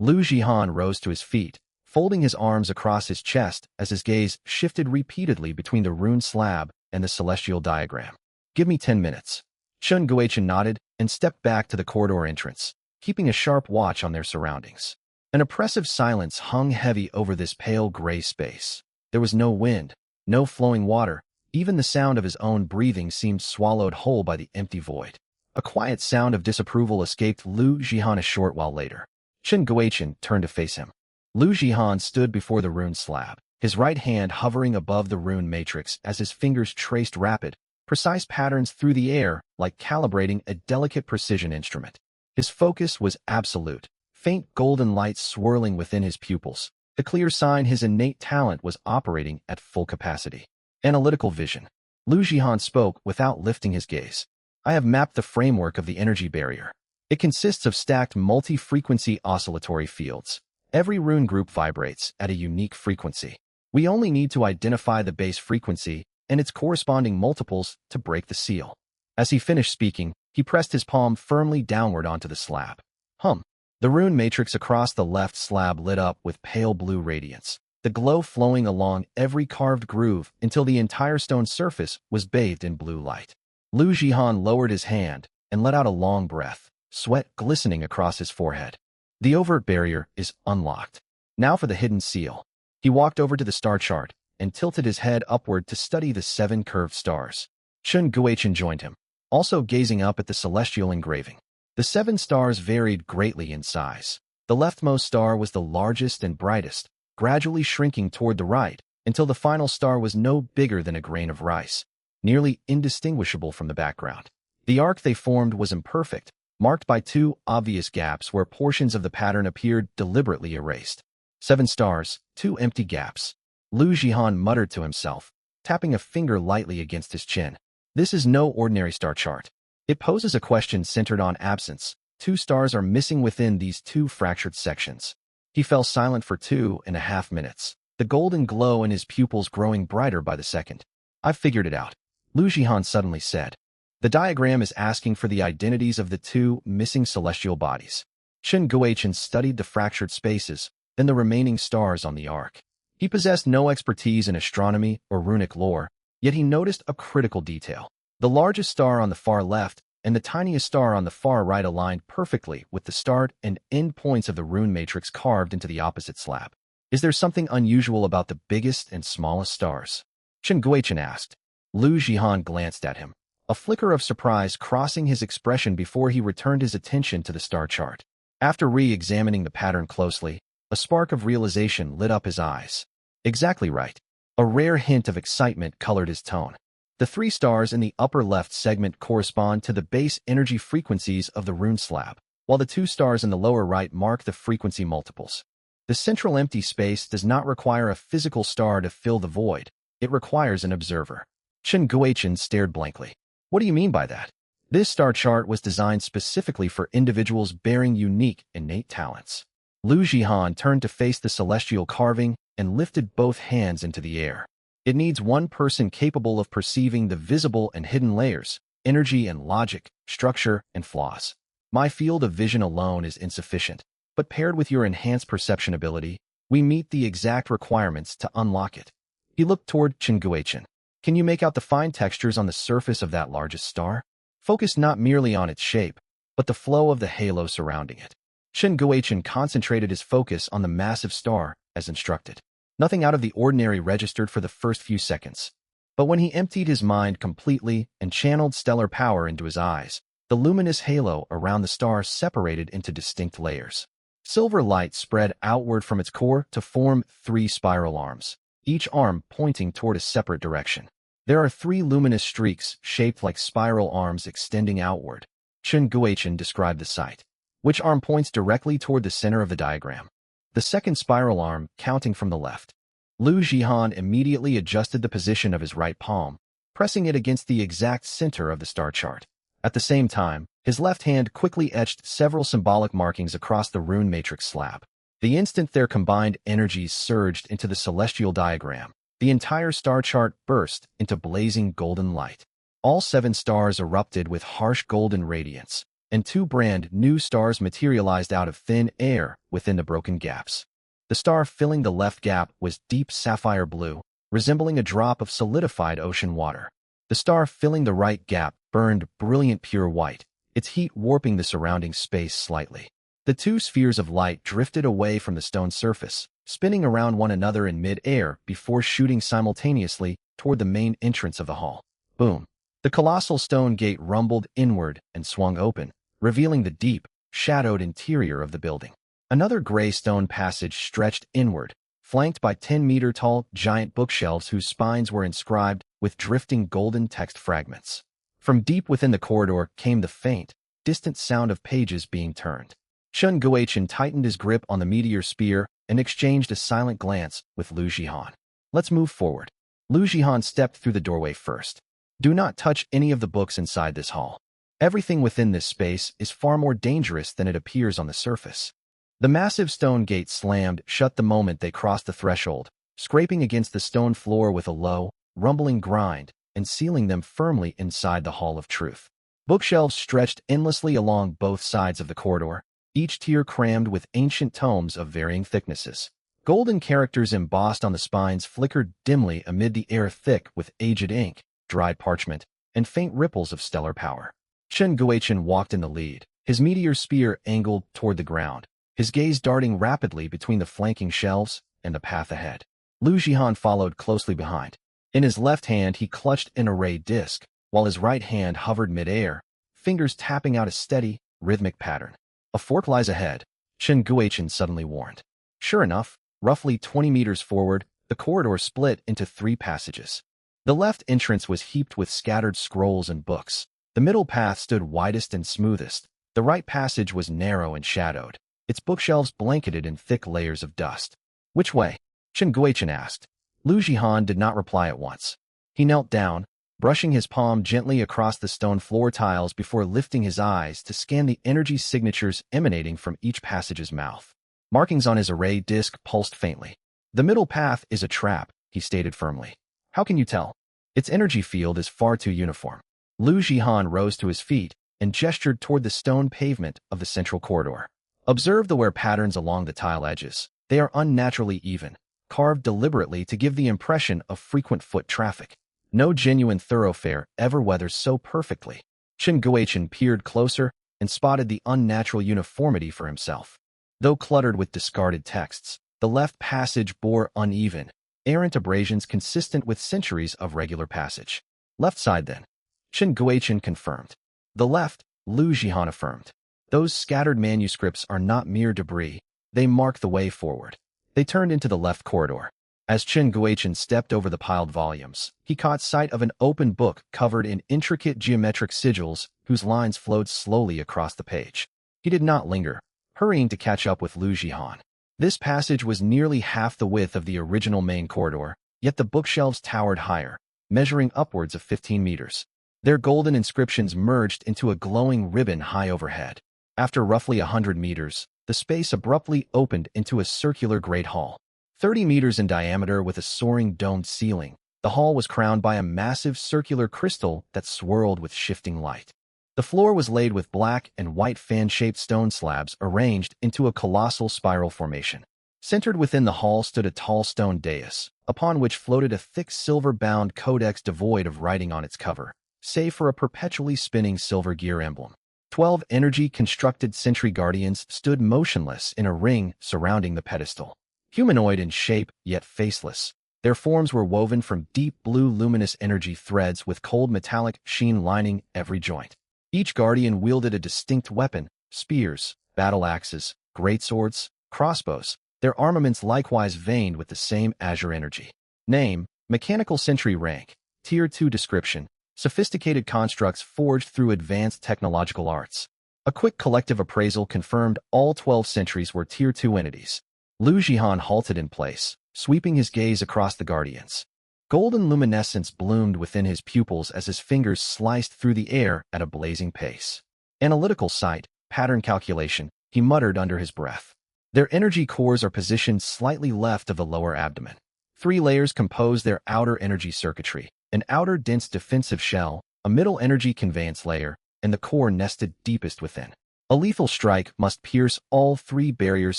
Lu Jihan rose to his feet, folding his arms across his chest as his gaze shifted repeatedly between the rune slab and the celestial diagram. Give me 10 minutes. Chen Guichen nodded and stepped back to the corridor entrance, keeping a sharp watch on their surroundings. An oppressive silence hung heavy over this pale gray space. There was no wind, no flowing water. Even the sound of his own breathing seemed swallowed whole by the empty void. A quiet sound of disapproval escaped Lu Jihan a short while later. Chen Guichen turned to face him. Lu Jihan stood before the rune slab, his right hand hovering above the rune matrix as his fingers traced rapid, precise patterns through the air like calibrating a delicate precision instrument. His focus was absolute, faint golden light swirling within his pupils, a clear sign his innate talent was operating at full capacity. Analytical vision. Lu Jihan spoke without lifting his gaze. I have mapped the framework of the energy barrier. It consists of stacked multi-frequency oscillatory fields. Every rune group vibrates at a unique frequency. We only need to identify the base frequency and its corresponding multiples to break the seal. As he finished speaking, he pressed his palm firmly downward onto the slab. The rune matrix across the left slab lit up with pale blue radiance, the glow flowing along every carved groove until the entire stone surface was bathed in blue light. Lu Jihan lowered his hand and let out a long breath, sweat glistening across his forehead. The overt barrier is unlocked. Now for the hidden seal. He walked over to the star chart and tilted his head upward to study the 7 curved stars. Chen Guichen joined him, also gazing up at the celestial engraving. The 7 stars varied greatly in size. The leftmost star was the largest and brightest, gradually shrinking toward the right until the final star was no bigger than a grain of rice, nearly indistinguishable from the background. The arc they formed was imperfect, marked by 2 obvious gaps where portions of the pattern appeared deliberately erased. 7 stars, 2 empty gaps. Lu Jihan muttered to himself, tapping a finger lightly against his chin. This is no ordinary star chart. It poses a question centered on absence. 2 stars are missing within these 2 fractured sections. He fell silent for 2.5 minutes, the golden glow in his pupils growing brighter by the second. I've figured it out, Lu Jihan suddenly said. The diagram is asking for the identities of the 2 missing celestial bodies. Chen Guichen studied the fractured spaces, then the remaining stars on the arc. He possessed no expertise in astronomy or runic lore, yet he noticed a critical detail. The largest star on the far left and the tiniest star on the far right aligned perfectly with the start and end points of the rune matrix carved into the opposite slab. Is there something unusual about the biggest and smallest stars? Chen Guichen asked. Lu Jihan glanced at him, a flicker of surprise crossing his expression before he returned his attention to the star chart. After re-examining the pattern closely, a spark of realization lit up his eyes. Exactly right. A rare hint of excitement colored his tone. The 3 stars in the upper left segment correspond to the base energy frequencies of the rune slab, while the 2 stars in the lower right mark the frequency multiples. The central empty space does not require a physical star to fill the void. It requires an observer. Chen Guochen stared blankly. What do you mean by that? This star chart was designed specifically for individuals bearing unique, innate talents. Lu Jihan turned to face the celestial carving and lifted both hands into the air. It needs one person capable of perceiving the visible and hidden layers, energy and logic, structure and flaws. My field of vision alone is insufficient, but paired with your enhanced perception ability, we meet the exact requirements to unlock it. He looked toward Chen Guochen. Can you make out the fine textures on the surface of that largest star? Focus not merely on its shape, but the flow of the halo surrounding it. Chen Guochen concentrated his focus on the massive star, as instructed. Nothing out of the ordinary registered for the first few seconds. But when he emptied his mind completely and channeled stellar power into his eyes, the luminous halo around the star separated into distinct layers. Silver light spread outward from its core to form 3 spiral arms, each arm pointing toward a separate direction. There are 3 luminous streaks shaped like spiral arms extending outward. Chen Guochen described the sight. Which arm points directly toward the center of the diagram? The second spiral arm, counting from the left. Lu Jihan immediately adjusted the position of his right palm, pressing it against the exact center of the star chart. At the same time, his left hand quickly etched several symbolic markings across the rune matrix slab. The instant their combined energies surged into the celestial diagram, the entire star chart burst into blazing golden light. All 7 stars erupted with harsh golden radiance, and 2 brand new stars materialized out of thin air within the broken gaps. The star filling the left gap was deep sapphire blue, resembling a drop of solidified ocean water. The star filling the right gap burned brilliant pure white, its heat warping the surrounding space slightly. The 2 spheres of light drifted away from the stone surface, spinning around one another in mid-air before shooting simultaneously toward the main entrance of the hall. Boom! The colossal stone gate rumbled inward and swung open, revealing the deep, shadowed interior of the building. Another gray stone passage stretched inward, flanked by 10-meter-tall giant bookshelves whose spines were inscribed with drifting golden text fragments. From deep within the corridor came the faint, distant sound of pages being turned. Chen Guochen tightened his grip on the meteor spear and exchanged a silent glance with Lu Jihan. Let's move forward. Lu Jihan stepped through the doorway first. Do not touch any of the books inside this hall. Everything within this space is far more dangerous than it appears on the surface. The massive stone gate slammed shut the moment they crossed the threshold, scraping against the stone floor with a low, rumbling grind and sealing them firmly inside the Hall of Truth. Bookshelves stretched endlessly along both sides of the corridor, each tier crammed with ancient tomes of varying thicknesses. Golden characters embossed on the spines flickered dimly amid the air thick with aged ink, dried parchment, and faint ripples of stellar power. Chen Guochen walked in the lead, his meteor spear angled toward the ground, his gaze darting rapidly between the flanking shelves and the path ahead. Lu Jihan followed closely behind. In his left hand, he clutched an array disc, while his right hand hovered mid-air, fingers tapping out a steady, rhythmic pattern. A fork lies ahead, Chen Guochen suddenly warned. Sure enough, roughly 20 meters forward, the corridor split into 3 passages. The left entrance was heaped with scattered scrolls and books. The middle path stood widest and smoothest. The right passage was narrow and shadowed, its bookshelves blanketed in thick layers of dust. Which way? Chen Guochen asked. Lu Jihan did not reply at once. He knelt down, brushing his palm gently across the stone floor tiles before lifting his eyes to scan the energy signatures emanating from each passage's mouth. Markings on his array disc pulsed faintly. The middle path is a trap, he stated firmly. How can you tell? Its energy field is far too uniform. Lu Jihan rose to his feet and gestured toward the stone pavement of the central corridor. Observe the wear patterns along the tile edges. They are unnaturally even, carved deliberately to give the impression of frequent foot traffic. No genuine thoroughfare ever weathers so perfectly. Chen Guochen peered closer and spotted the unnatural uniformity for himself. Though cluttered with discarded texts, the left passage bore uneven, errant abrasions consistent with centuries of regular passage. Left side then, Chen Guochen confirmed. The left, Lu Jihan affirmed. Those scattered manuscripts are not mere debris, they mark the way forward. They turned into the left corridor. As Chen Guochen stepped over the piled volumes, he caught sight of an open book covered in intricate geometric sigils whose lines flowed slowly across the page. He did not linger, hurrying to catch up with Lu Jihan. This passage was nearly half the width of the original main corridor, yet the bookshelves towered higher, measuring upwards of 15 meters. Their golden inscriptions merged into a glowing ribbon high overhead. After roughly 100 meters, the space abruptly opened into a circular great hall. 30 meters in diameter with a soaring domed ceiling, the hall was crowned by a massive circular crystal that swirled with shifting light. The floor was laid with black and white fan-shaped stone slabs arranged into a colossal spiral formation. Centered within the hall stood a tall stone dais, upon which floated a thick silver-bound codex devoid of writing on its cover, save for a perpetually spinning silver gear emblem. 12 energy-constructed sentry guardians stood motionless in a ring surrounding the pedestal. Humanoid in shape, yet faceless, their forms were woven from deep blue luminous energy threads with cold metallic sheen lining every joint. Each guardian wielded a distinct weapon: spears, battle axes, greatswords, crossbows, their armaments likewise veined with the same azure energy. Name: Mechanical Sentry. Rank: Tier 2. Description: sophisticated constructs forged through advanced technological arts. A quick collective appraisal confirmed all 12 sentries were Tier 2 entities. Lu Jihan halted in place, sweeping his gaze across the guardians. Golden luminescence bloomed within his pupils as his fingers sliced through the air at a blazing pace. Analytical sight, pattern calculation, he muttered under his breath. Their energy cores are positioned slightly left of the lower abdomen. 3 layers compose their outer energy circuitry: an outer dense defensive shell, a middle energy conveyance layer, and the core nested deepest within. A lethal strike must pierce all 3 barriers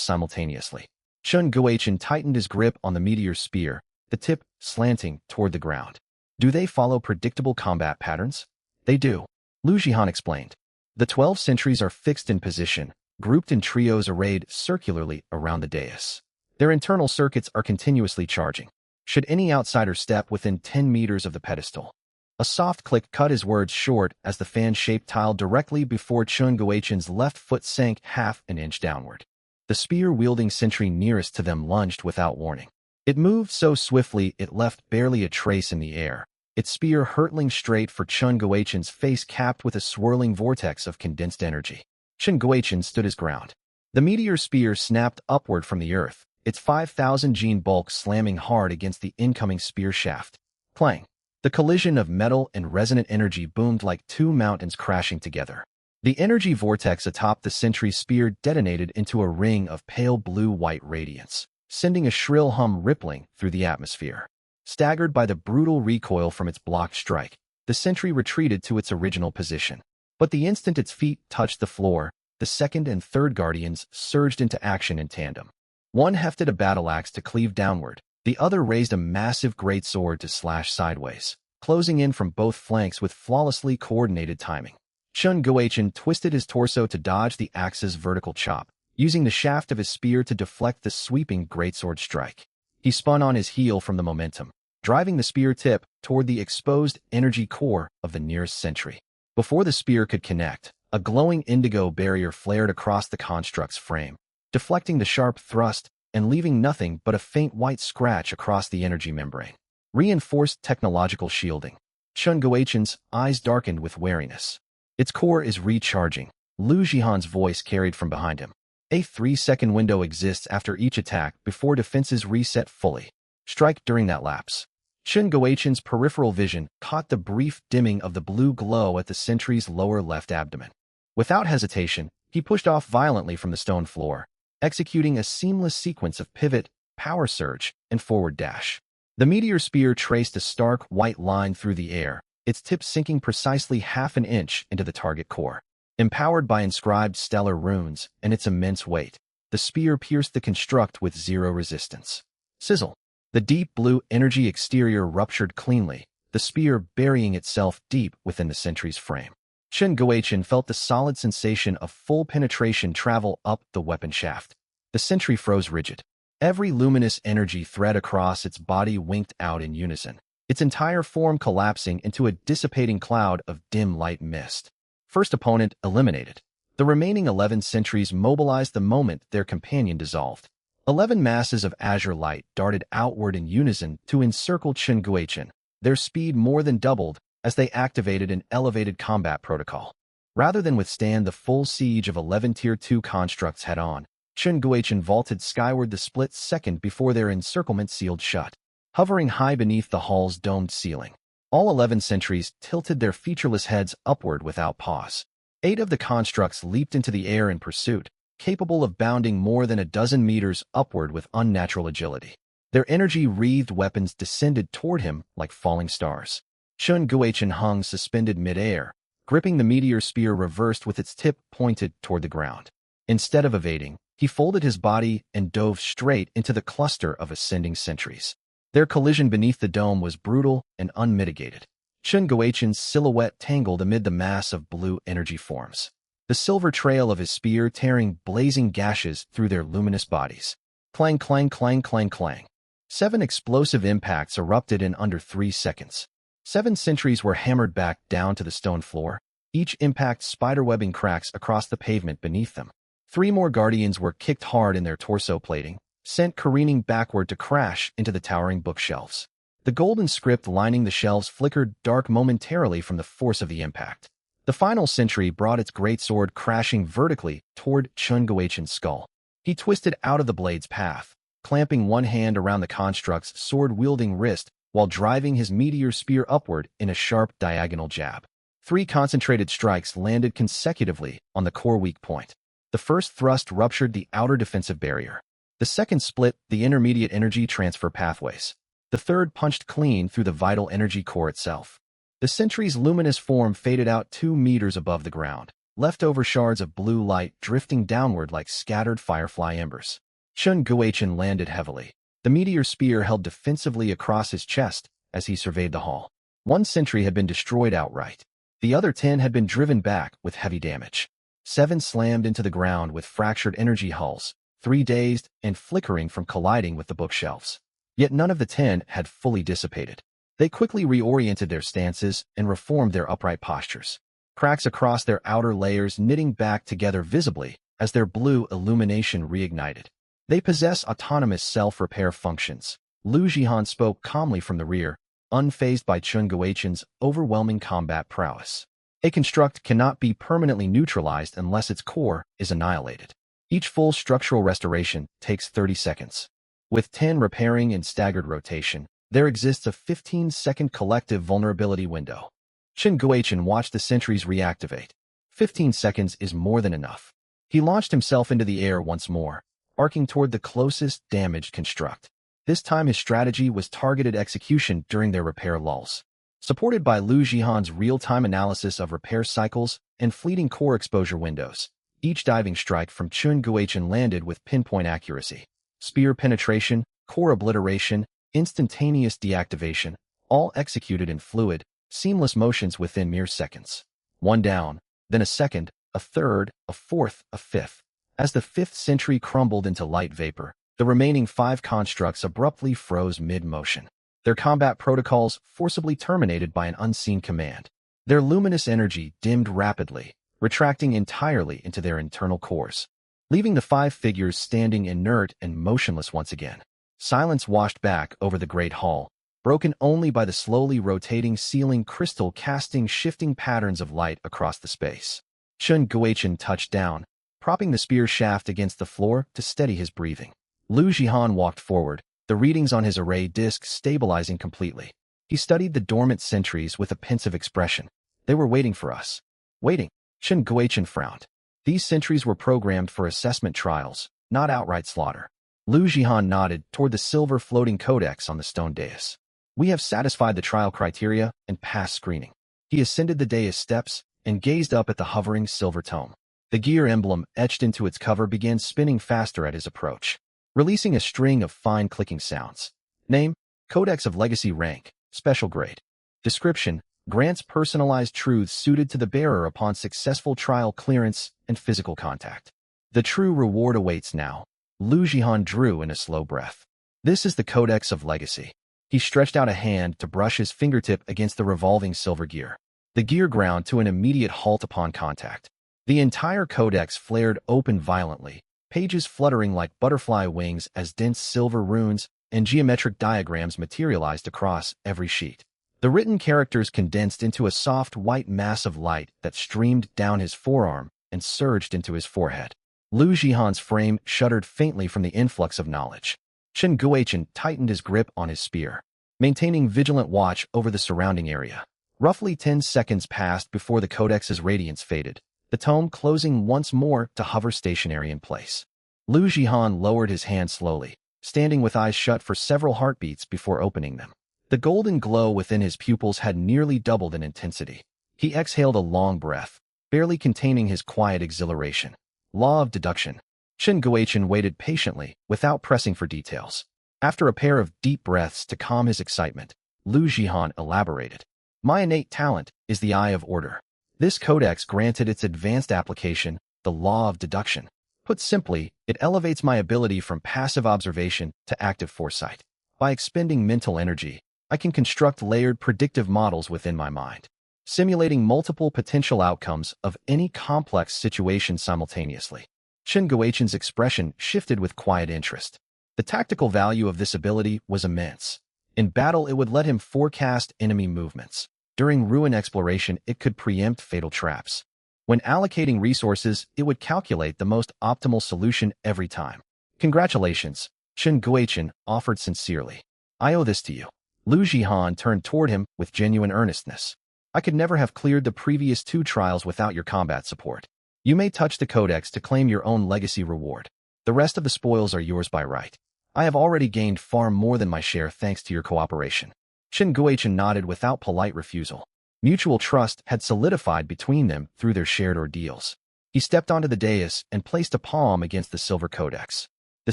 simultaneously. Chen Guochen tightened his grip on the meteor spear, the tip slanting toward the ground. Do they follow predictable combat patterns? They do, Lu Jihan explained. The 12 sentries are fixed in position, grouped in trios arrayed circularly around the dais. Their internal circuits are continuously charging. Should any outsider step within 10 meters of the pedestal. A soft click cut his words short as the fan-shaped tile directly before Chen Guochen's left foot sank half an inch downward. The spear-wielding sentry nearest to them lunged without warning. It moved so swiftly it left barely a trace in the air, its spear hurtling straight for Chen Guochen's face capped with a swirling vortex of condensed energy. Chen Guochen stood his ground. The meteor spear snapped upward from the earth, its 5,000 gene bulk slamming hard against the incoming spear shaft. Clang! The collision of metal and resonant energy boomed like 2 mountains crashing together. The energy vortex atop the sentry spear detonated into a ring of pale blue-white radiance, sending a shrill hum rippling through the atmosphere. Staggered by the brutal recoil from its blocked strike, the sentry retreated to its original position. But the instant its feet touched the floor, the second and third guardians surged into action in tandem. One hefted a battle axe to cleave downward, the other raised a massive greatsword to slash sideways, closing in from both flanks with flawlessly coordinated timing. Chen Guochen twisted his torso to dodge the axe's vertical chop, using the shaft of his spear to deflect the sweeping greatsword strike. He spun on his heel from the momentum, driving the spear tip toward the exposed energy core of the nearest sentry. Before the spear could connect, a glowing indigo barrier flared across the construct's frame, deflecting the sharp thrust and leaving nothing but a faint white scratch across the energy membrane. Reinforced technological shielding. Chen Guochen's eyes darkened with wariness. Its core is recharging, Lu Jihan's voice carried from behind him. A 3-second window exists after each attack before defenses reset fully. Strike during that lapse. Chen Guochen's peripheral vision caught the brief dimming of the blue glow at the sentry's lower left abdomen. Without hesitation, he pushed off violently from the stone floor, executing a seamless sequence of pivot, power surge, and forward dash. The meteor spear traced a stark white line through the air, its tip sinking precisely half an inch into the target core. Empowered by inscribed stellar runes and its immense weight, the spear pierced the construct with zero resistance. Sizzle! The deep blue energy exterior ruptured cleanly, the spear burying itself deep within the sentry's frame. Chen Guochen felt the solid sensation of full penetration travel up the weapon shaft. The sentry froze rigid. Every luminous energy thread across its body winked out in unison, its entire form collapsing into a dissipating cloud of dim light mist. First opponent eliminated. The remaining 11 sentries mobilized the moment their companion dissolved. 11 masses of azure light darted outward in unison to encircle Chen Guichen. Their speed more than doubled as they activated an elevated combat protocol. Rather than withstand the full siege of 11 Tier 2 constructs head-on, Chen Guichen vaulted skyward the split second before their encirclement sealed shut. Hovering high beneath the hall's domed ceiling, all 11 sentries tilted their featureless heads upward without pause. 8 of the constructs leaped into the air in pursuit, capable of bounding more than a dozen meters upward with unnatural agility. Their energy-wreathed weapons descended toward him like falling stars. Chen Guichen hung suspended mid-air, gripping the meteor spear reversed with its tip pointed toward the ground. Instead of evading, he folded his body and dove straight into the cluster of ascending sentries. Their collision beneath the dome was brutal and unmitigated. Chen Guichen's silhouette tangled amid the mass of blue energy forms, the silver trail of his spear tearing blazing gashes through their luminous bodies. Clang, clang, clang, clang, clang. 7 explosive impacts erupted in under 3 seconds. 7 sentries were hammered back down to the stone floor, each impact spiderwebbing cracks across the pavement beneath them. 3 more guardians were kicked hard in their torso plating, sent careening backward to crash into the towering bookshelves. The golden script lining the shelves flickered dark momentarily from the force of the impact. The final sentry brought its greatsword crashing vertically toward Chen Guichen's skull. He twisted out of the blade's path, clamping one hand around the construct's sword-wielding wrist while driving his meteor spear upward in a sharp diagonal jab. 3 concentrated strikes landed consecutively on the core weak point. The first thrust ruptured the outer defensive barrier. The second split the intermediate energy transfer pathways. The third punched clean through the vital energy core itself. The sentry's luminous form faded out 2 meters above the ground, leftover shards of blue light drifting downward like scattered firefly embers. Chen Guichen landed heavily. The meteor spear held defensively across his chest as he surveyed the hall. 1 sentry had been destroyed outright. The other 10 had been driven back with heavy damage. 7 slammed into the ground with fractured energy hulls, 3 dazed and flickering from colliding with the bookshelves. Yet none of the 10 had fully dissipated. They quickly reoriented their stances and reformed their upright postures. Cracks across their outer layers knitting back together visibly as their blue illumination reignited. They possess autonomous self-repair functions. Lu Jihan spoke calmly from the rear, unfazed by Chen Guichen's overwhelming combat prowess. A construct cannot be permanently neutralized unless its core is annihilated. Each full structural restoration takes 30 seconds. With 10 repairing in staggered rotation, there exists a 15-second collective vulnerability window. Chen Guichen watched the sentries reactivate. 15 seconds is more than enough. He launched himself into the air once more, arcing toward the closest damaged construct. This time his strategy was targeted execution during their repair lulls. Supported by Lu Jihan's real-time analysis of repair cycles and fleeting core exposure windows, each diving strike from Chen Guichen landed with pinpoint accuracy. Spear penetration, core obliteration, instantaneous deactivation, all executed in fluid, seamless motions within mere seconds. 1 down, then a second, a third, a fourth, a fifth. As the 5th sentry crumbled into light vapor, the remaining 5 constructs abruptly froze mid-motion. Their combat protocols forcibly terminated by an unseen command. Their luminous energy dimmed rapidly, retracting entirely into their internal cores, leaving the 5 figures standing inert and motionless once again. Silence washed back over the great hall, broken only by the slowly rotating ceiling crystal casting shifting patterns of light across the space. Chen Guichen touched down, propping the spear shaft against the floor to steady his breathing. Lu Jihan walked forward, the readings on his array disk stabilizing completely. He studied the dormant sentries with a pensive expression. They were waiting for us. Waiting. Chen Guichen frowned. These sentries were programmed for assessment trials, not outright slaughter. Lu Jihan nodded toward the silver floating codex on the stone dais. We have satisfied the trial criteria and passed screening. He ascended the dais steps and gazed up at the hovering silver tome. The gear emblem etched into its cover began spinning faster at his approach, releasing a string of fine clicking sounds. Name: Codex of Legacy Rank, Special Grade. Description: grants personalized truths suited to the bearer upon successful trial clearance and physical contact. The true reward awaits now. Lu Jihan drew in a slow breath. This is the Codex of Legacy. He stretched out a hand to brush his fingertip against the revolving silver gear. The gear ground to an immediate halt upon contact. The entire codex flared open violently, pages fluttering like butterfly wings as dense silver runes and geometric diagrams materialized across every sheet. The written characters condensed into a soft white mass of light that streamed down his forearm and surged into his forehead. Lu Jihan's frame shuddered faintly from the influx of knowledge. Chen Guochen tightened his grip on his spear, maintaining vigilant watch over the surrounding area. Roughly 10 seconds passed before the codex's radiance faded, the tome closing once more to hover stationary in place. Lu Jihan lowered his hand slowly, standing with eyes shut for several heartbeats before opening them. The golden glow within his pupils had nearly doubled in intensity. He exhaled a long breath, barely containing his quiet exhilaration. Law of deduction. Chen Guochen waited patiently, without pressing for details. After a pair of deep breaths to calm his excitement, Lu Jihan elaborated. My innate talent is the eye of order. This codex granted its advanced application, the law of deduction. Put simply, it elevates my ability from passive observation to active foresight. By expending mental energy, I can construct layered predictive models within my mind, simulating multiple potential outcomes of any complex situation simultaneously. Chen Guochen's expression shifted with quiet interest. The tactical value of this ability was immense. In battle, it would let him forecast enemy movements. During ruin exploration, it could preempt fatal traps. When allocating resources, it would calculate the most optimal solution every time. Congratulations, Chen Guochen offered sincerely. I owe this to you. Lu Jihan turned toward him with genuine earnestness. I could never have cleared the previous 2 trials without your combat support. You may touch the codex to claim your own legacy reward. The rest of the spoils are yours by right. I have already gained far more than my share thanks to your cooperation. Chen Guochen nodded without polite refusal. Mutual trust had solidified between them through their shared ordeals. He stepped onto the dais and placed a palm against the silver codex. The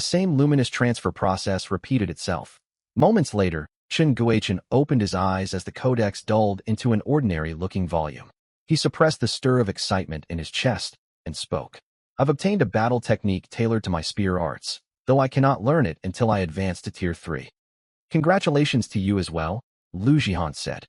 same luminous transfer process repeated itself. Moments later, Chen Guochen opened his eyes as the codex dulled into an ordinary-looking volume. He suppressed the stir of excitement in his chest and spoke. I've obtained a battle technique tailored to my spear arts, though I cannot learn it until I advance to Tier 3. Congratulations to you as well, Lu Jihan said.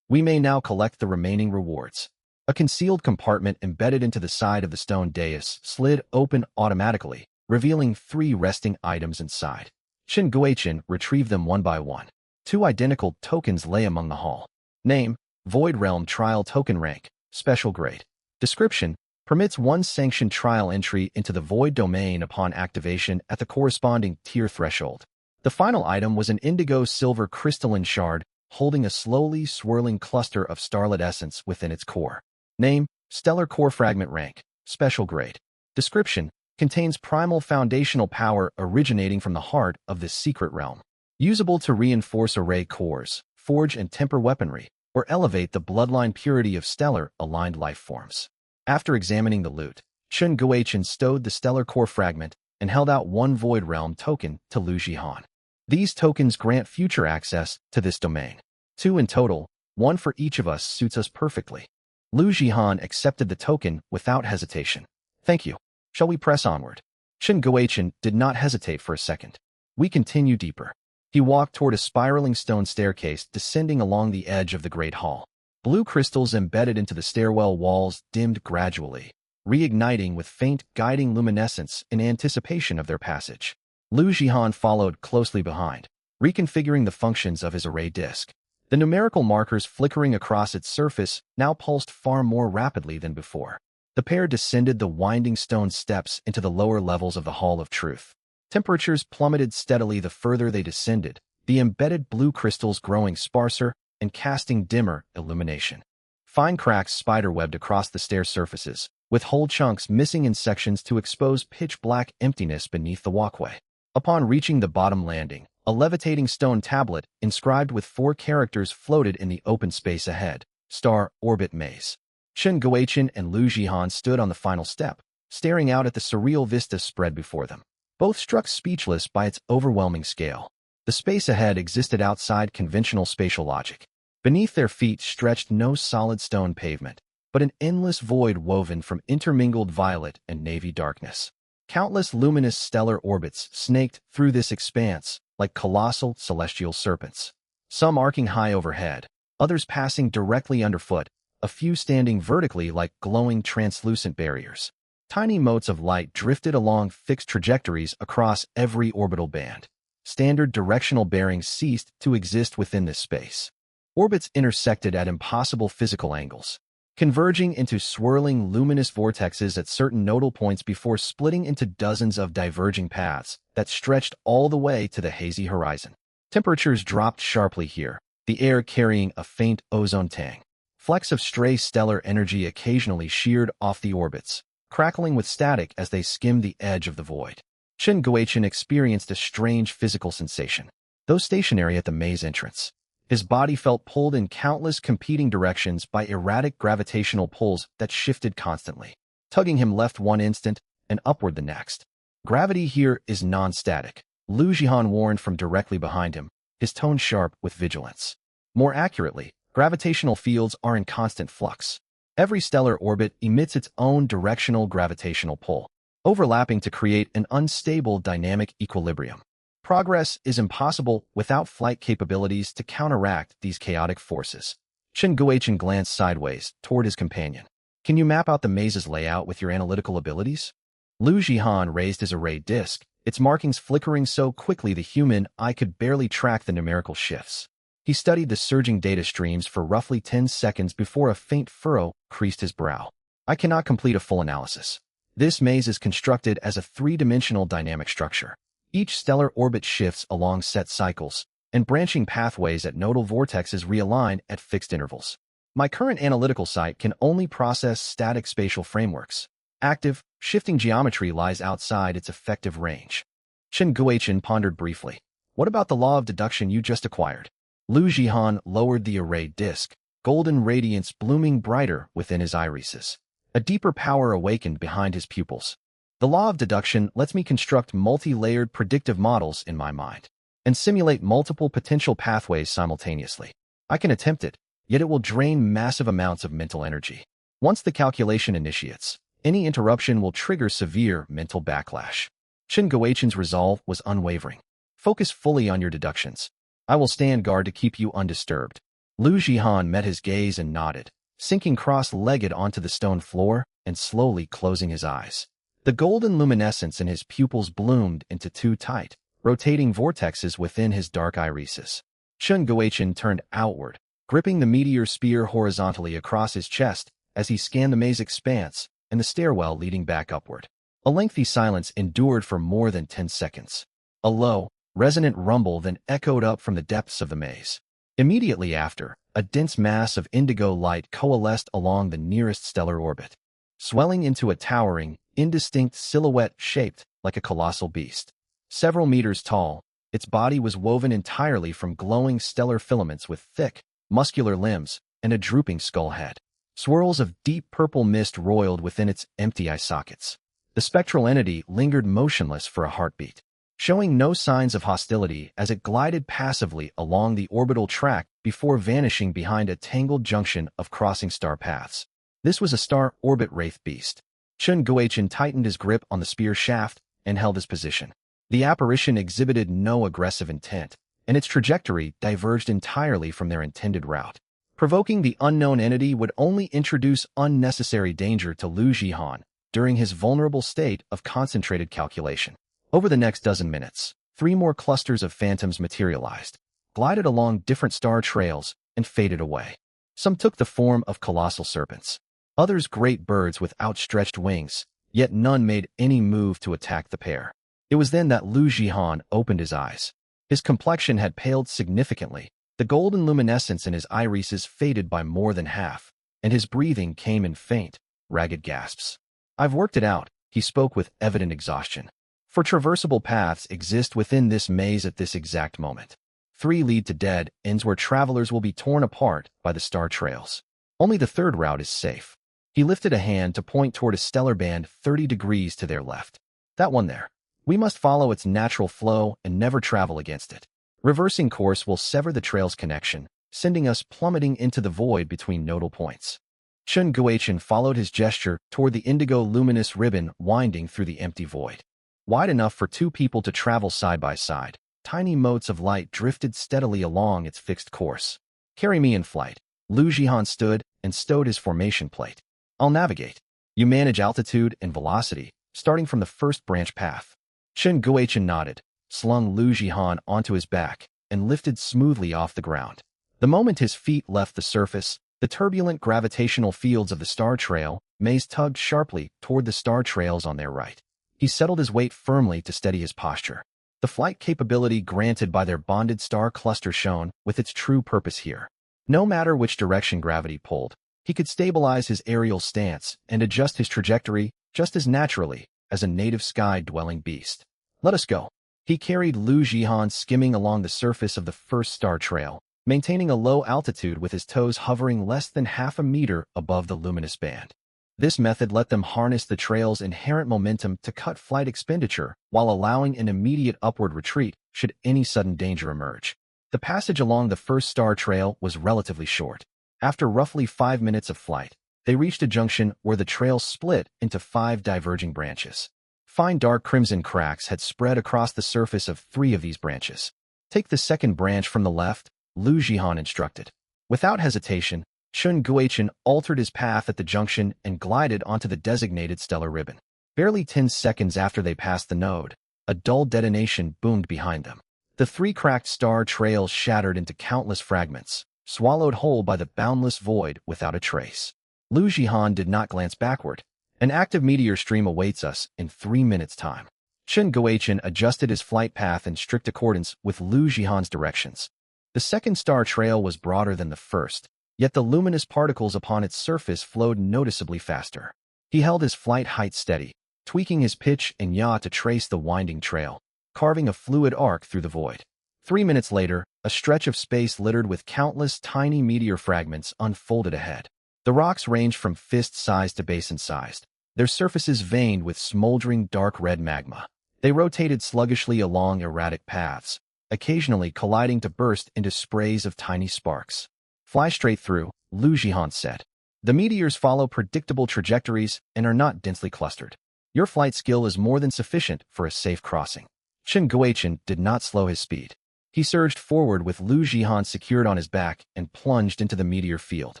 We may now collect the remaining rewards. A concealed compartment embedded into the side of the stone dais slid open automatically, revealing 3 resting items inside. Chen Guochen retrieved them one by one. 2 identical tokens lay among the hall. Name, Void Realm Trial Token Rank, Special Grade. Description, permits one sanctioned trial entry into the Void Domain upon activation at the corresponding tier threshold. The final item was an indigo silver crystalline shard holding a slowly swirling cluster of starlit essence within its core. Name, Stellar Core Fragment Rank, Special Grade. Description, contains primal foundational power originating from the heart of this secret realm. Usable to reinforce array cores, forge and temper weaponry, or elevate the bloodline purity of stellar-aligned life forms. After examining the loot, Chen Guochen stowed the stellar core fragment and held out 1 Void Realm token to Lu Jihan. These tokens grant future access to this domain. 2 in total, 1 for each of us suits us perfectly. Lu Jihan accepted the token without hesitation. Thank you. Shall we press onward? Chen Guochen did not hesitate for a second. We continue deeper. He walked toward a spiraling stone staircase descending along the edge of the great hall. Blue crystals embedded into the stairwell walls dimmed gradually, reigniting with faint guiding luminescence in anticipation of their passage. Lu Jihan followed closely behind, reconfiguring the functions of his array disk. The numerical markers flickering across its surface now pulsed far more rapidly than before. The pair descended the winding stone steps into the lower levels of the Hall of Truth. Temperatures plummeted steadily the further they descended, the embedded blue crystals growing sparser and casting dimmer illumination. Fine cracks spiderwebbed across the stair surfaces, with whole chunks missing in sections to expose pitch-black emptiness beneath the walkway. Upon reaching the bottom landing, a levitating stone tablet inscribed with 4 characters floated in the open space ahead. Star Orbit Maze. Chen Guochen and Lu Jihan stood on the final step, staring out at the surreal vista spread before them. Both struck speechless by its overwhelming scale. The space ahead existed outside conventional spatial logic. Beneath their feet stretched no solid stone pavement, but an endless void woven from intermingled violet and navy darkness. Countless luminous stellar orbits snaked through this expanse like colossal celestial serpents, some arcing high overhead, others passing directly underfoot, a few standing vertically like glowing translucent barriers. Tiny motes of light drifted along fixed trajectories across every orbital band. Standard directional bearings ceased to exist within this space. Orbits intersected at impossible physical angles, converging into swirling luminous vortexes at certain nodal points before splitting into dozens of diverging paths that stretched all the way to the hazy horizon. Temperatures dropped sharply here, the air carrying a faint ozone tang. Flecks of stray stellar energy occasionally sheared off the orbits, crackling with static as they skimmed the edge of the void. Chen Guoqian experienced a strange physical sensation. Though stationary at the maze entrance, his body felt pulled in countless competing directions by erratic gravitational pulls that shifted constantly, tugging him left one instant and upward the next. Gravity here is non-static, Lu Jihan warned from directly behind him, his tone sharp with vigilance. More accurately, gravitational fields are in constant flux. Every stellar orbit emits its own directional gravitational pull, overlapping to create an unstable dynamic equilibrium. Progress is impossible without flight capabilities to counteract these chaotic forces. Chen Guoqian glanced sideways toward his companion. Can you map out the maze's layout with your analytical abilities? Lu Jihan raised his array disk, its markings flickering so quickly the human eye could barely track the numerical shifts. He studied the surging data streams for roughly 10 seconds before a faint furrow creased his brow. I cannot complete a full analysis. This maze is constructed as a three-dimensional dynamic structure. Each stellar orbit shifts along set cycles, and branching pathways at nodal vortexes realign at fixed intervals. My current analytical sight can only process static spatial frameworks. Active, shifting geometry lies outside its effective range. Chen Guoqian pondered briefly. What about the law of deduction you just acquired? Lu Jihan lowered the array disk, golden radiance blooming brighter within his irises. A deeper power awakened behind his pupils. The law of deduction lets me construct multi-layered predictive models in my mind and simulate multiple potential pathways simultaneously. I can attempt it, yet it will drain massive amounts of mental energy. Once the calculation initiates, any interruption will trigger severe mental backlash. Chen Guoqian's resolve was unwavering. Focus fully on your deductions. I will stand guard to keep you undisturbed. Lu Jihan met his gaze and nodded, sinking cross-legged onto the stone floor and slowly closing his eyes. The golden luminescence in his pupils bloomed into two tight, rotating vortexes within his dark irises. Chen Guoqian turned outward, gripping the meteor spear horizontally across his chest as he scanned the maze expanse and the stairwell leading back upward. A lengthy silence endured for more than 10 seconds. A low, resonant rumble then echoed up from the depths of the maze. Immediately after, a dense mass of indigo light coalesced along the nearest stellar orbit, swelling into a towering, indistinct silhouette shaped like a colossal beast. Several meters tall, its body was woven entirely from glowing stellar filaments with thick, muscular limbs and a drooping skull head. Swirls of deep purple mist roiled within its empty eye sockets. The spectral entity lingered motionless for a heartbeat, showing no signs of hostility as it glided passively along the orbital track before vanishing behind a tangled junction of crossing star paths. This was a star orbit wraith beast. Chen Guoqian tightened his grip on the spear shaft and held his position. The apparition exhibited no aggressive intent, and its trajectory diverged entirely from their intended route. Provoking the unknown entity would only introduce unnecessary danger to Lu Jihan during his vulnerable state of concentrated calculation. Over the next dozen minutes, 3 more clusters of phantoms materialized, glided along different star trails, and faded away. Some took the form of colossal serpents, others great birds with outstretched wings, yet none made any move to attack the pair. It was then that Lu Jihan opened his eyes. His complexion had paled significantly, the golden luminescence in his irises faded by more than half, and his breathing came in faint, ragged gasps. I've worked it out, he spoke with evident exhaustion. 4 traversable paths exist within this maze at this exact moment. 3 lead to dead ends where travelers will be torn apart by the star trails. Only the 3rd route is safe. He lifted a hand to point toward a stellar band 30 degrees to their left. That one there. We must follow its natural flow and never travel against it. Reversing course will sever the trail's connection, sending us plummeting into the void between nodal points. Chen Guoqian followed his gesture toward the indigo luminous ribbon winding through the empty void. Wide enough for 2 people to travel side by side, tiny motes of light drifted steadily along its fixed course. Carry me in flight. Lu Jihan stood and stowed his formation plate. I'll navigate. You manage altitude and velocity, starting from the first branch path. Chen Guochen nodded, slung Lu Jihan onto his back, and lifted smoothly off the ground. The moment his feet left the surface, the turbulent gravitational fields of the star trail maze tugged sharply toward the star trails on their right. He settled his weight firmly to steady his posture. The flight capability granted by their bonded star cluster shone with its true purpose here. No matter which direction gravity pulled, he could stabilize his aerial stance and adjust his trajectory just as naturally as a native sky-dwelling beast. Let us go. He carried Lu Jihan skimming along the surface of the first star trail, maintaining a low altitude with his toes hovering less than half a meter above the luminous band. This method let them harness the trail's inherent momentum to cut flight expenditure while allowing an immediate upward retreat should any sudden danger emerge. The passage along the first star trail was relatively short. After roughly 5 minutes of flight, they reached a junction where the trail split into 5 diverging branches. Fine dark crimson cracks had spread across the surface of 3 of these branches. Take the second branch from the left, Lu Jihan instructed. Without hesitation, Chen Guochen altered his path at the junction and glided onto the designated stellar ribbon. Barely 10 seconds after they passed the node, a dull detonation boomed behind them. The 3 cracked star trails shattered into countless fragments, swallowed whole by the boundless void without a trace. Lu Jihan did not glance backward. An active meteor stream awaits us in 3 minutes' time. Chen Guochen adjusted his flight path in strict accordance with Lu Jihan's directions. The second star trail was broader than the first, yet the luminous particles upon its surface flowed noticeably faster. He held his flight height steady, tweaking his pitch and yaw to trace the winding trail, carving a fluid arc through the void. 3 minutes later, a stretch of space littered with countless tiny meteor fragments unfolded ahead. The rocks ranged from fist-sized to basin-sized, their surfaces veined with smoldering dark red magma. They rotated sluggishly along erratic paths, occasionally colliding to burst into sprays of tiny sparks. Fly straight through, Lu Jihan said. The meteors follow predictable trajectories and are not densely clustered. Your flight skill is more than sufficient for a safe crossing. Chen Guochen did not slow his speed. He surged forward with Lu Jihan secured on his back and plunged into the meteor field.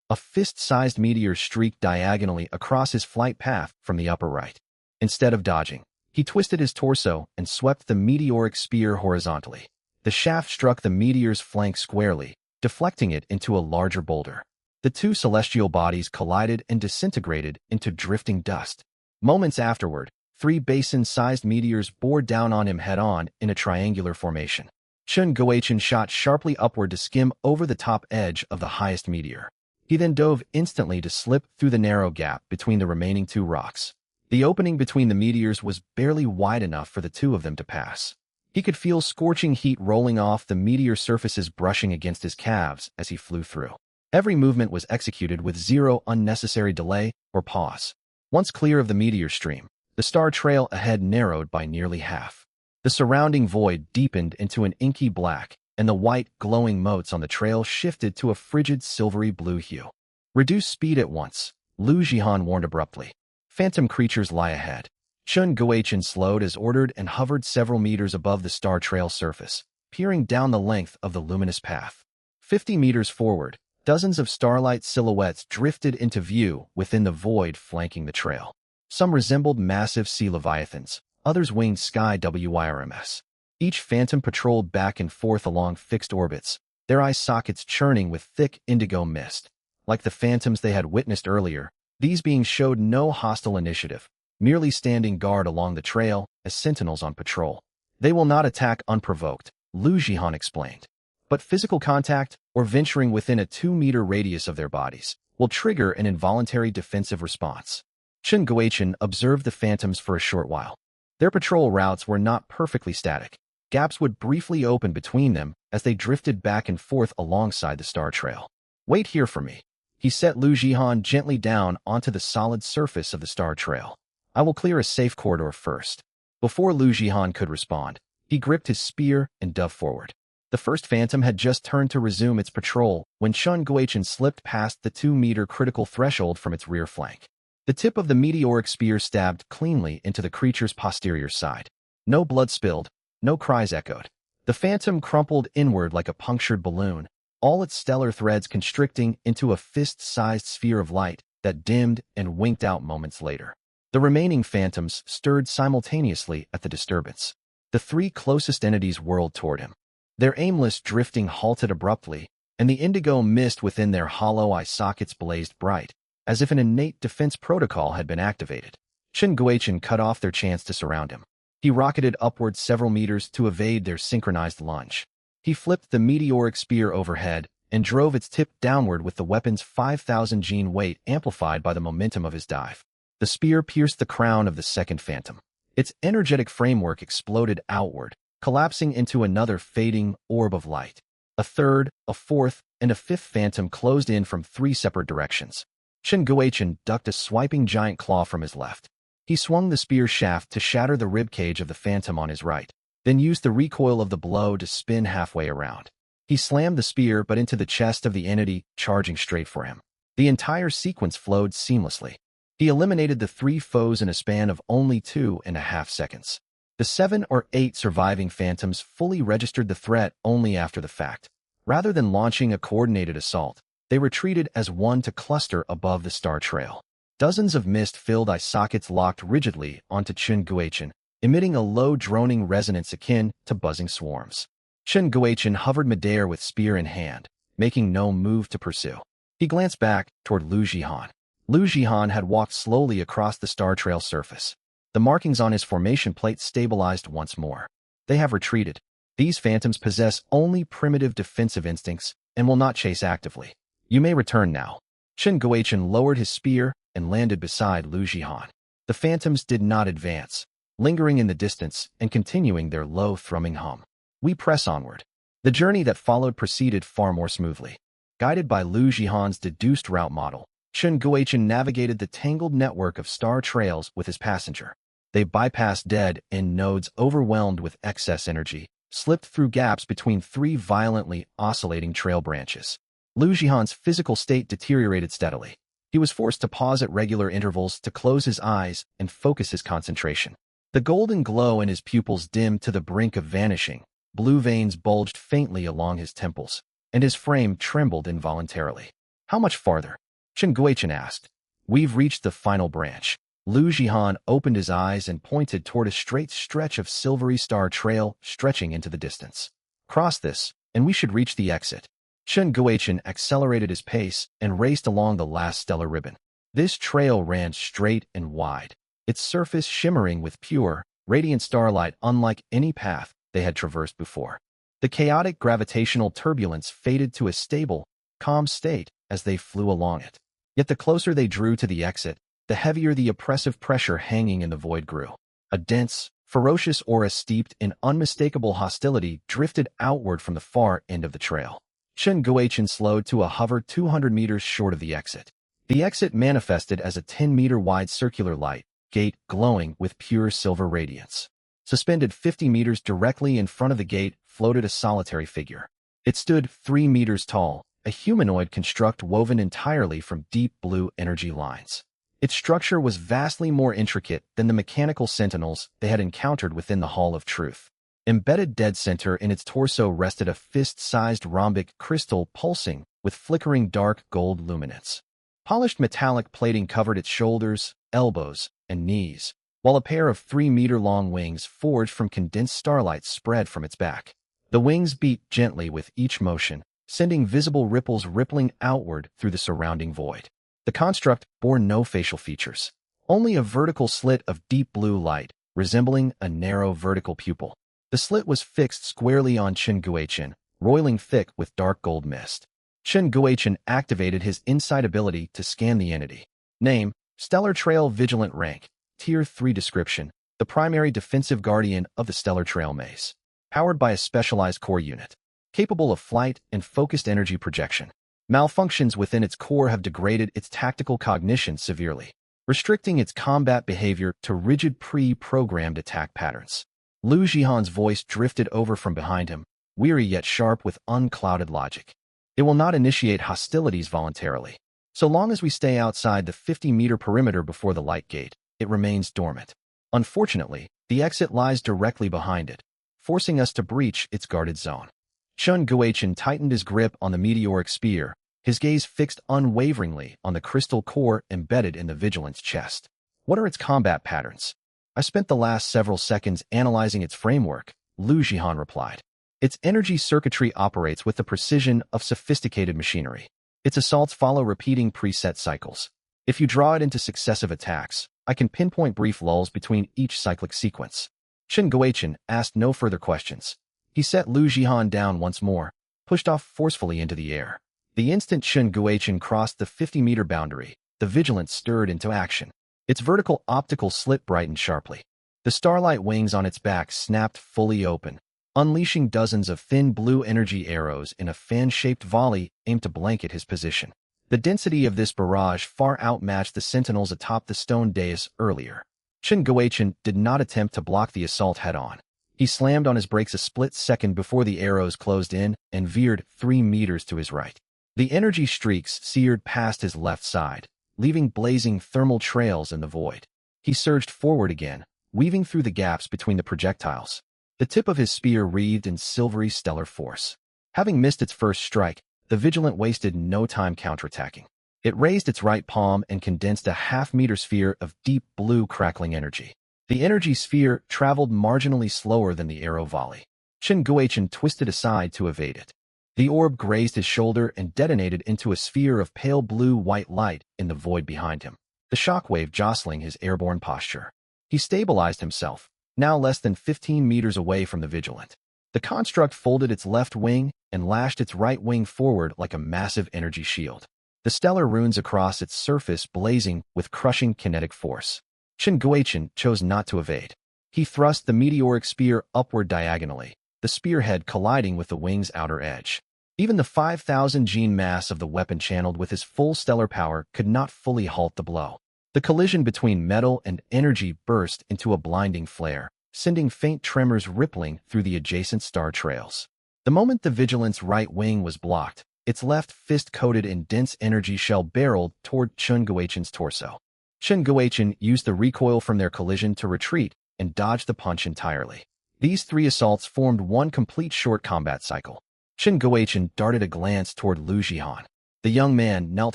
A fist-sized meteor streaked diagonally across his flight path from the upper right. Instead of dodging, he twisted his torso and swept the meteoric spear horizontally. The shaft struck the meteor's flank squarely, deflecting it into a larger boulder. The 2 celestial bodies collided and disintegrated into drifting dust. Moments afterward, 3 basin-sized meteors bore down on him head-on in a triangular formation. Chen Guochen shot sharply upward to skim over the top edge of the highest meteor. He then dove instantly to slip through the narrow gap between the remaining 2 rocks. The opening between the meteors was barely wide enough for the 2 of them to pass. He could feel scorching heat rolling off the meteor surfaces brushing against his calves as he flew through. Every movement was executed with 0 unnecessary delay or pause. Once clear of the meteor stream, the star trail ahead narrowed by nearly half. The surrounding void deepened into an inky black, and the white, glowing motes on the trail shifted to a frigid silvery blue hue. Reduce speed at once, Lu Jihan warned abruptly. Phantom creatures lie ahead. Chen Guochen slowed as ordered and hovered several meters above the star trail surface, peering down the length of the luminous path. 50 meters forward, dozens of starlight silhouettes drifted into view within the void flanking the trail. Some resembled massive sea leviathans, others winged sky WIRMs. Each phantom patrolled back and forth along fixed orbits, their eye sockets churning with thick indigo mist. Like the phantoms they had witnessed earlier, these beings showed no hostile initiative, merely standing guard along the trail as sentinels on patrol. They will not attack unprovoked, Lu Jihan explained. But physical contact, or venturing within a 2-meter radius of their bodies, will trigger an involuntary defensive response. Chen Guochen observed the phantoms for a short while. Their patrol routes were not perfectly static. Gaps would briefly open between them as they drifted back and forth alongside the star trail. Wait here for me. He set Lu Jihan gently down onto the solid surface of the star trail. I will clear a safe corridor first. Before Lu Jihan could respond, he gripped his spear and dove forward. The first phantom had just turned to resume its patrol when Chen Guochen slipped past the 2-meter critical threshold from its rear flank. The tip of the meteoric spear stabbed cleanly into the creature's posterior side. No blood spilled, no cries echoed. The phantom crumpled inward like a punctured balloon, all its stellar threads constricting into a fist-sized sphere of light that dimmed and winked out moments later. The remaining phantoms stirred simultaneously at the disturbance. The three closest entities whirled toward him. Their aimless drifting halted abruptly, and the indigo mist within their hollow eye sockets blazed bright, as if an innate defense protocol had been activated. Chen Guichen cut off their chance to surround him. He rocketed upward several meters to evade their synchronized lunge. He flipped the meteoric spear overhead and drove its tip downward with the weapon's 5,000 gene weight amplified by the momentum of his dive. The spear pierced the crown of the second phantom. Its energetic framework exploded outward, collapsing into another fading orb of light. A third, a fourth, and a fifth phantom closed in from three separate directions. Chen Guichen ducked a swiping giant claw from his left. He swung the spear shaft to shatter the ribcage of the phantom on his right, then used the recoil of the blow to spin halfway around. He slammed the spear but into the chest of the entity, charging straight for him. The entire sequence flowed seamlessly. He eliminated the three foes in a span of only 2.5 seconds. The 7 or 8 surviving phantoms fully registered the threat only after the fact. Rather than launching a coordinated assault, they retreated as one to cluster above the star trail. Dozens of mist-filled eye sockets locked rigidly onto Chen Guichen, emitting a low droning resonance akin to buzzing swarms. Chen Guichen hovered midair with spear in hand, making no move to pursue. He glanced back toward Lu Jihan. Lu Jihan had walked slowly across the star trail surface. The markings on his formation plate stabilized once more. They have retreated. These phantoms possess only primitive defensive instincts and will not chase actively. You may return now. Chen Guichen lowered his spear and landed beside Lu Jihan. The phantoms did not advance, lingering in the distance and continuing their low thrumming hum. We press onward. The journey that followed proceeded far more smoothly. Guided by Lu Jihan's deduced route model, Chen Guichen navigated the tangled network of star trails with his passenger. They bypassed dead-end nodes overwhelmed with excess energy, slipped through gaps between three violently oscillating trail branches. Lu Jihan's physical state deteriorated steadily. He was forced to pause at regular intervals to close his eyes and focus his concentration. The golden glow in his pupils dimmed to the brink of vanishing, blue veins bulged faintly along his temples, and his frame trembled involuntarily. How much farther? Chen Guichen asked. We've reached the final branch. Lu Jihan opened his eyes and pointed toward a straight stretch of silvery star trail stretching into the distance. Cross this, and we should reach the exit. Chen Guichen accelerated his pace and raced along the last stellar ribbon. This trail ran straight and wide, its surface shimmering with pure, radiant starlight unlike any path they had traversed before. The chaotic gravitational turbulence faded to a stable, calm state as they flew along it. Yet the closer they drew to the exit, the heavier the oppressive pressure hanging in the void grew. A dense, ferocious aura steeped in unmistakable hostility drifted outward from the far end of the trail. Chen Guichen slowed to a hover 200 meters short of the exit. The exit manifested as a 10-meter-wide circular light gate glowing with pure silver radiance. Suspended 50 meters directly in front of the gate floated a solitary figure. It stood 3 meters tall, a humanoid construct woven entirely from deep blue energy lines. Its structure was vastly more intricate than the mechanical sentinels they had encountered within the Hall of Truth. Embedded dead center in its torso rested a fist-sized rhombic crystal pulsing with flickering dark gold luminance. Polished metallic plating covered its shoulders, elbows, and knees, while a pair of 3-meter-long wings forged from condensed starlight spread from its back. The wings beat gently with each motion, sending visible ripples rippling outward through the surrounding void. The construct bore no facial features, only a vertical slit of deep blue light, resembling a narrow vertical pupil. The slit was fixed squarely on Chen Guichen, roiling thick with dark gold mist. Chen Guichen activated his insight ability to scan the entity. Name, Stellar Trail Vigilant Rank, Tier 3 Description, the primary defensive guardian of the Stellar Trail Maze. Powered by a specialized core unit. Capable of flight and focused energy projection. Malfunctions within its core have degraded its tactical cognition severely, restricting its combat behavior to rigid pre-programmed attack patterns. Lu Jihan's voice drifted over from behind him, weary yet sharp with unclouded logic. It will not initiate hostilities voluntarily. So long as we stay outside the 50-meter perimeter before the light gate, it remains dormant. Unfortunately, the exit lies directly behind it, forcing us to breach its guarded zone. Chen Guichen tightened his grip on the meteoric spear, his gaze fixed unwaveringly on the crystal core embedded in the Vigilant's chest. What are its combat patterns? I spent the last several seconds analyzing its framework, Lu Jihan replied. Its energy circuitry operates with the precision of sophisticated machinery. Its assaults follow repeating preset cycles. If you draw it into successive attacks, I can pinpoint brief lulls between each cyclic sequence. Chen Guoqian asked no further questions. He set Lu Jihan down once more, pushed off forcefully into the air. The instant Chen Guoqian crossed the 50-meter boundary, the Vigilant stirred into action. Its vertical optical slit brightened sharply. The starlight wings on its back snapped fully open, unleashing dozens of thin blue energy arrows in a fan-shaped volley aimed to blanket his position. The density of this barrage far outmatched the sentinels atop the stone dais earlier. Chen Guoqian did not attempt to block the assault head-on. He slammed on his brakes a split second before the arrows closed in and veered 3 meters to his right. The energy streaks seared past his left side, leaving blazing thermal trails in the void. He surged forward again, weaving through the gaps between the projectiles. The tip of his spear wreathed in silvery stellar force. Having missed its first strike, the Vigilant wasted no time counterattacking. It raised its right palm and condensed a half-meter sphere of deep blue crackling energy. The energy sphere traveled marginally slower than the arrow volley. Chen Guoqian twisted aside to evade it. The orb grazed his shoulder and detonated into a sphere of pale blue-white light in the void behind him, the shockwave jostling his airborne posture. He stabilized himself, now less than 15 meters away from the Vigilant. The construct folded its left wing and lashed its right wing forward like a massive energy shield, the stellar runes across its surface blazing with crushing kinetic force. Chen Guoqian chose not to evade. He thrust the meteoric spear upward diagonally, the spearhead colliding with the wing's outer edge. Even the 5,000 gene mass of the weapon channeled with his full stellar power could not fully halt the blow. The collision between metal and energy burst into a blinding flare, sending faint tremors rippling through the adjacent star trails. The moment the Vigilant's right wing was blocked, its left fist coated in dense energy shell barreled toward Chen Guoqian's torso. Chen Guoqian used the recoil from their collision to retreat and dodged the punch entirely. These 3 assaults formed one complete short combat cycle. Chen Guoqian darted a glance toward Lu Jihan. The young man knelt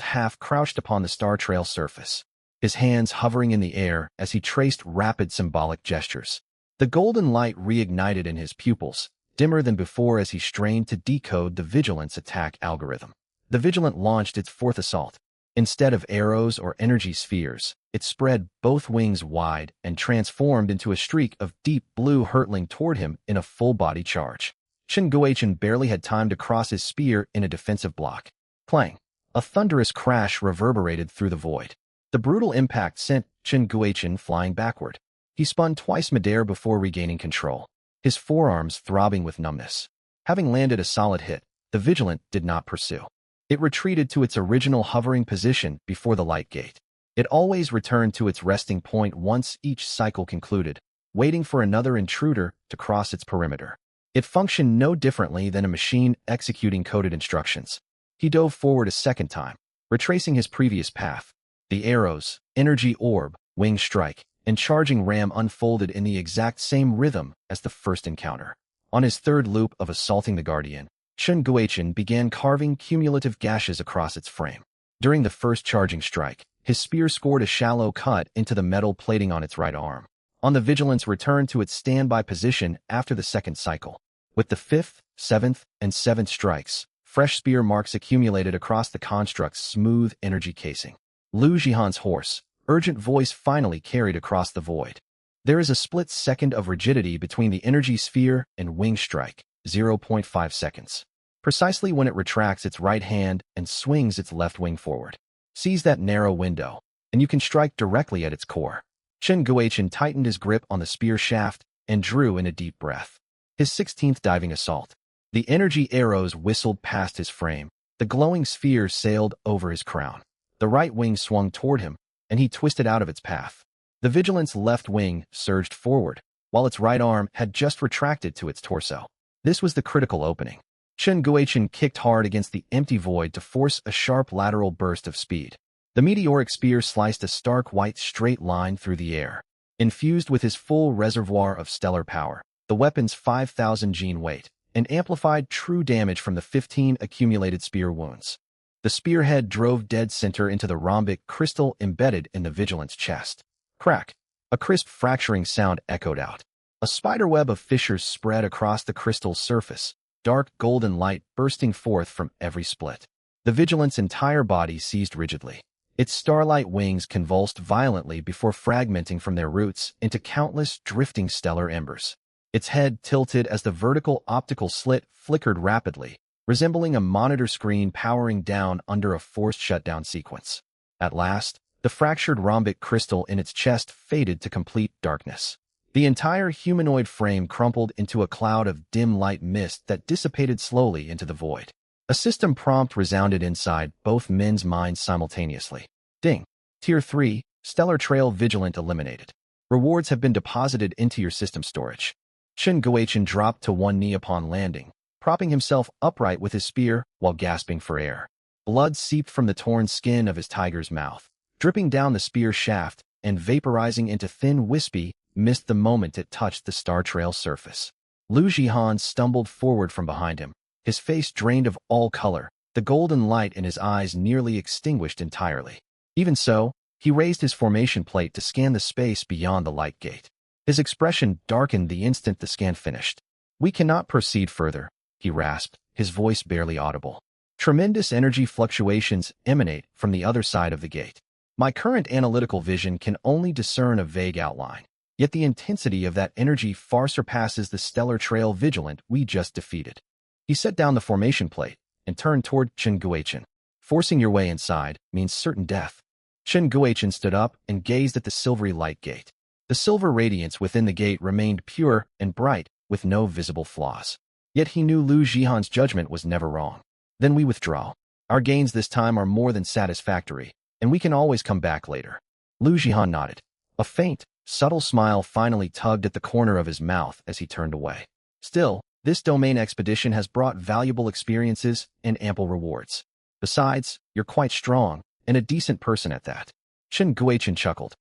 half-crouched upon the star trail surface, his hands hovering in the air as he traced rapid symbolic gestures. The golden light reignited in his pupils, dimmer than before as he strained to decode the Vigilant's attack algorithm. The Vigilant launched its 4th assault. Instead of arrows or energy spheres, it spread both wings wide and transformed into a streak of deep blue hurtling toward him in a full-body charge. Chen Guoqian barely had time to cross his spear in a defensive block. Clang! A thunderous crash reverberated through the void. The brutal impact sent Chen Guoqian flying backward. He spun twice midair before regaining control, his forearms throbbing with numbness. Having landed a solid hit, the Vigilant did not pursue. It retreated to its original hovering position before the light gate. It always returned to its resting point once each cycle concluded, waiting for another intruder to cross its perimeter. It functioned no differently than a machine executing coded instructions. He dove forward a second time, retracing his previous path. The arrows, energy orb, wing strike, and charging ram unfolded in the exact same rhythm as the first encounter. On his 3rd loop of assaulting the Guardian, Chen Guoqian began carving cumulative gashes across its frame. During the first charging strike, his spear scored a shallow cut into the metal plating on its right arm. On the Vigilant's return to its standby position after the 2nd cycle, with the 5th, 7th, and 7th strikes, fresh spear marks accumulated across the construct's smooth energy casing. Lu Jihan's hoarse, urgent voice finally carried across the void. There is a split second of rigidity between the energy sphere and wing strike, 0.5 seconds. Precisely when it retracts its right hand and swings its left wing forward. Seize that narrow window, and you can strike directly at its core. Chen Guoqian tightened his grip on the spear shaft and drew in a deep breath. His 16th diving assault. The energy arrows whistled past his frame. The glowing sphere sailed over his crown. The right wing swung toward him, and he twisted out of its path. The Vigilant's left wing surged forward, while its right arm had just retracted to its torso. This was the critical opening. Chen Guoqian kicked hard against the empty void to force a sharp lateral burst of speed. The meteoric spear sliced a stark white straight line through the air. Infused with his full reservoir of stellar power, the weapon's 5,000 gene weight, and amplified true damage from the 15 accumulated spear wounds. The spearhead drove dead center into the rhombic crystal embedded in the Vigilant's chest. Crack! A crisp fracturing sound echoed out. A spiderweb of fissures spread across the crystal's surface, dark golden light bursting forth from every split. The Vigilant's entire body seized rigidly. Its starlight wings convulsed violently before fragmenting from their roots into countless drifting stellar embers. Its head tilted as the vertical optical slit flickered rapidly, resembling a monitor screen powering down under a forced shutdown sequence. At last, the fractured rhombic crystal in its chest faded to complete darkness. The entire humanoid frame crumpled into a cloud of dim light mist that dissipated slowly into the void. A system prompt resounded inside both men's minds simultaneously. Ding. Tier 3, Stellar Trail Vigilant eliminated. Rewards have been deposited into your system storage. Chen Guochen dropped to one knee upon landing, propping himself upright with his spear while gasping for air. Blood seeped from the torn skin of his tiger's mouth, dripping down the spear shaft and vaporizing into thin wispy mist the moment it touched the Star Trail surface. Lu Jihan stumbled forward from behind him, his face drained of all color, the golden light in his eyes nearly extinguished entirely. Even so, he raised his formation plate to scan the space beyond the light gate. His expression darkened the instant the scan finished. "We cannot proceed further," he rasped, his voice barely audible. "Tremendous energy fluctuations emanate from the other side of the gate. My current analytical vision can only discern a vague outline. Yet the intensity of that energy far surpasses the Stellar Trail Vigilant we just defeated." He set down the formation plate and turned toward Chen Guochen. "Forcing your way inside means certain death." Chen Guochen stood up and gazed at the silvery light gate. The silver radiance within the gate remained pure and bright, with no visible flaws. Yet he knew Lu Jihan's judgment was never wrong. "Then we withdraw. Our gains this time are more than satisfactory, and we can always come back later." Lu Jihan nodded. A faint, subtle smile finally tugged at the corner of his mouth as he turned away. "Still, this domain expedition has brought valuable experiences and ample rewards. Besides, you're quite strong, and a decent person at that." Chen Guochen chuckled.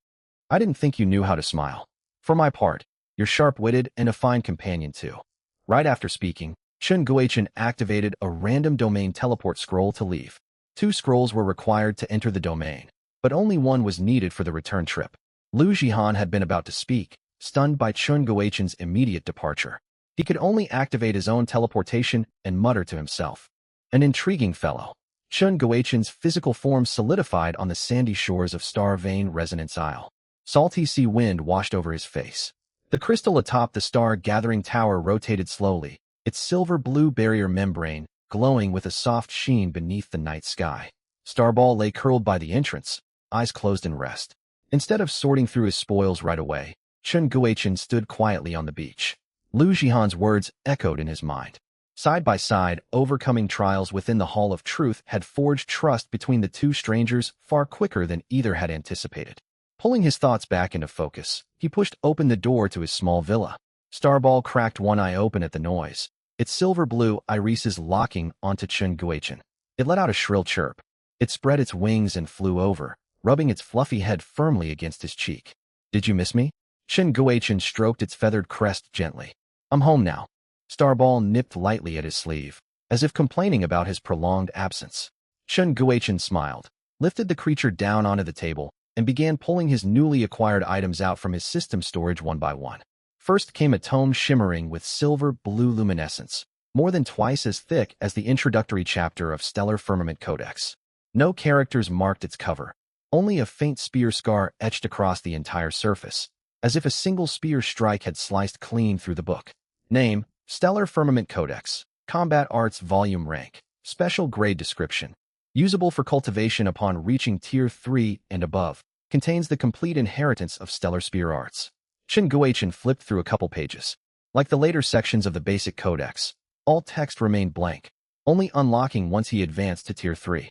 "I didn't think you knew how to smile. For my part, you're sharp-witted and a fine companion too." Right after speaking, Chen Guochen activated a random domain teleport scroll to leave. 2 scrolls were required to enter the domain, but only one was needed for the return trip. Lu Jihan had been about to speak, stunned by Chen Guochen's immediate departure. He could only activate his own teleportation and mutter to himself. An intriguing fellow. Chen Guochen's physical form solidified on the sandy shores of Star Vein Resonance Isle. Salty sea wind washed over his face. The crystal atop the star-gathering tower rotated slowly, its silver-blue barrier membrane glowing with a soft sheen beneath the night sky. Starball lay curled by the entrance, eyes closed in rest. Instead of sorting through his spoils right away, Chen Guochen stood quietly on the beach. Lu Jihan's words echoed in his mind. Side by side, overcoming trials within the Hall of Truth had forged trust between the two strangers far quicker than either had anticipated. Pulling his thoughts back into focus, he pushed open the door to his small villa. Starball cracked one eye open at the noise, its silver-blue irises locking onto Chen Guochen. It let out a shrill chirp. It spread its wings and flew over, rubbing its fluffy head firmly against his cheek. "Did you miss me?" Chen Guochen stroked its feathered crest gently. "I'm home now." Starball nipped lightly at his sleeve, as if complaining about his prolonged absence. Chen Guochen smiled, lifted the creature down onto the table, and began pulling his newly acquired items out from his system storage one by one. First came a tome shimmering with silver-blue luminescence, more than twice as thick as the introductory chapter of Stellar Firmament Codex. No characters marked its cover, only a faint spear scar etched across the entire surface, as if a single spear strike had sliced clean through the book. Name: Stellar Firmament Codex, Combat Arts Volume Rank, Special Grade Description. Usable for cultivation upon reaching Tier 3 and above. Contains the complete inheritance of Stellar Spear Arts. Chen Guochen flipped through a couple pages. Like the later sections of the basic codex, all text remained blank, only unlocking once he advanced to Tier 3.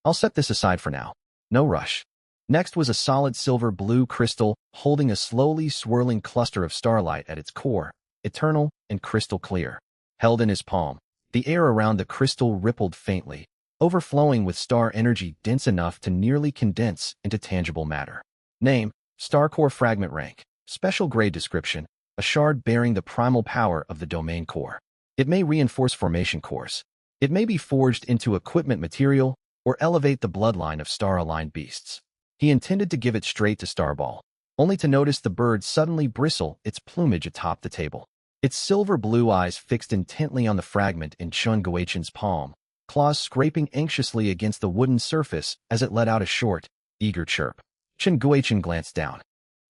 "I'll set this aside for now. No rush." Next was a solid silver-blue crystal holding a slowly swirling cluster of starlight at its core, eternal and crystal clear. Held in his palm, the air around the crystal rippled faintly, overflowing with star energy dense enough to nearly condense into tangible matter. Name: Star Core Fragment Rank. Special Grade Description: a shard bearing the primal power of the domain core. It may reinforce formation cores. It may be forged into equipment material or elevate the bloodline of star-aligned beasts. He intended to give it straight to Starball, only to notice the bird suddenly bristle its plumage atop the table. Its silver-blue eyes fixed intently on the fragment in Chun Guichen's palm, claws scraping anxiously against the wooden surface as it let out a short, eager chirp. Chun Guichen glanced down.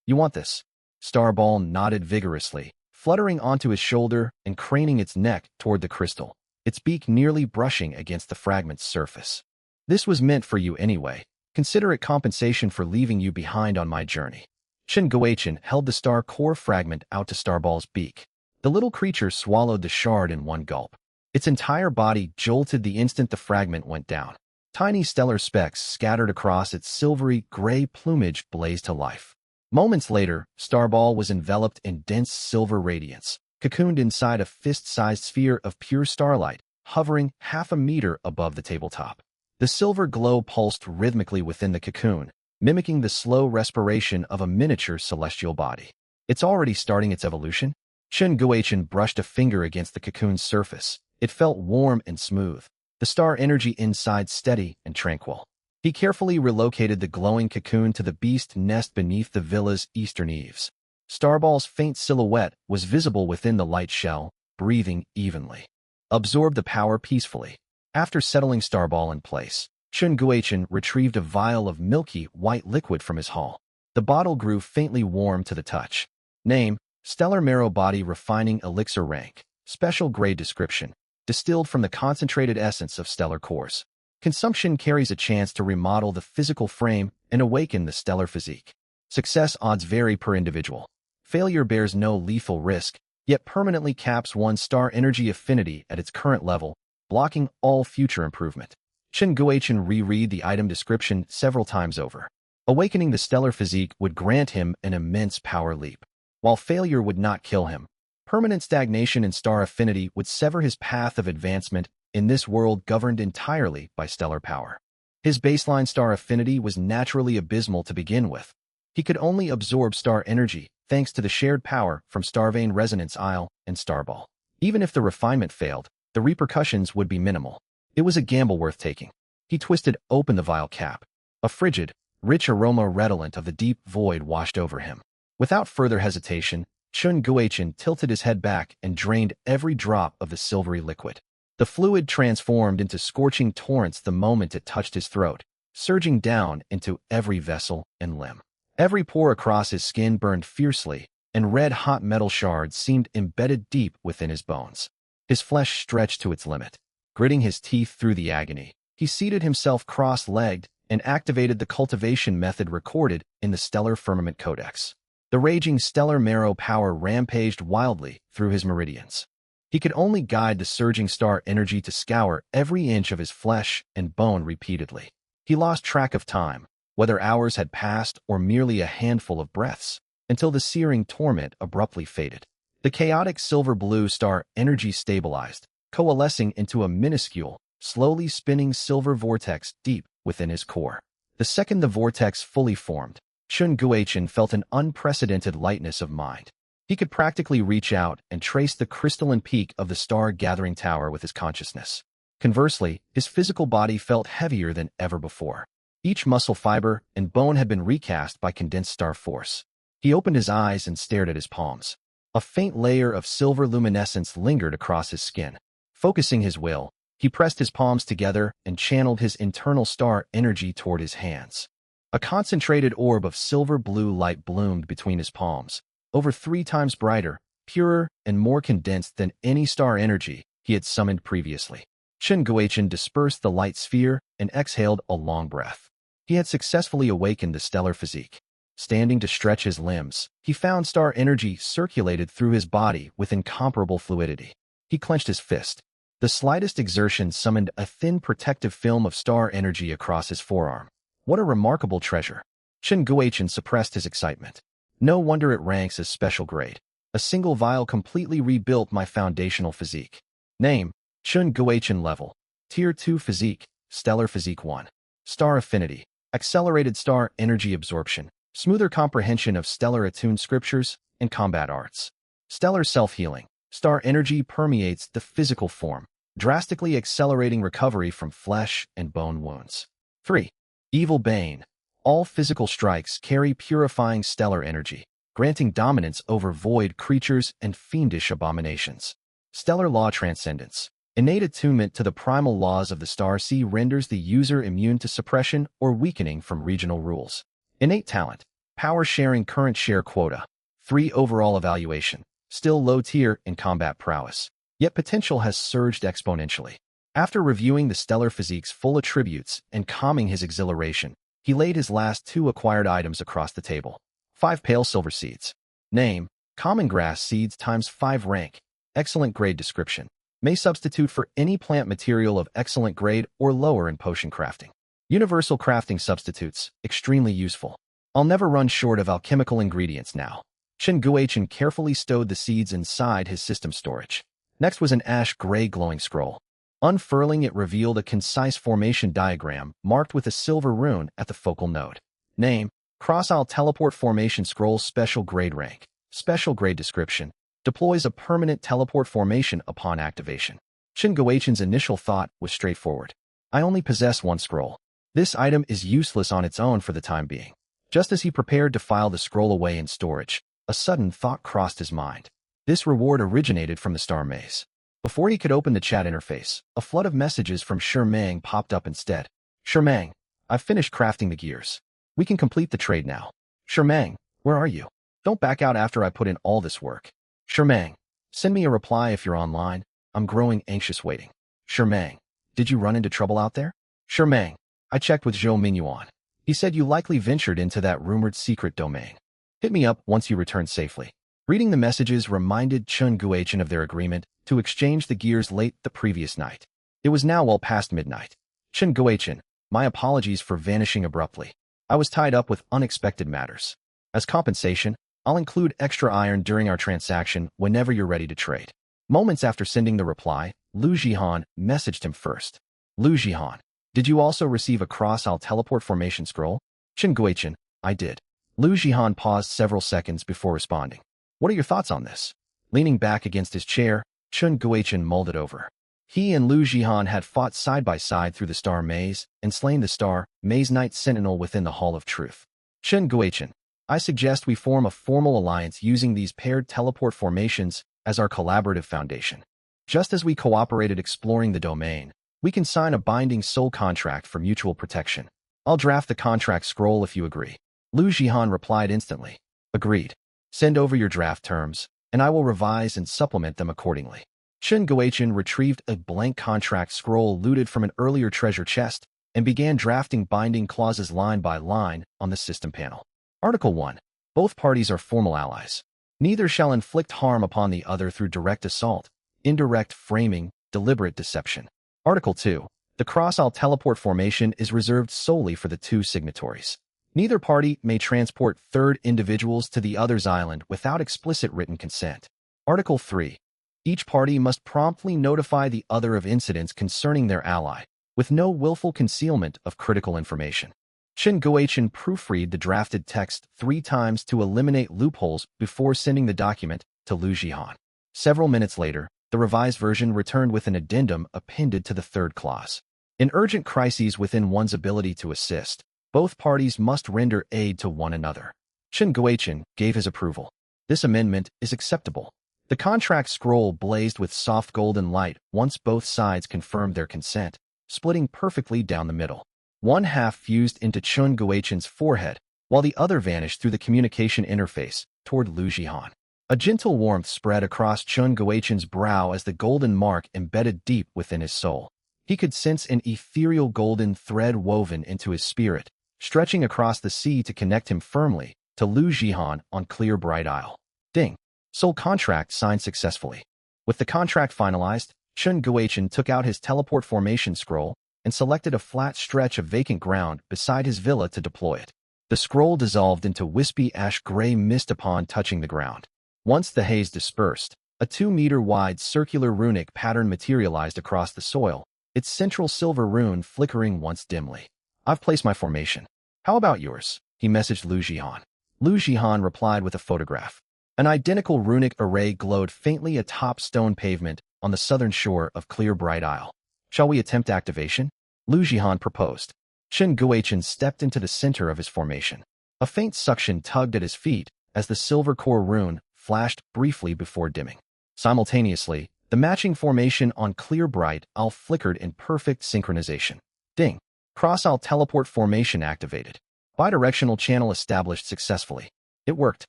"You want this?" Starball nodded vigorously, fluttering onto his shoulder and craning its neck toward the crystal, its beak nearly brushing against the fragment's surface. "This was meant for you anyway. Consider it compensation for leaving you behind on my journey." Chun Guichen held the star core fragment out to Starball's beak. The little creature swallowed the shard in one gulp. Its entire body jolted the instant the fragment went down. Tiny stellar specks scattered across its silvery gray plumage blazed to life. Moments later, Starball was enveloped in dense silver radiance, cocooned inside a fist-sized sphere of pure starlight, hovering half a meter above the tabletop. The silver glow pulsed rhythmically within the cocoon, mimicking the slow respiration of a miniature celestial body. "It's already starting its evolution?" Chun Guichen brushed a finger against the cocoon's surface. It felt warm and smooth, the star energy inside steady and tranquil. He carefully relocated the glowing cocoon to the beast nest beneath the villa's eastern eaves. Starball's faint silhouette was visible within the light shell, breathing evenly. Absorb the power peacefully. After settling Starball in place, Chun Guichen retrieved a vial of milky white liquid from his hull. The bottle grew faintly warm to the touch. Name: Stellar Marrow Body Refining Elixir. Rank: Special Grade. Description: distilled from the concentrated essence of stellar cores. Consumption carries a chance to remodel the physical frame and awaken the stellar physique. Success odds vary per individual. Failure bears no lethal risk, yet permanently caps one's star energy affinity at its current level, blocking all future improvement. Chun Guichen reread the item description several times over. Awakening the stellar physique would grant him an immense power leap, while failure would not kill him. Permanent stagnation in star affinity would sever his path of advancement in this world governed entirely by stellar power. His baseline star affinity was naturally abysmal to begin with. He could only absorb star energy thanks to the shared power from Starvane Resonance Isle and Starball. Even if the refinement failed, the repercussions would be minimal. It was a gamble worth taking. He twisted open the vial cap. A frigid, rich aroma redolent of the deep void washed over him. Without further hesitation, Chun Guichen tilted his head back and drained every drop of the silvery liquid. The fluid transformed into scorching torrents the moment it touched his throat, surging down into every vessel and limb. Every pore across his skin burned fiercely, and red-hot metal shards seemed embedded deep within his bones. His flesh stretched to its limit. Gritting his teeth through the agony, he seated himself cross-legged and activated the cultivation method recorded in the Stellar Firmament Codex. The raging stellar marrow power rampaged wildly through his meridians. He could only guide the surging star energy to scour every inch of his flesh and bone repeatedly. He lost track of time, whether hours had passed or merely a handful of breaths, until the searing torment abruptly faded. The chaotic silver-blue star energy stabilized, coalescing into a minuscule, slowly spinning silver vortex deep within his core. The second the vortex fully formed, Chun Guichen felt an unprecedented lightness of mind. He could practically reach out and trace the crystalline peak of the star-gathering tower with his consciousness. Conversely, his physical body felt heavier than ever before. Each muscle fiber and bone had been recast by condensed star force. He opened his eyes and stared at his palms. A faint layer of silver luminescence lingered across his skin. Focusing his will, he pressed his palms together and channeled his internal star energy toward his hands. A concentrated orb of silver-blue light bloomed between his palms, over 3 times brighter, purer, and more condensed than any star energy he had summoned previously. Chun Guichen dispersed the light sphere and exhaled a long breath. He had successfully awakened the stellar physique. Standing to stretch his limbs, he found star energy circulated through his body with incomparable fluidity. He clenched his fist. The slightest exertion summoned a thin protective film of star energy across his forearm. What a remarkable treasure! Chun Guichen suppressed his excitement. No wonder it ranks as special grade. A single vial completely rebuilt my foundational physique. Name: Chun Guichen. Level: Tier 2 Physique, Stellar Physique 1. Star Affinity: Accelerated Star Energy Absorption, Smoother Comprehension of Stellar Attuned Scriptures and Combat Arts. Stellar Self-Healing: Star energy permeates the physical form, drastically accelerating recovery from flesh and bone wounds. 3. Evil Bane. All physical strikes carry purifying stellar energy, granting dominance over void creatures and fiendish abominations. Stellar Law Transcendence. Innate attunement to the primal laws of the star sea renders the user immune to suppression or weakening from regional rules. Innate Talent. Power Sharing Current Share Quota. 3. Overall Evaluation. Still low tier in combat prowess, yet potential has surged exponentially. After reviewing the stellar physique's full attributes and calming his exhilaration, he laid his last 2 acquired items across the table. 5 Pale Silver Seeds. Name: Common Grass Seeds times 5 rank. Excellent grade description. May substitute for any plant material of excellent grade or lower in potion crafting. Universal crafting substitutes, extremely useful. I'll never run short of alchemical ingredients now. Chen Guochen carefully stowed the seeds inside his system storage. Next was an ash-gray glowing scroll. Unfurling, it revealed a concise formation diagram marked with a silver rune at the focal node. Name: Cross-Isle Teleport Formation Scroll Special Grade Rank. Special Grade Description. Deploys a permanent teleport formation upon activation. Chen Guochen's initial thought was straightforward. I only possess 1 scroll. This item is useless on its own for the time being. Just as he prepared to file the scroll away in storage, a sudden thought crossed his mind. This reward originated from the Star Maze. Before he could open the chat interface, a flood of messages from Shermang popped up instead. Shermang, I've finished crafting the gears. We can complete the trade now. Shermang, where are you? Don't back out after I put in all this work. Shermang, send me a reply if you're online. I'm growing anxious waiting. Shermang, did you run into trouble out there? Shermang, I checked with Zhou Mingyuan. He said you likely ventured into that rumored secret domain. Hit me up once you return safely. Reading the messages reminded Chen Guochen of their agreement to exchange the gears late the previous night. It was now well past midnight. Chen Guochen, my apologies for vanishing abruptly. I was tied up with unexpected matters. As compensation, I'll include extra iron during our transaction whenever you're ready to trade. Moments after sending the reply, Lu Jihan messaged him first. Lu Jihan, did you also receive a Cross-Isle Teleport Formation Scroll? Chen Guochen, I did. Lu Jihan paused several seconds before responding. What are your thoughts on this? Leaning back against his chair, Chen Guochen mulled it over. He and Lu Jihan had fought side by side through the Star Maze and slain the Star Maze Knight Sentinel within the Hall of Truth. Chen Guochen, I suggest we form a formal alliance using these paired teleport formations as our collaborative foundation. Just as we cooperated exploring the domain, we can sign a binding soul contract for mutual protection. I'll draft the contract scroll if you agree. Lu Jihan replied instantly. Agreed. Send over your draft terms, and I will revise and supplement them accordingly. Chen Guochen retrieved a blank contract scroll looted from an earlier treasure chest and began drafting binding clauses line by line on the system panel. Article 1. Both parties are formal allies. Neither shall inflict harm upon the other through direct assault, indirect framing, deliberate deception. Article 2. The Cross-Isle Teleport Formation is reserved solely for the 2 signatories. Neither party may transport third individuals to the other's island without explicit written consent. Article 3. Each party must promptly notify the other of incidents concerning their ally, with no willful concealment of critical information. Chen Guochen proofread the drafted text 3 times to eliminate loopholes before sending the document to Lu Jihan. Several minutes later, the revised version returned with an addendum appended to the 3rd clause. In urgent crises within one's ability to assist, both parties must render aid to one another. Chen Guochen gave his approval. This amendment is acceptable. The contract scroll blazed with soft golden light once both sides confirmed their consent, splitting perfectly down the middle. One half fused into Chen Guochen's forehead, while the other vanished through the communication interface toward Lu Jihan. A gentle warmth spread across Chen Guochen's brow as the golden mark embedded deep within his soul. He could sense an ethereal golden thread woven into his spirit, stretching across the sea to connect him firmly to Lu Jihan on clear bright isle. Ding. Soul contract signed successfully. With the contract finalized, Chen Guochen took out his teleport formation scroll and selected a flat stretch of vacant ground beside his villa to deploy it. The scroll dissolved into wispy ash-gray mist upon touching the ground. Once the haze dispersed, a 2-meter-wide circular runic pattern materialized across the soil, its central silver rune flickering once dimly. I've placed my formation. How about yours? He messaged Lu Jihan. Lu Jihan replied with a photograph. An identical runic array glowed faintly atop stone pavement on the southern shore of Clear Bright Isle. Shall we attempt activation? Lu Jihan proposed. Chen Guochen stepped into the center of his formation. A faint suction tugged at his feet as the silver core rune flashed briefly before dimming. Simultaneously, the matching formation on Clear Bright Isle flickered in perfect synchronization. Ding! Cross-Isle teleport formation activated. Bidirectional channel established successfully. It worked.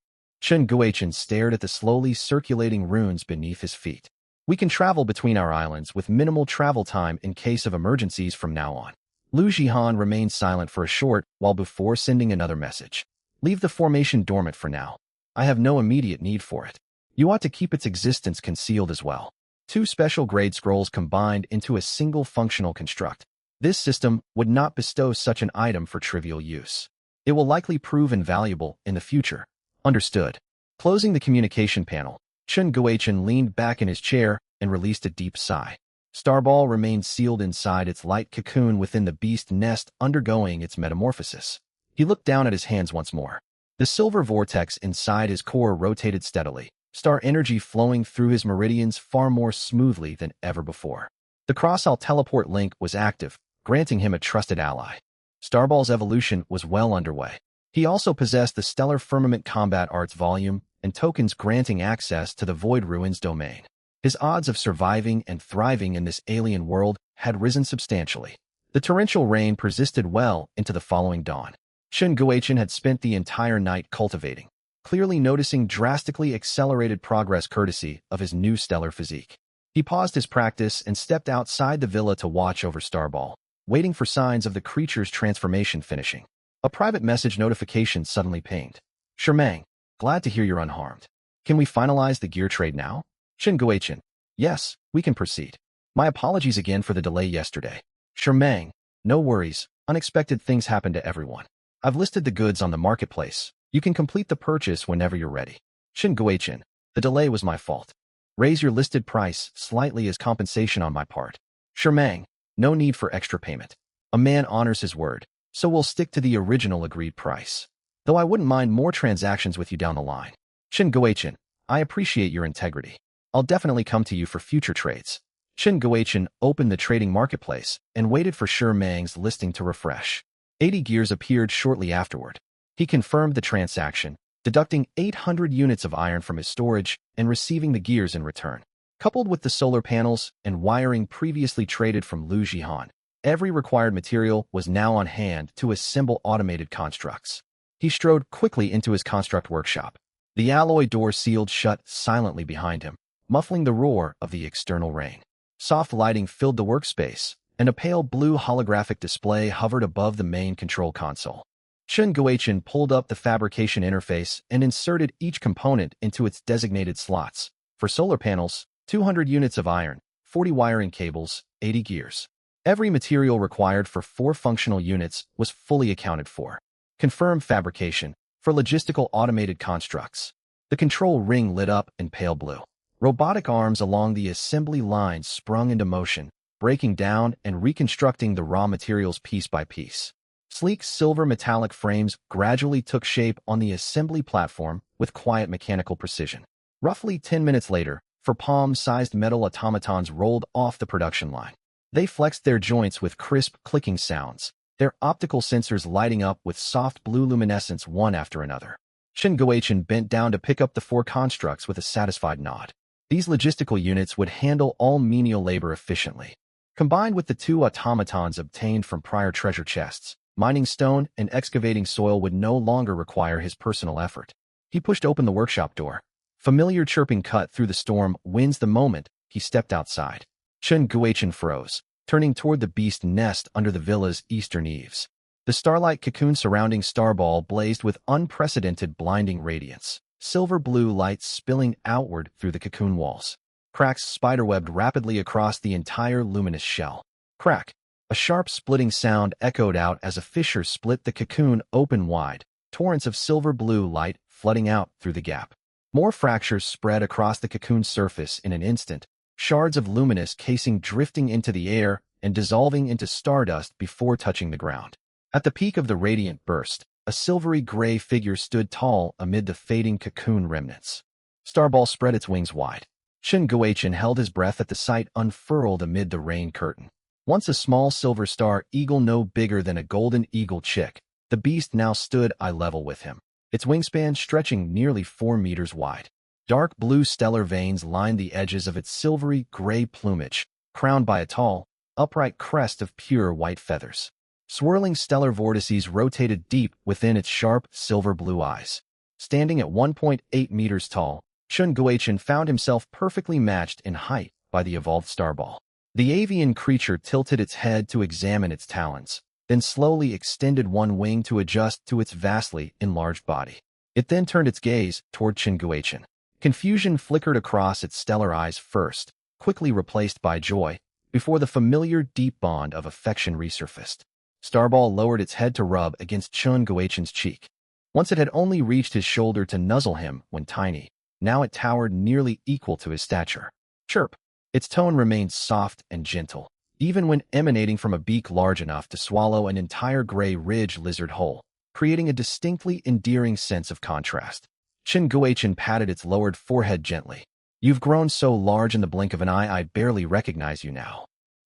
Chen Guochen stared at the slowly circulating runes beneath his feet. We can travel between our islands with minimal travel time in case of emergencies from now on. Lu Jihan remained silent for a short while before sending another message. Leave the formation dormant for now. I have no immediate need for it. You ought to keep its existence concealed as well. 2 special grade scrolls combined into a single functional construct. This system would not bestow such an item for trivial use. It will likely prove invaluable in the future. Understood. Closing the communication panel, Chen Guochen leaned back in his chair and released a deep sigh. Starball remained sealed inside its light cocoon within the beast nest undergoing its metamorphosis. He looked down at his hands once more. The silver vortex inside his core rotated steadily, star energy flowing through his meridians far more smoothly than ever before. The Cross-Isle teleport link was active, granting him a trusted ally. Starball's evolution was well underway. He also possessed the Stellar Firmament Combat Arts volume and tokens granting access to the Void Ruins domain. His odds of surviving and thriving in this alien world had risen substantially. The torrential rain persisted well into the following dawn. Chen Guochen had spent the entire night cultivating, clearly noticing drastically accelerated progress courtesy of his new stellar physique. He paused his practice and stepped outside the villa to watch over Starball, waiting for signs of the creature's transformation finishing. A private message notification suddenly pinged. Shermang, glad to hear you're unharmed. Can we finalize the gear trade now? Chen Guochen. Yes, we can proceed. My apologies again for the delay yesterday. Shermang, no worries, unexpected things happen to everyone. I've listed the goods on the marketplace. You can complete the purchase whenever you're ready. Chen Guochen, the delay was my fault. Raise your listed price slightly as compensation on my part. Shermang, no need for extra payment. A man honors his word, so we'll stick to the original agreed price. Though I wouldn't mind more transactions with you down the line. Chen Guochen, I appreciate your integrity. I'll definitely come to you for future trades. Chen Guochen opened the trading marketplace and waited for Shermang's listing to refresh. 80 gears appeared shortly afterward. He confirmed the transaction, deducting 800 units of iron from his storage and receiving the gears in return. Coupled with the solar panels and wiring previously traded from Lu Jihan, every required material was now on hand to assemble automated constructs. He strode quickly into his construct workshop. The alloy door sealed shut silently behind him, muffling the roar of the external rain. Soft lighting filled the workspace, and a pale blue holographic display hovered above the main control console. Chen Guochen pulled up the fabrication interface and inserted each component into its designated slots. For solar panels, 200 units of iron, 40 wiring cables, 80 gears. Every material required for 4 functional units was fully accounted for. Confirm fabrication for logistical automated constructs. The control ring lit up in pale blue. Robotic arms along the assembly lines sprung into motion, breaking down and reconstructing the raw materials piece by piece. Sleek silver metallic frames gradually took shape on the assembly platform with quiet mechanical precision. Roughly 10 minutes later, 4 palm-sized metal automatons rolled off the production line. They flexed their joints with crisp clicking sounds, their optical sensors lighting up with soft blue luminescence one after another. Chen Guochen bent down to pick up the 4 constructs with a satisfied nod. These logistical units would handle all menial labor efficiently. Combined with the 2 automatons obtained from prior treasure chests, mining stone and excavating soil would no longer require his personal effort. He pushed open the workshop door. Familiar chirping cut through the storm winds the moment he stepped outside. Chen Guochen froze, turning toward the beast nest under the villa's eastern eaves. The starlight cocoon surrounding Starball blazed with unprecedented blinding radiance, silver blue lights spilling outward through the cocoon walls. Cracks spiderwebbed rapidly across the entire luminous shell. Crack! A sharp splitting sound echoed out as a fissure split the cocoon open wide, torrents of silver blue light flooding out through the gap. More fractures spread across the cocoon's surface in an instant, shards of luminous casing drifting into the air and dissolving into stardust before touching the ground. At the peak of the radiant burst, a silvery gray figure stood tall amid the fading cocoon remnants. Starball spread its wings wide. Chen Guochen held his breath at the sight unfurled amid the rain curtain. Once a small silver star eagle no bigger than a golden eagle chick, the beast now stood eye level with him, its wingspan stretching nearly 4 meters wide. Dark blue stellar veins lined the edges of its silvery gray plumage, crowned by a tall, upright crest of pure white feathers. Swirling stellar vortices rotated deep within its sharp, silver-blue eyes. Standing at 1.8 meters tall, Chen Guochen found himself perfectly matched in height by the evolved starball. The avian creature tilted its head to examine its talons, then slowly extended one wing to adjust to its vastly enlarged body. It then turned its gaze toward Chen Guochen. Confusion flickered across its stellar eyes first, quickly replaced by joy, before the familiar deep bond of affection resurfaced. Starball lowered its head to rub against Chen Guochen's cheek. Once it had only reached his shoulder to nuzzle him when tiny, now it towered nearly equal to his stature. Chirp! Its tone remained soft and gentle, even when emanating from a beak large enough to swallow an entire gray ridge lizard whole, creating a distinctly endearing sense of contrast. Chen Guochen patted its lowered forehead gently. You've grown so large in the blink of an eye I barely recognize you now.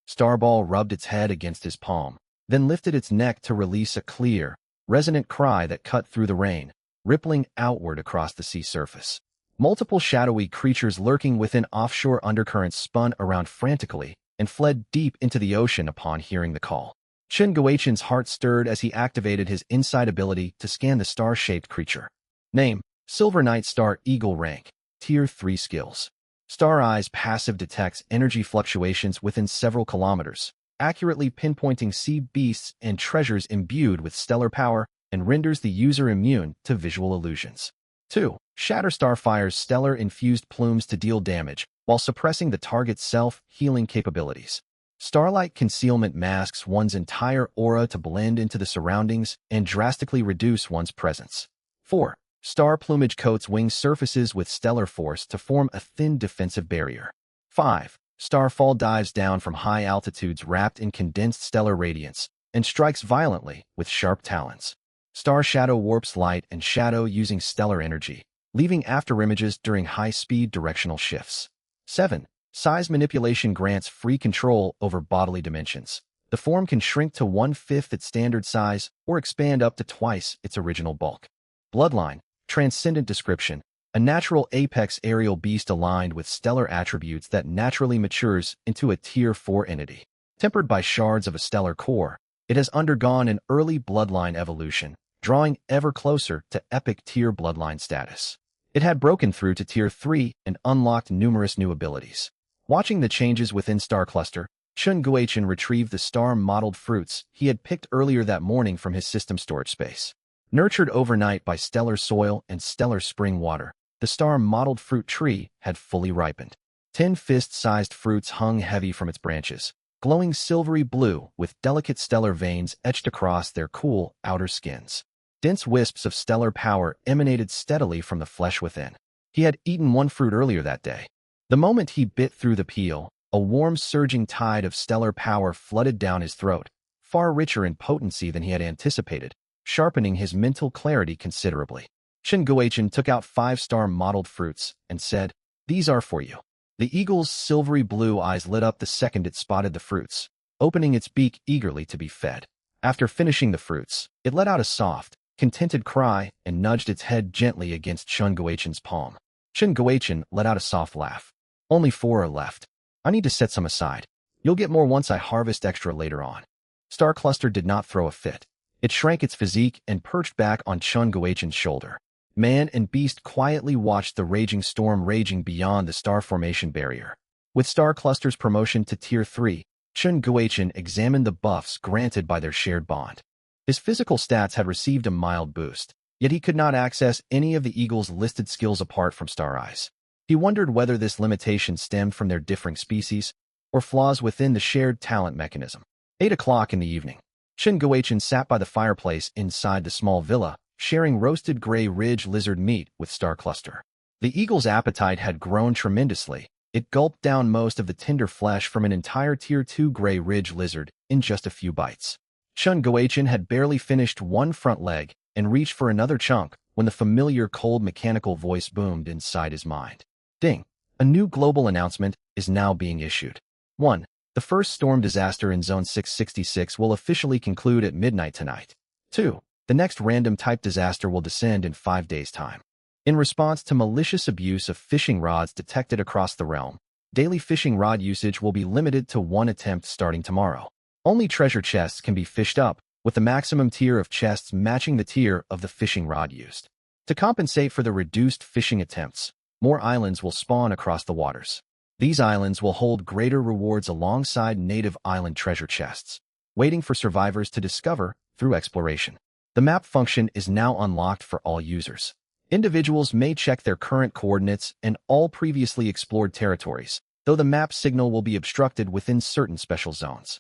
Starball rubbed its head against his palm, then lifted its neck to release a clear, resonant cry that cut through the rain, rippling outward across the sea surface. Multiple shadowy creatures lurking within offshore undercurrents spun around frantically and fled deep into the ocean upon hearing the call. Chen Guochen's heart stirred as he activated his insight ability to scan the star-shaped creature. Name: Silver Night Star Eagle. Rank: Tier 3 Skills. Star Eyes passive detects energy fluctuations within several kilometers, accurately pinpointing sea beasts and treasures imbued with stellar power, and renders the user immune to visual illusions. 2. Shatterstar fires stellar-infused plumes to deal damage, while suppressing the target's self-healing capabilities. Starlight concealment masks one's entire aura to blend into the surroundings and drastically reduce one's presence. 4. Star plumage coats wing surfaces with stellar force to form a thin defensive barrier. 5. Starfall dives down from high altitudes wrapped in condensed stellar radiance and strikes violently with sharp talons. Star Shadow warps light and shadow using stellar energy, leaving afterimages during high-speed directional shifts. 7. Size manipulation grants free control over bodily dimensions. The form can shrink to 1/5 its standard size or expand up to twice its original bulk. Bloodline, transcendent description, a natural apex aerial beast aligned with stellar attributes that naturally matures into a Tier 4 entity. Tempered by shards of a stellar core, it has undergone an early bloodline evolution, drawing ever closer to epic tier bloodline status. It had broken through to Tier 3 and unlocked numerous new abilities. Watching the changes within Star Cluster, Chen Guochen retrieved the star-mottled fruits he had picked earlier that morning from his system storage space. Nurtured overnight by stellar soil and stellar spring water, the star-mottled fruit tree had fully ripened. 10 fist-sized fruits hung heavy from its branches, glowing silvery blue with delicate stellar veins etched across their cool outer skins. Dense wisps of stellar power emanated steadily from the flesh within. He had eaten one fruit earlier that day. The moment he bit through the peel, a warm surging tide of stellar power flooded down his throat, far richer in potency than he had anticipated, sharpening his mental clarity considerably. Chen Guochen took out 5 star-mottled fruits and said, "These are for you." The eagle's silvery blue eyes lit up the second it spotted the fruits, opening its beak eagerly to be fed. After finishing the fruits, it let out a soft, contented cry and nudged its head gently against Chen Guochen's palm. Chen Guochen let out a soft laugh. "Only 4 are left. I need to set some aside. You'll get more once I harvest extra later on." Star Cluster did not throw a fit. It shrank its physique and perched back on Chen Guochen's shoulder. Man and beast quietly watched the raging storm raging beyond the star formation barrier. With Star Cluster's promotion to Tier 3, Chen Guochen examined the buffs granted by their shared bond. His physical stats had received a mild boost, yet he could not access any of the eagle's listed skills apart from Star Eyes. He wondered whether this limitation stemmed from their differing species or flaws within the shared talent mechanism. 8 o'clock in the evening. Chen Guochen sat by the fireplace inside the small villa, sharing roasted gray ridge lizard meat with Star Cluster. The eagle's appetite had grown tremendously. It gulped down most of the tender flesh from an entire Tier 2 gray ridge lizard in just a few bites. Chen Guochen had barely finished one front leg and reached for another chunk when the familiar cold mechanical voice boomed inside his mind. Ding! A new global announcement is now being issued. 1. The first storm disaster in Zone 666 will officially conclude at midnight tonight. 2. The next random type disaster will descend in 5 days' time. In response to malicious abuse of fishing rods detected across the realm, daily fishing rod usage will be limited to 1 attempt starting tomorrow. Only treasure chests can be fished up, with the maximum tier of chests matching the tier of the fishing rod used. To compensate for the reduced fishing attempts, more islands will spawn across the waters. These islands will hold greater rewards alongside native island treasure chests, waiting for survivors to discover through exploration. The map function is now unlocked for all users. Individuals may check their current coordinates and all previously explored territories, though the map signal will be obstructed within certain special zones.